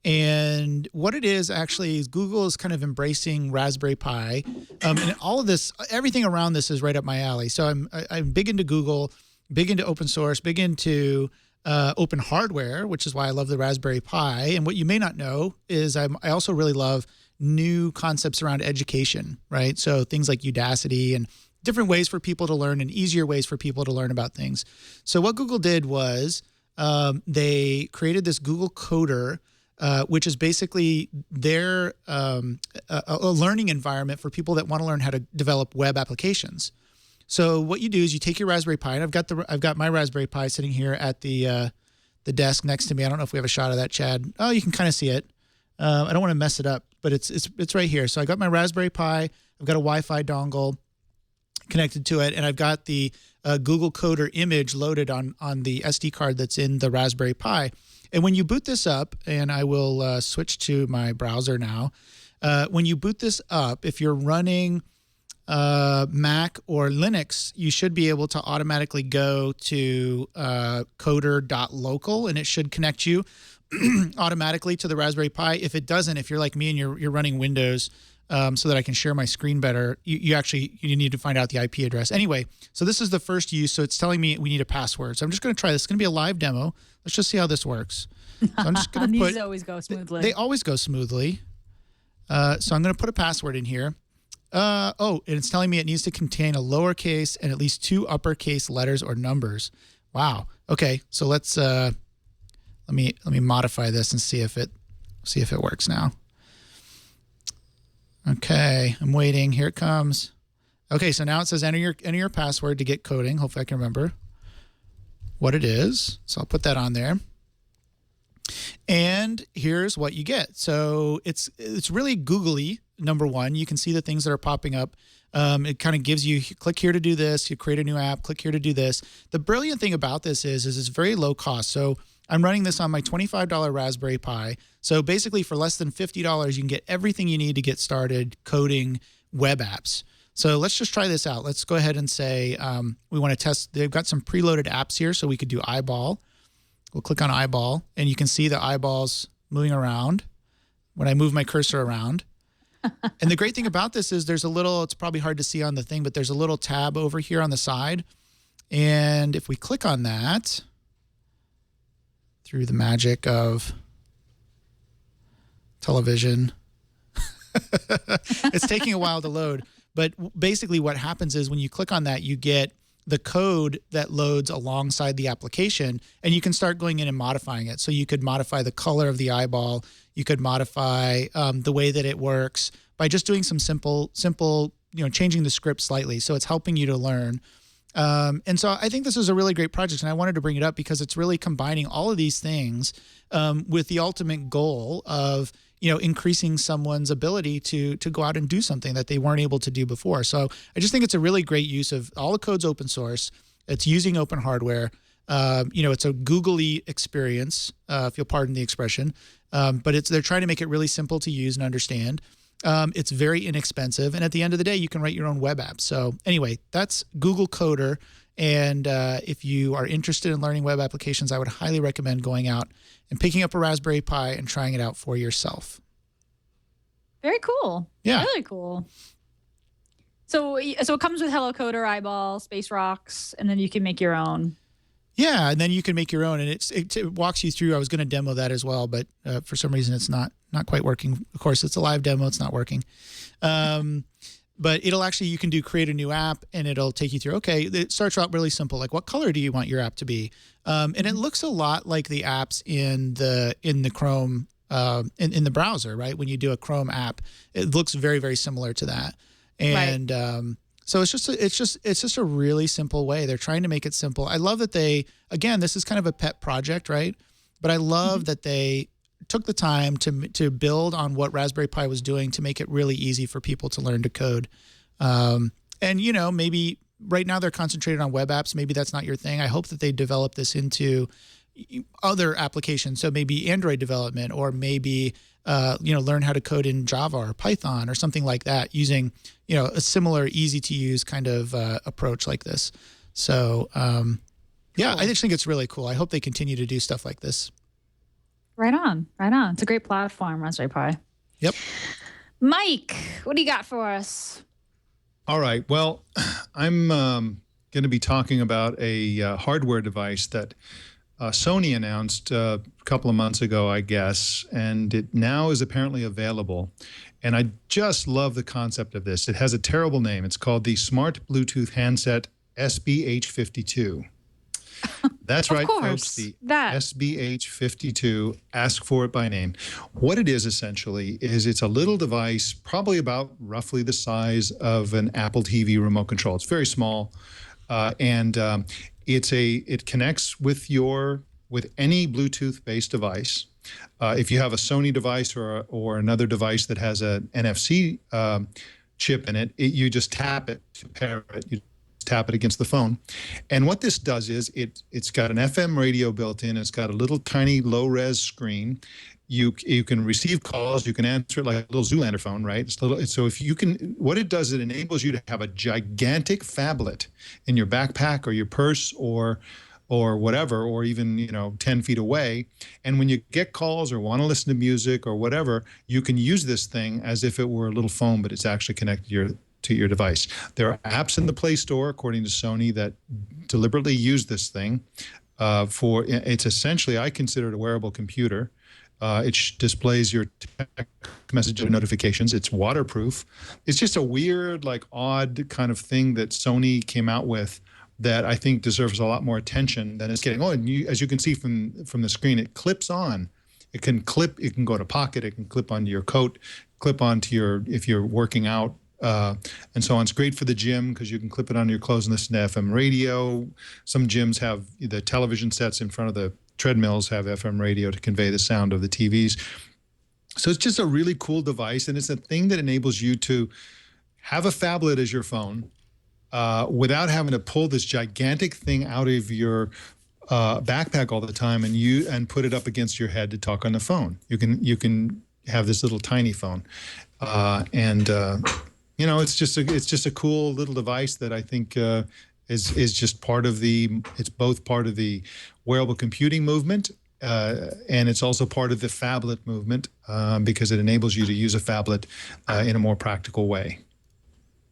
And what it is actually is Google is kind of embracing Raspberry Pi, and all of this, everything around this is right up my alley. So I'm big into Google, big into open source, big into open hardware, which is why I love the Raspberry Pi. And what you may not know is I also really love new concepts around education, right? So things like Udacity and different ways for people to learn and easier ways for people to learn about things. So what Google did was they created this Google Coder, which is basically their a learning environment for people that want to learn how to develop web applications. So what you do is you take your Raspberry Pi, and I've got my Raspberry Pi sitting here at the desk next to me. I don't know if we have a shot of that, Chad. Oh, you can kind of see it. I don't want to mess it up, but it's right here. So I got my Raspberry Pi. I've got a Wi-Fi dongle connected to it, and I've got the Google Coder image loaded on the SD card that's in the Raspberry Pi. And when you boot this up, and I will switch to my browser now. When you boot this up, if you're running Mac or Linux, you should be able to automatically go to coder.local, and it should connect you automatically to the Raspberry Pi. If it doesn't, if you're like me and you're running Windows, so that I can share my screen better, you need to find out the IP address. Anyway, so this is the first use. So it's telling me we need a password. So I'm just going to try this. It's going to be a live demo. Let's just see how this works. So I'm just going to put. These always go smoothly. They always go smoothly. So I'm going to put a password in here. And it's telling me it needs to contain a lowercase and at least 2 uppercase letters or numbers. Wow. Okay. So let's let me modify this and see if it works now. Okay, I'm waiting. Here it comes. Okay, so now it says enter your password to get coding. Hopefully I can remember what it is. So I'll put that on there. And here's what you get. So it's really googly, number one. You can see the things that are popping up. It kind of gives you, click here to do this, you create a new app, click here to do this. The brilliant thing about this is it's very low cost. So I'm running this on my $25 Raspberry Pi. So basically for less than $50, you can get everything you need to get started coding web apps. So let's just try this out. Let's go ahead and say we want to test. They've got some preloaded apps here, so we could do eyeball. We'll click on eyeball, and you can see the eyeballs moving around when I move my cursor around. And the great thing about this is there's a little, it's probably hard to see on the thing, but there's a little tab over here on the side. And if we click on that, through the magic of television. It's taking a while to load. But basically what happens is when you click on that, you get the code that loads alongside the application, and you can start going in and modifying it. So you could modify the color of the eyeball. You could modify the way that it works by just doing some simple, changing the script slightly. So it's helping you to learn. And so I think this is a really great project, and I wanted to bring it up because it's really combining all of these things with the ultimate goal of increasing someone's ability to go out and do something that they weren't able to do before. So I just think it's a really great use of all the code's open source. It's using open hardware. It's a googly experience, if you'll pardon the expression. But they're trying to make it really simple to use and understand. It's very inexpensive. And at the end of the day, you can write your own web app. So anyway, that's Google Coder. And if you are interested in learning web applications, I would highly recommend going out and picking up a Raspberry Pi and trying it out for yourself. Very cool. Yeah. Really cool. So it comes with Hello Coder, Eyeball, Space Rocks, and then you can make your own. Yeah, and then you can make your own, and it walks you through. I was going to demo that as well, but for some reason it's not quite working. Of course, it's a live demo; it's not working. But you can create a new app, and it'll take you through. Okay, it starts out really simple, like what color do you want your app to be? And it looks a lot like the apps in the Chrome in the browser, right? When you do a Chrome app, it looks very, very similar to that. And right. So it's just a really simple way. They're trying to make it simple. I love that this is kind of a pet project, right? But I love that they took the time to build on what Raspberry Pi was doing to make it really easy for people to learn to code. And maybe right now they're concentrated on web apps. Maybe that's not your thing. I hope that they develop this into other applications. So maybe Android development, or maybe learn how to code in Java or Python or something like that, using a similar easy to use kind of approach like this. So yeah, I just think it's really cool. I hope they continue to do stuff like this. Right on. It's a great platform, Raspberry Pi. Yep. Mike, what do you got for us? All right. Well, I'm going to be talking about a hardware device that Sony announced a couple of months ago, I guess, and it now is apparently available. And I just love the concept of this. It has a terrible name. It's called the Smart Bluetooth Handset SBH52. That's right, folks. The SBH52. Ask for it by name. What it is essentially is it's a little device, probably about roughly the size of an Apple TV remote control. It's very small, and it connects with any Bluetooth-based device. If you have a Sony device or another device that has an NFC chip in it, you just tap it to pair it. You tap it against the phone. And what this does is it's got an FM radio built in. It's got a little tiny low-res screen. You can receive calls. You can answer it like a little Zoolander phone, right? So if you can, what it does, it enables you to have a gigantic phablet in your backpack or your purse or whatever, or even 10 feet away. And when you get calls or want to listen to music or whatever, you can use this thing as if it were a little phone, but it's actually connected to your device. There are apps in the Play Store, according to Sony, that deliberately use this thing it's essentially, I consider it a wearable computer. It displays your text message notifications. It's waterproof. It's just a weird, odd kind of thing that Sony came out with that I think deserves a lot more attention than it's getting. Oh, and as you can see from the screen, it clips on. It can clip. It can go to pocket. It can clip onto your coat. Clip onto if you're working out. And so on. It's great for the gym because you can clip it on your clothes and listen to FM radio. Some gyms have the television sets in front of the treadmills have FM radio to convey the sound of the TVs. So it's just a really cool device, and it's a thing that enables you to have a phablet as your phone without having to pull this gigantic thing out of your backpack all the time and put it up against your head to talk on the phone. You can have this little tiny phone, it's just a cool little device that I think is just part of it's both part of the wearable computing movement and it's also part of the phablet movement because it enables you to use a phablet in a more practical way.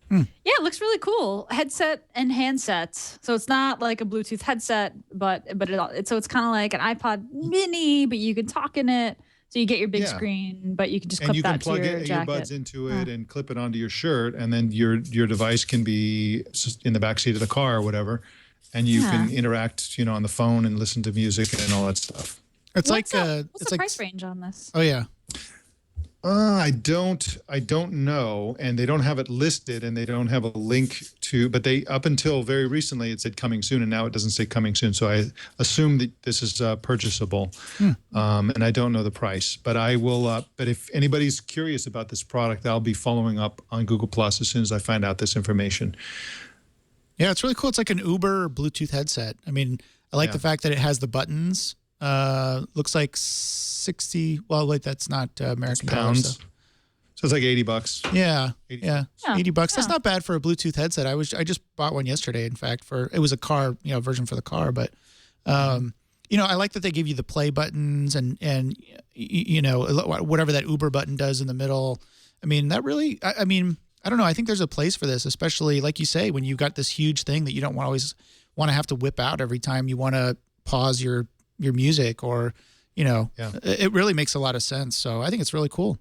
Yeah, it looks really cool. Headset and handset. So it's not like a Bluetooth headset, but it's kind of like an iPod Mini, but you can talk in it. So you get your big screen, but you can just clip that to your jacket. And you can plug earbuds into it and clip it onto your shirt, and then your device can be in the backseat of the car or whatever, and you can interact, on the phone and listen to music and all that stuff. It's What's it's the like price range on this? Oh yeah. I don't know, and they don't have it listed, and they don't have a link to. But they, up until very recently, it said coming soon, and now it doesn't say coming soon. So I assume that this is purchasable, and I don't know the price. But I will. But if anybody's curious about this product, I'll be following up on Google Plus as soon as I find out this information. Yeah, it's really cool. It's like an Uber Bluetooth headset. I mean, I like the fact that it has the buttons. Looks like 60. Well, wait, that's not American pounds. dollars. So it's like $80. Yeah, 80. yeah, $80. That's not bad for a Bluetooth headset. I just bought one yesterday. In fact, it was a car, version for the car. But I like that they give you the play buttons and whatever that Uber button does in the middle. I mean, that really. I mean, I don't know. I think there's a place for this, especially like you say, when you've got this huge thing that you don't always want to have to whip out every time you want to pause your music or, it really makes a lot of sense. So I think it's really cool.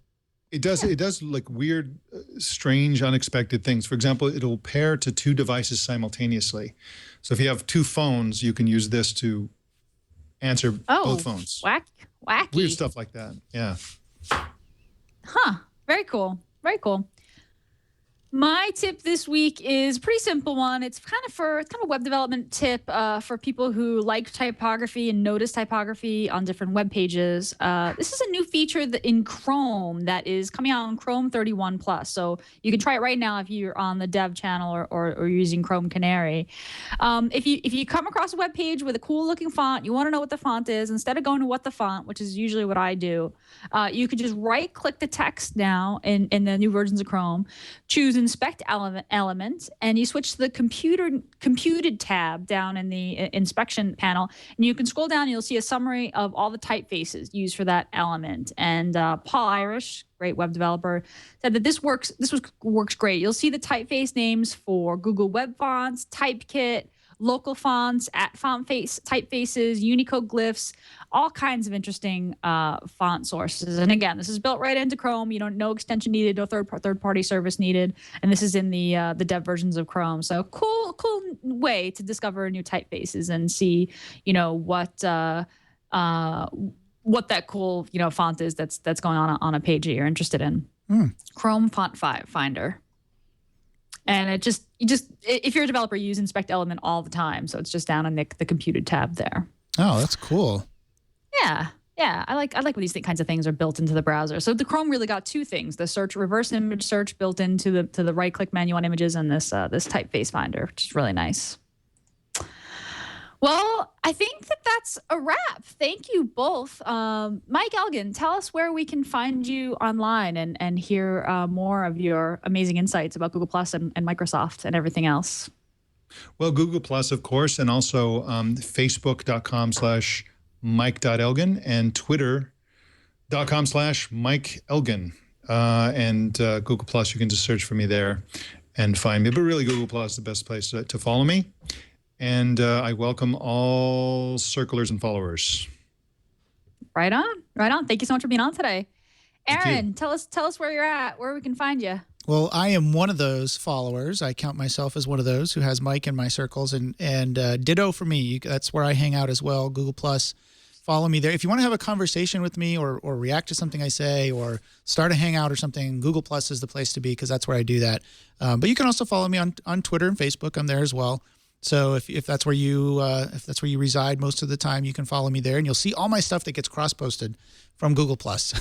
It does. It does like weird, strange, unexpected things. For example, it'll pair to two devices simultaneously. So if you have two phones, you can use this to answer both phones. Wacky. Weird stuff like that. Yeah. Huh. Very cool. Very cool. My tip this week is a pretty simple one. It's kind of a web development tip for people who like typography and notice typography on different web pages. This is a new feature in Chrome that is coming out on Chrome 31 Plus. So you can try it right now if you're on the dev channel or you're using Chrome Canary. If you come across a web page with a cool looking font, you want to know what the font is, instead of going to what the font, which is usually what I do, you could just right click the text now in the new versions of Chrome, choose inspect element, and you switch to the computed tab down in the inspection panel, and you can scroll down and you'll see a summary of all the typefaces used for that element. And Paul Irish, great web developer, said that this works great. You'll see the typeface names for Google Web Fonts, Typekit, local fonts, font face typefaces, Unicode glyphs, all kinds of interesting font sources. And again, this is built right into Chrome. No extension needed, no third-party service needed, and this is in the dev versions of Chrome. So cool way to discover new typefaces and see what that cool font is that's going on a page that you're interested in. Chrome Font Finder. And if you're a developer, you use inspect element all the time. So it's just down in the computed tab there. Oh, that's cool. Yeah. I like when these kinds of things are built into the browser. So the Chrome really got two things: the reverse image search built into the right click menu on images, and this typeface finder, which is really nice. Well, I think that's a wrap. Thank you both. Mike Elgin, tell us where we can find you online and hear more of your amazing insights about Google Plus and Microsoft and everything else. Well, Google Plus, of course, and also Facebook.com/Mike.Elgin and Twitter.com/Mike Elgin. And Google Plus, you can just search for me there and find me. But really, Google Plus is the best place to follow me. And I welcome all circlers and followers. Right on. Thank you so much for being on today. Aaron, tell us where you're at, where we can find you. Well, I am one of those followers. I count myself as one of those who has Mike in my circles, and ditto for me. That's where I hang out as well. Google Plus. Follow me there. If you want to have a conversation with me or react to something I say or start a hangout or something, Google Plus is the place to be because that's where I do that. But you can also follow me on Twitter and Facebook. I'm there as well. So if that's where you reside most of the time, you can follow me there, and you'll see all my stuff that gets cross-posted from Google Plus.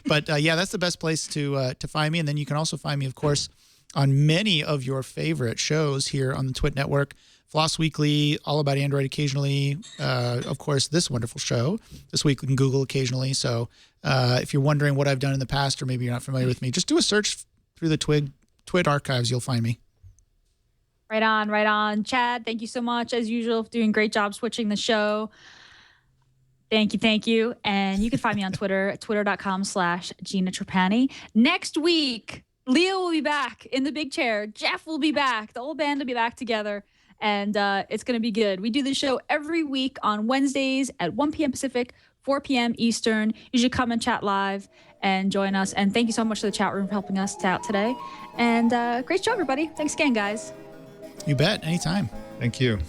But that's the best place to find me. And then you can also find me, of course, on many of your favorite shows here on the Twit Network. Floss Weekly, All About Android occasionally. Of course, this wonderful show, This Week in Google occasionally. So if you're wondering what I've done in the past, or maybe you're not familiar with me, just do a search through the Twit archives. You'll find me. Right on. Chad, thank you so much, as usual, for doing a great job switching the show. Thank you. And you can find me on Twitter at twitter.com/Gina Trapani. Next week, Leo will be back in the big chair. Jeff will be back. The whole band will be back together. And it's going to be good. We do the show every week on Wednesdays at 1 p.m. Pacific, 4 p.m. Eastern. You should come and chat live and join us. And thank you so much to the chat room for helping us out today. And great show, everybody. Thanks again, guys. You bet. Anytime. Thank you.